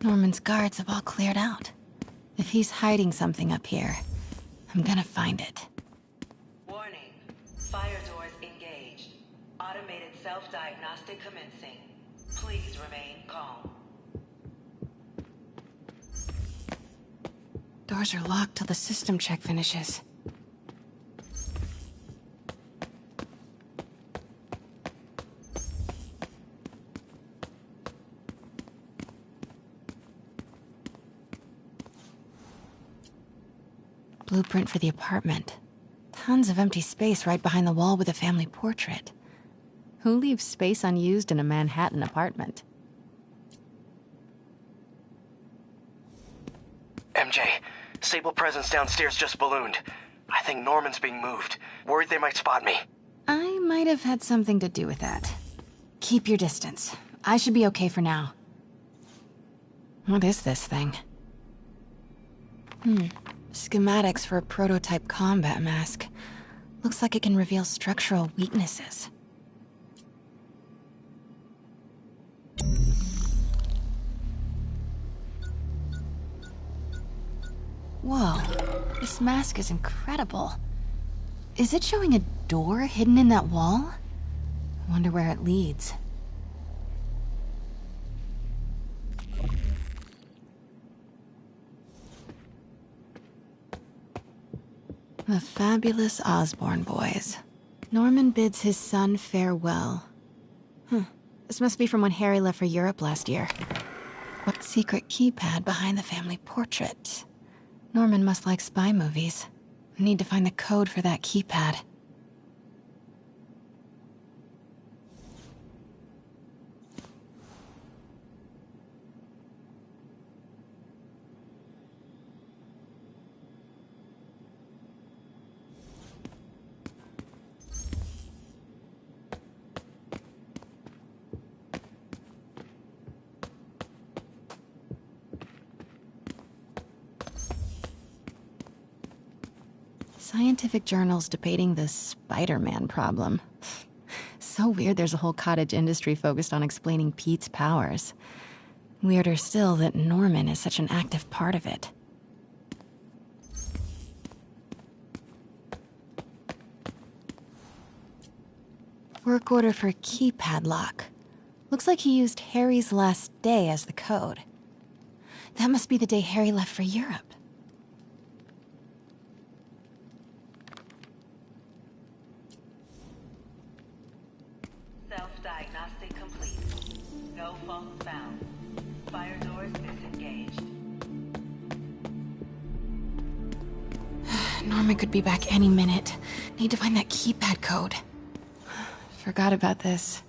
Norman's guards have all cleared out. If he's hiding something up here, I'm gonna find it. Warning. Fire doors engaged. Automated self-diagnostic commencing. Please remain calm. Doors are locked till the system check finishes. Blueprint for the apartment. Tons of empty space right behind the wall with a family portrait. Who leaves space unused in a Manhattan apartment? MJ, Sable presence downstairs just ballooned. I think Norman's being moved. Worried they might spot me. I might have had something to do with that. Keep your distance. I should be okay for now. What is this thing? Schematics for a prototype combat mask. Looks like it can reveal structural weaknesses. Whoa, this mask is incredible. Is it showing a door hidden in that wall? I wonder where it leads. The fabulous Osborn boys. Norman bids his son farewell. This must be from when Harry left for Europe last year. What secret keypad behind the family portrait? Norman must like spy movies. I need to find the code for that keypad. Scientific journals debating the Spiderman problem. So weird there's a whole cottage industry focused on explaining Pete's powers. Weirder still that Norman is such an active part of it. Work order for keypad lock. Looks like he used Harry's last day as the code. That must be the day Harry left for Europe. Self-diagnostic complete. No faults found. Fire doors disengaged. Norman could be back any minute. Need to find that keypad code. Forgot about this.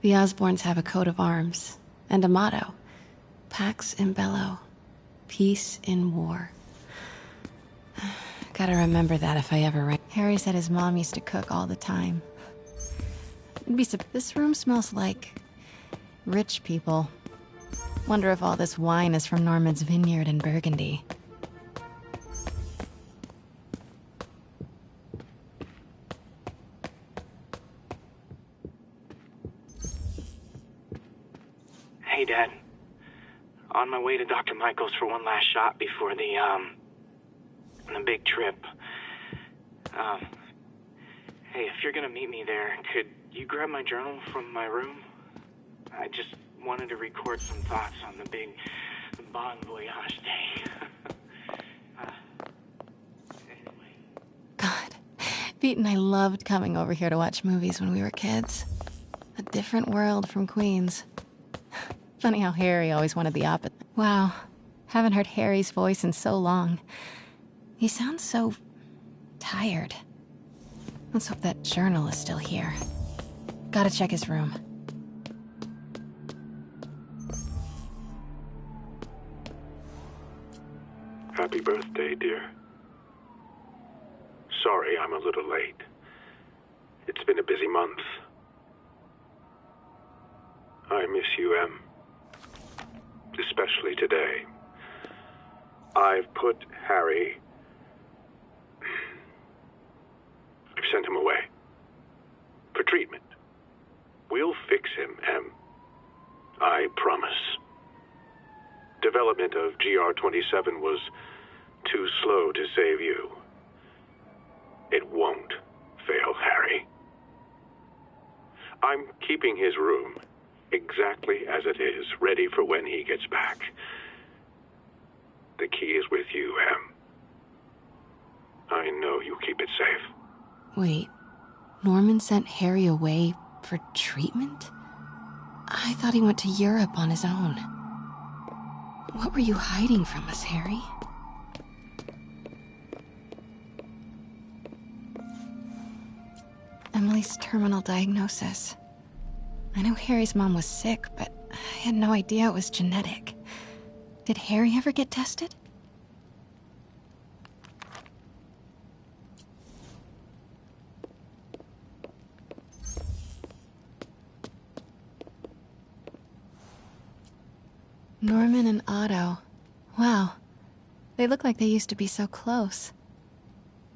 The Osborns have a coat of arms and a motto. Pax in bello. Peace in war. Gotta remember that if I ever write. Harry said his mom used to cook all the time. This room smells like rich people. Wonder if all this wine is from Norman's vineyard in Burgundy. Hey, Dad. On my way to Dr. Michael's for one last shot before the big trip. Hey, if you're gonna meet me there, could you grab my journal from my room? I just wanted to record some thoughts on the big Bon Voyage day. God, Pete and I loved coming over here to watch movies when we were kids. A different world from Queens. Funny how Harry always wanted the opposite. Wow, haven't heard Harry's voice in so long. He sounds so tired. Let's hope that journal is still here. Gotta check his room. Happy birthday, dear. Sorry I'm a little late. It's been a busy month. I miss you, Em. Especially today. I've put Harry... I've sent him away. For treatment. We'll fix him, Em. I promise. Development of GR-27 was too slow to save you. It won't fail Harry. I'm keeping his room exactly as it is, ready for when he gets back. The key is with you, Em. I know you keep it safe. Wait, Norman sent Harry away for treatment? I thought he went to Europe on his own. What were you hiding from us, Harry? Emily's terminal diagnosis. I know Harry's mom was sick, but I had no idea it was genetic. Did Harry ever get tested? Norman and Otto. Wow. They look like they used to be so close.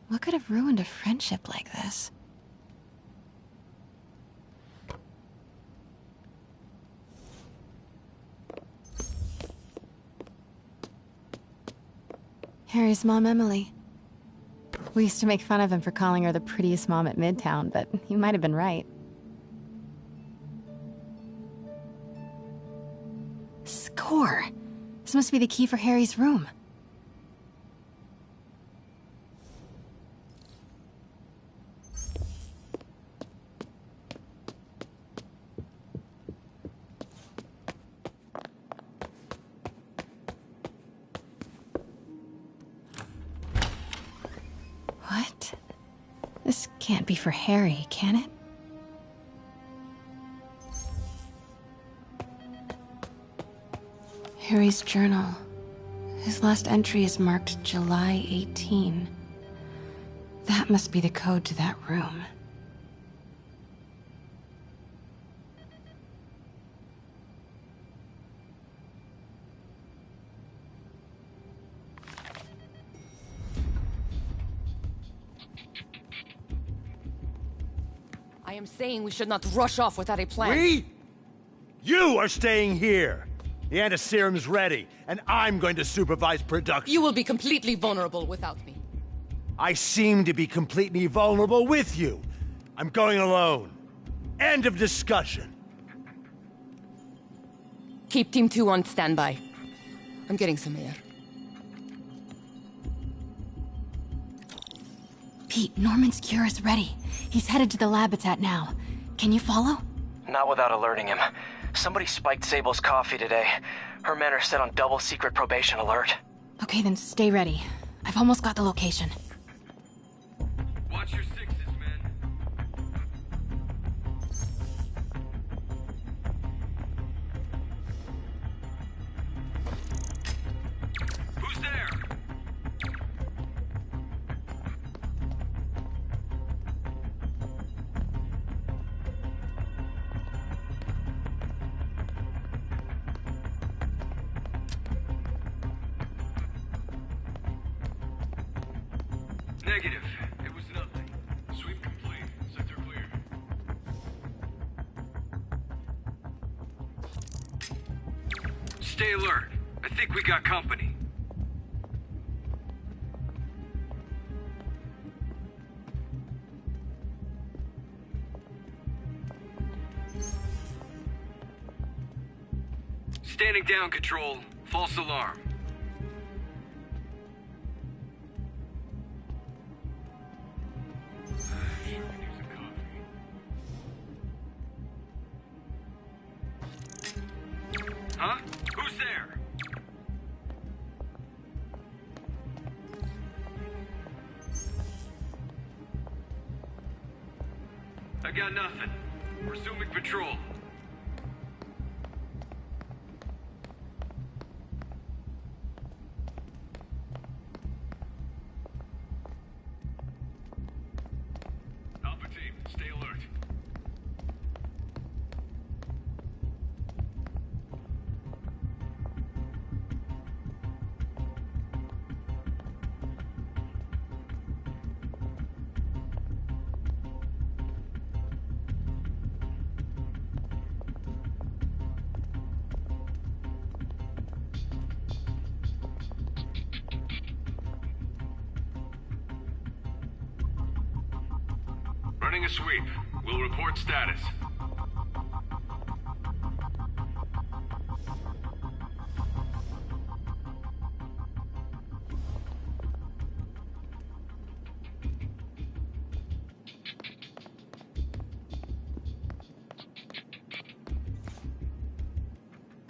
What could have ruined a friendship like this? Harry's mom, Emily. We used to make fun of him for calling her the prettiest mom at Midtown, but he might have been right. Score! This must be the key for Harry's room. What? This can't be for Harry, can it? Harry's journal. His last entry is marked July 18. That must be the code to that room. I am saying we should not rush off without a plan. We? You are staying here. The antiserum's ready, and I'm going to supervise production. You will be completely vulnerable without me. I seem to be completely vulnerable with you. I'm going alone. End of discussion. Keep Team 2 on standby. I'm getting some air. Pete, Norman's cure is ready. He's headed to the lab it's at now. Can you follow? Not without alerting him. Somebody spiked Sable's coffee today. Her men are set on double secret probation alert. Okay, then stay ready. I've almost got the location. Watch your sixes, man. Negative. It was nothing. Sweep complete. Sector clear. Stay alert. I think we got company. Standing down, Control. False alarm. Huh? Who's there? I got nothing. Resuming patrol. Alpha team, stay alert. Running a sweep. We'll report status.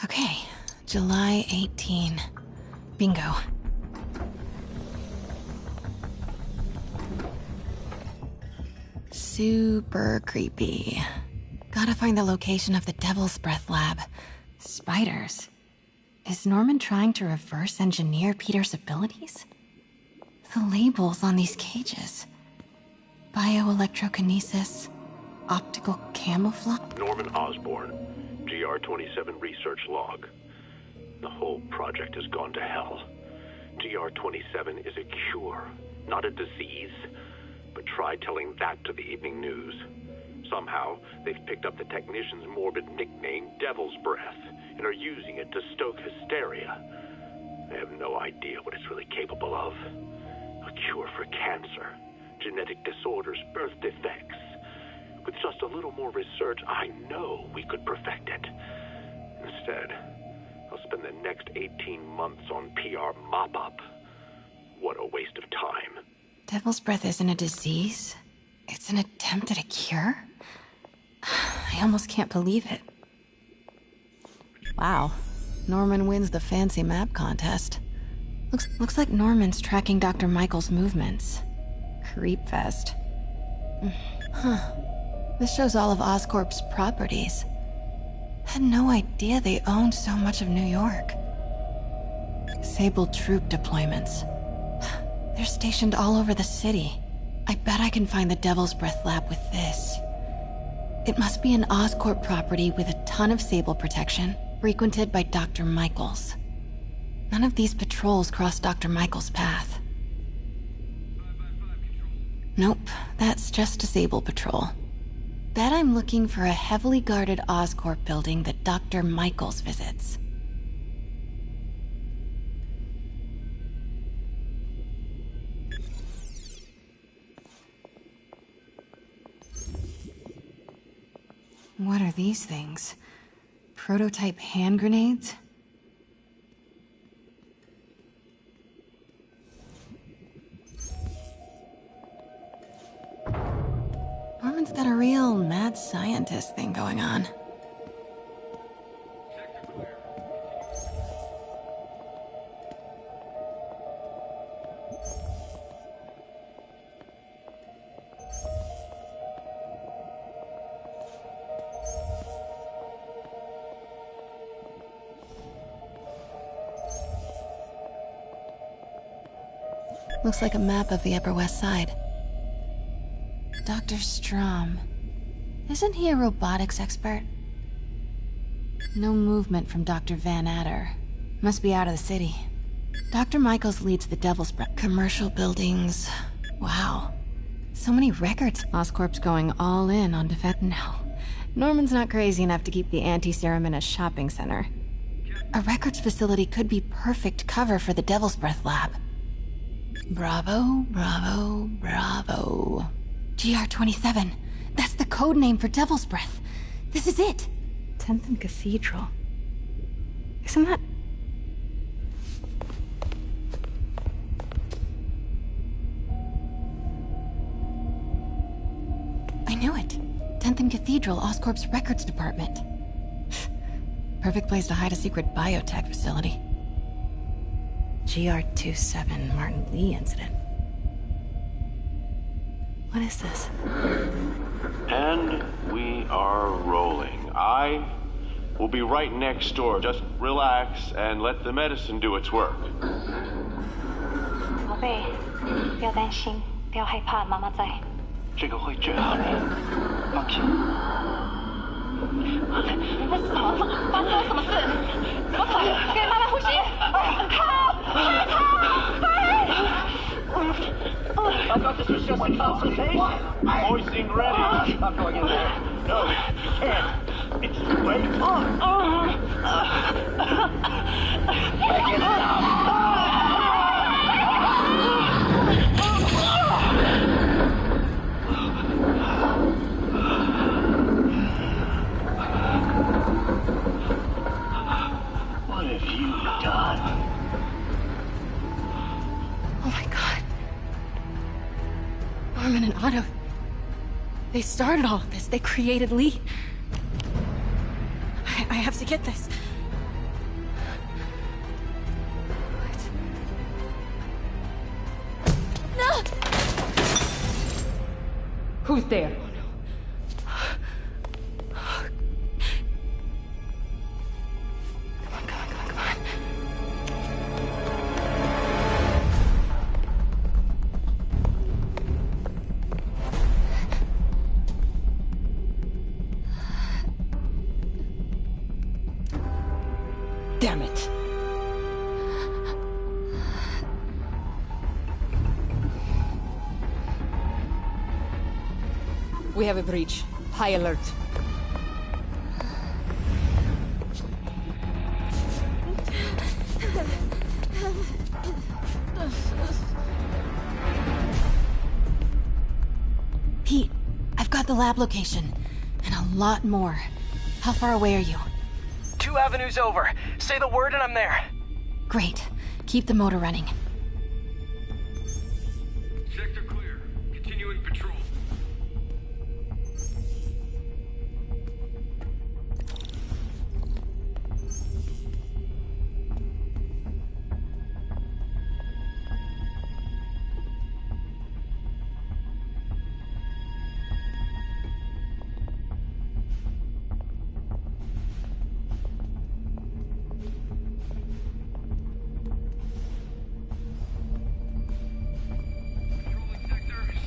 Okay, July 18. Bingo. Super creepy. Gotta find the location of the Devil's Breath lab. Spiders. Is Norman trying to reverse engineer Peter's abilities? The labels on these cages. Bioelectrokinesis, optical camouflage. Norman Osborn, GR-27 research log. The whole project has gone to hell. GR-27 is a cure, not a disease. But try telling that to the evening news. Somehow, they've picked up the technician's morbid nickname, Devil's Breath, and are using it to stoke hysteria. They have no idea what it's really capable of. A cure for cancer, genetic disorders, birth defects. With just a little more research, I know we could perfect it. Instead, I'll spend the next 18 months on PR mop-up. What a waste of time. Devil's Breath isn't a disease. It's an attempt at a cure? I almost can't believe it. Wow. Norman wins the fancy map contest. Looks like Norman's tracking Dr. Michael's movements. Creep fest. Huh. This shows all of Oscorp's properties. Had no idea they owned so much of New York. Sable troop deployments. They're stationed all over the city. I bet I can find the Devil's Breath lab with this. It must be an Oscorp property with a ton of Sable protection, frequented by Dr. Michaels. None of these patrols cross Dr. Michaels' path. Nope, that's just a Sable patrol. Bet I'm looking for a heavily guarded Oscorp building that Dr. Michaels visits. What are these things? Prototype hand grenades? Norman's got a real mad scientist thing going on. Looks like a map of the Upper West Side. Dr. Strom. Isn't he a robotics expert? No movement from Dr. Van Adder. Must be out of the city. Dr. Michaels leads the Devil's Breath. Commercial buildings, Wow. So many records. Oscorp's going all in on defense now. Norman's not crazy enough to keep the anti-serum in a shopping center. A records facility could be perfect cover for the Devil's Breath lab. Bravo, bravo, bravo. GR-27. That's the code name for Devil's Breath. This is it. 10th and Cathedral. Isn't that... I knew it. 10th and Cathedral, Oscorp's records department. Perfect place to hide a secret biotech facility. GR-27 Martin Lee incident. What is this? And we are rolling. I will be right next door. Just relax and let the medicine do its work. 宝贝，不要担心，不要害怕，妈妈在。这个会治好你，放心。你在什么？发生了什么事？怎么可能？给妈妈呼吸！靠！快逃！快！ I thought this was just a consultation. Hoisting ready. I'm going in there. No, you can't. It's too late. Make it stop. What have you done? Oh my god. Norman and Otto. They started all of this. They created Lee. I have to get this. What? No! Who's there? Damn it. We have a breach. High alert. Pete, I've got the lab location. And a lot more. How far away are you? 2 avenues over. Say the word and I'm there. Great. Keep the motor running. Sector clear. Continuing patrol.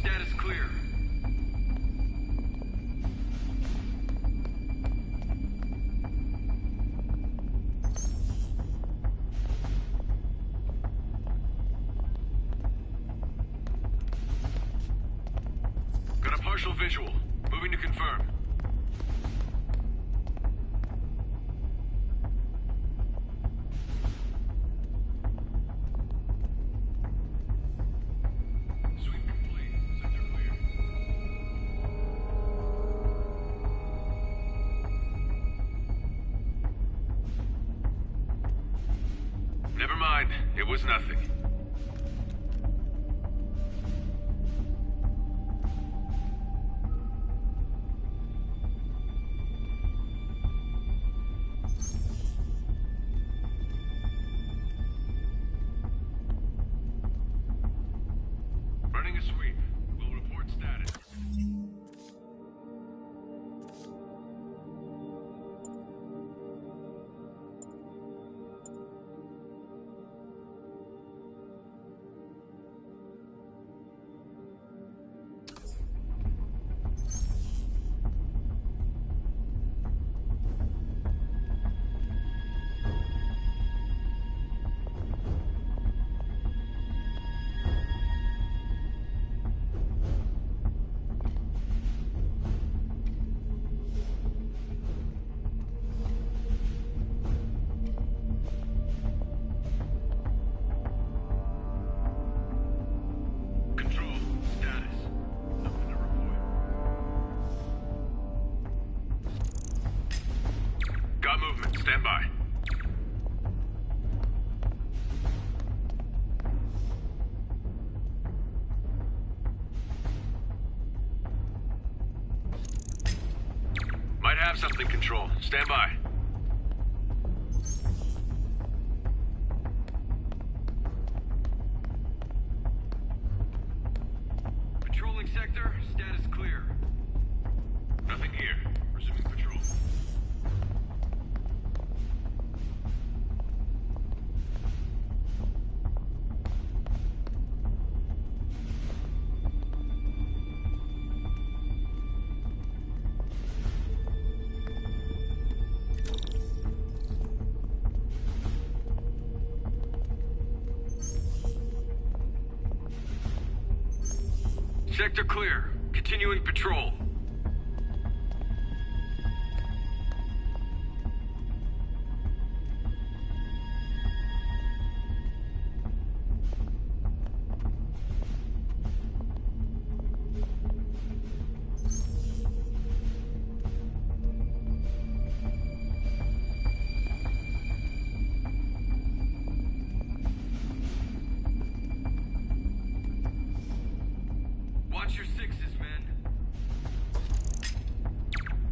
Status clear. Got a partial visual. Moving to confirm. Never mind. It was nothing. Running a sweep. We'll report status. Got movement. Stand by. Might have something, Control. Stand by. Patrolling sector, status clear. Nothing here. Resuming patrol. Sector clear. Continuing patrol. Watch your sixes, men.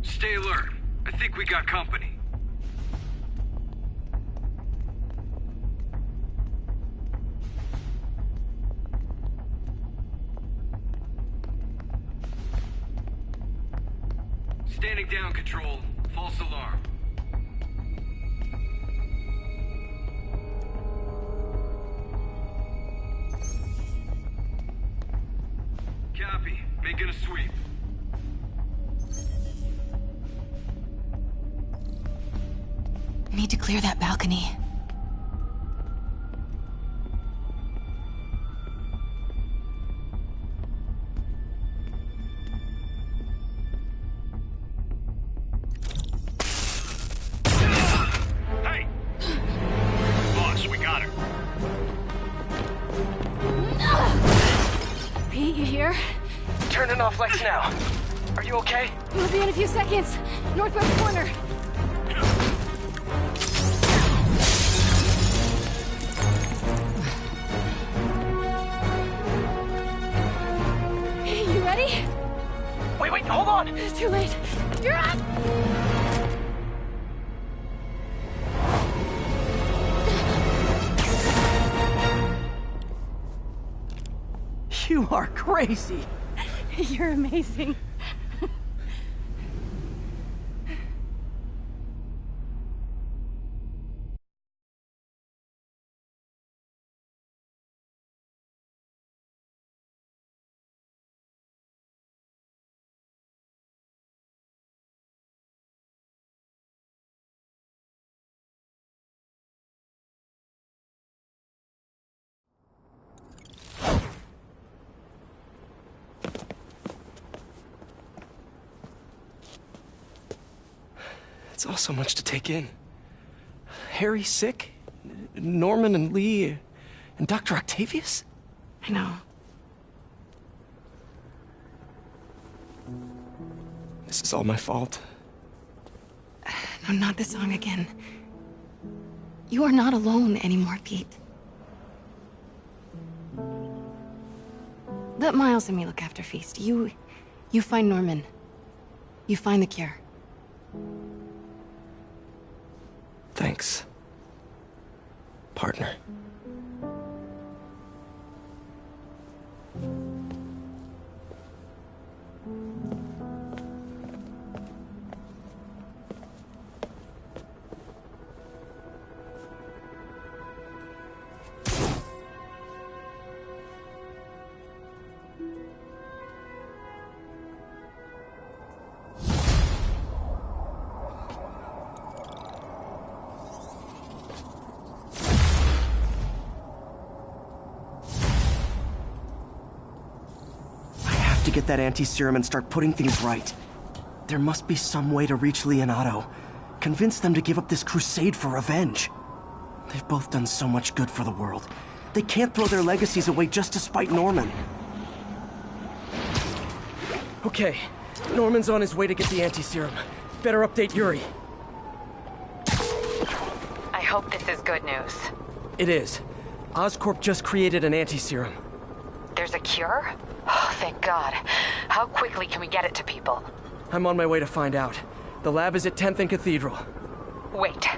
Stay alert. I think we got company. Standing down, Control. False alarm. Copy. Making a sweep. Need to clear that balcony. Hey! Boss, we got her. Pete, you here? Turning off lights now. Are you okay? We'll be in a few seconds. Northwest corner. You ready? Wait, hold on! It's too late. You're up! You are crazy! You're amazing. It's all so much to take in. Harry sick? Norman and Lee? And Dr. Octavius? I know. This is all my fault. No, not the song again. You are not alone anymore, Pete. Let Miles and me look after Feast. You find Norman. You find the cure. Thanks, partner. To get that anti-serum and start putting things right. There must be some way to reach Lee and Otto. Convince them to give up this crusade for revenge. They've both done so much good for the world. They can't throw their legacies away just to spite Norman. Okay, Norman's on his way to get the anti-serum. Better update Yuri. I hope this is good news. It is. Oscorp just created an anti-serum. There's a cure? Oh, thank God. How quickly can we get it to people? I'm on my way to find out. The lab is at 10th and Cathedral. Wait.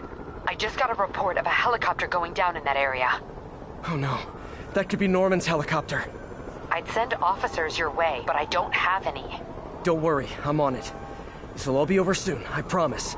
I just got a report of a helicopter going down in that area. Oh no. That could be Norman's helicopter. I'd send officers your way, but I don't have any. Don't worry, I'm on it. This'll all be over soon, I promise.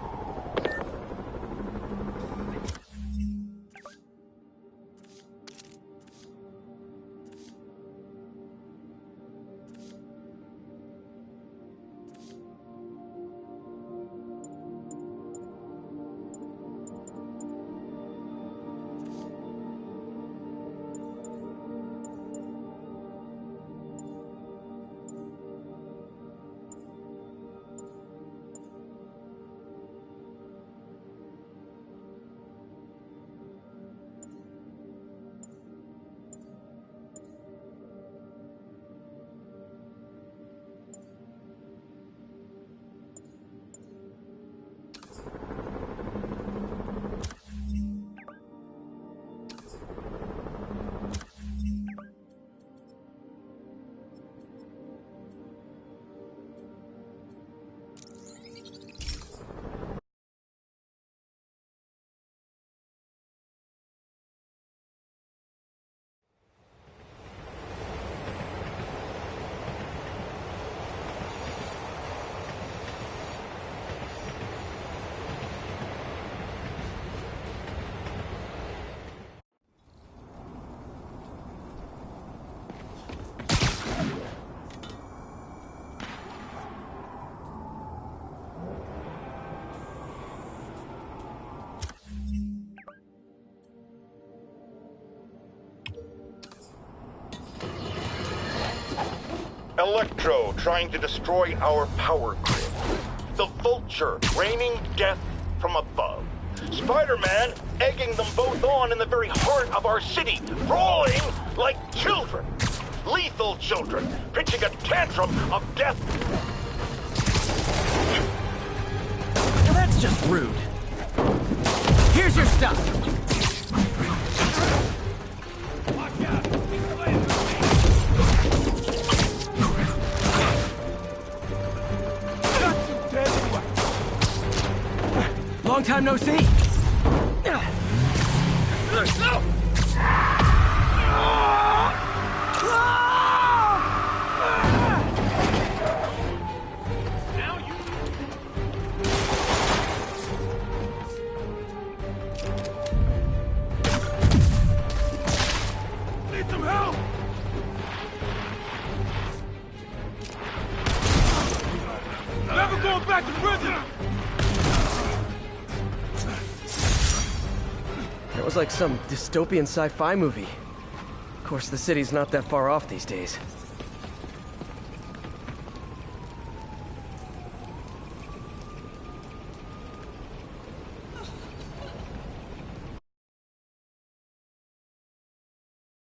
Electro trying to destroy our power grid. The Vulture raining death from above. Spider-Man egging them both on in the very heart of our city, brawling like children. Lethal children, pitching a tantrum of death. Now that's just rude. Here's your stuff. Long time no see. No! Need some help! Never going back to prison! That was like some dystopian sci-fi movie. Of course, the city's not that far off these days.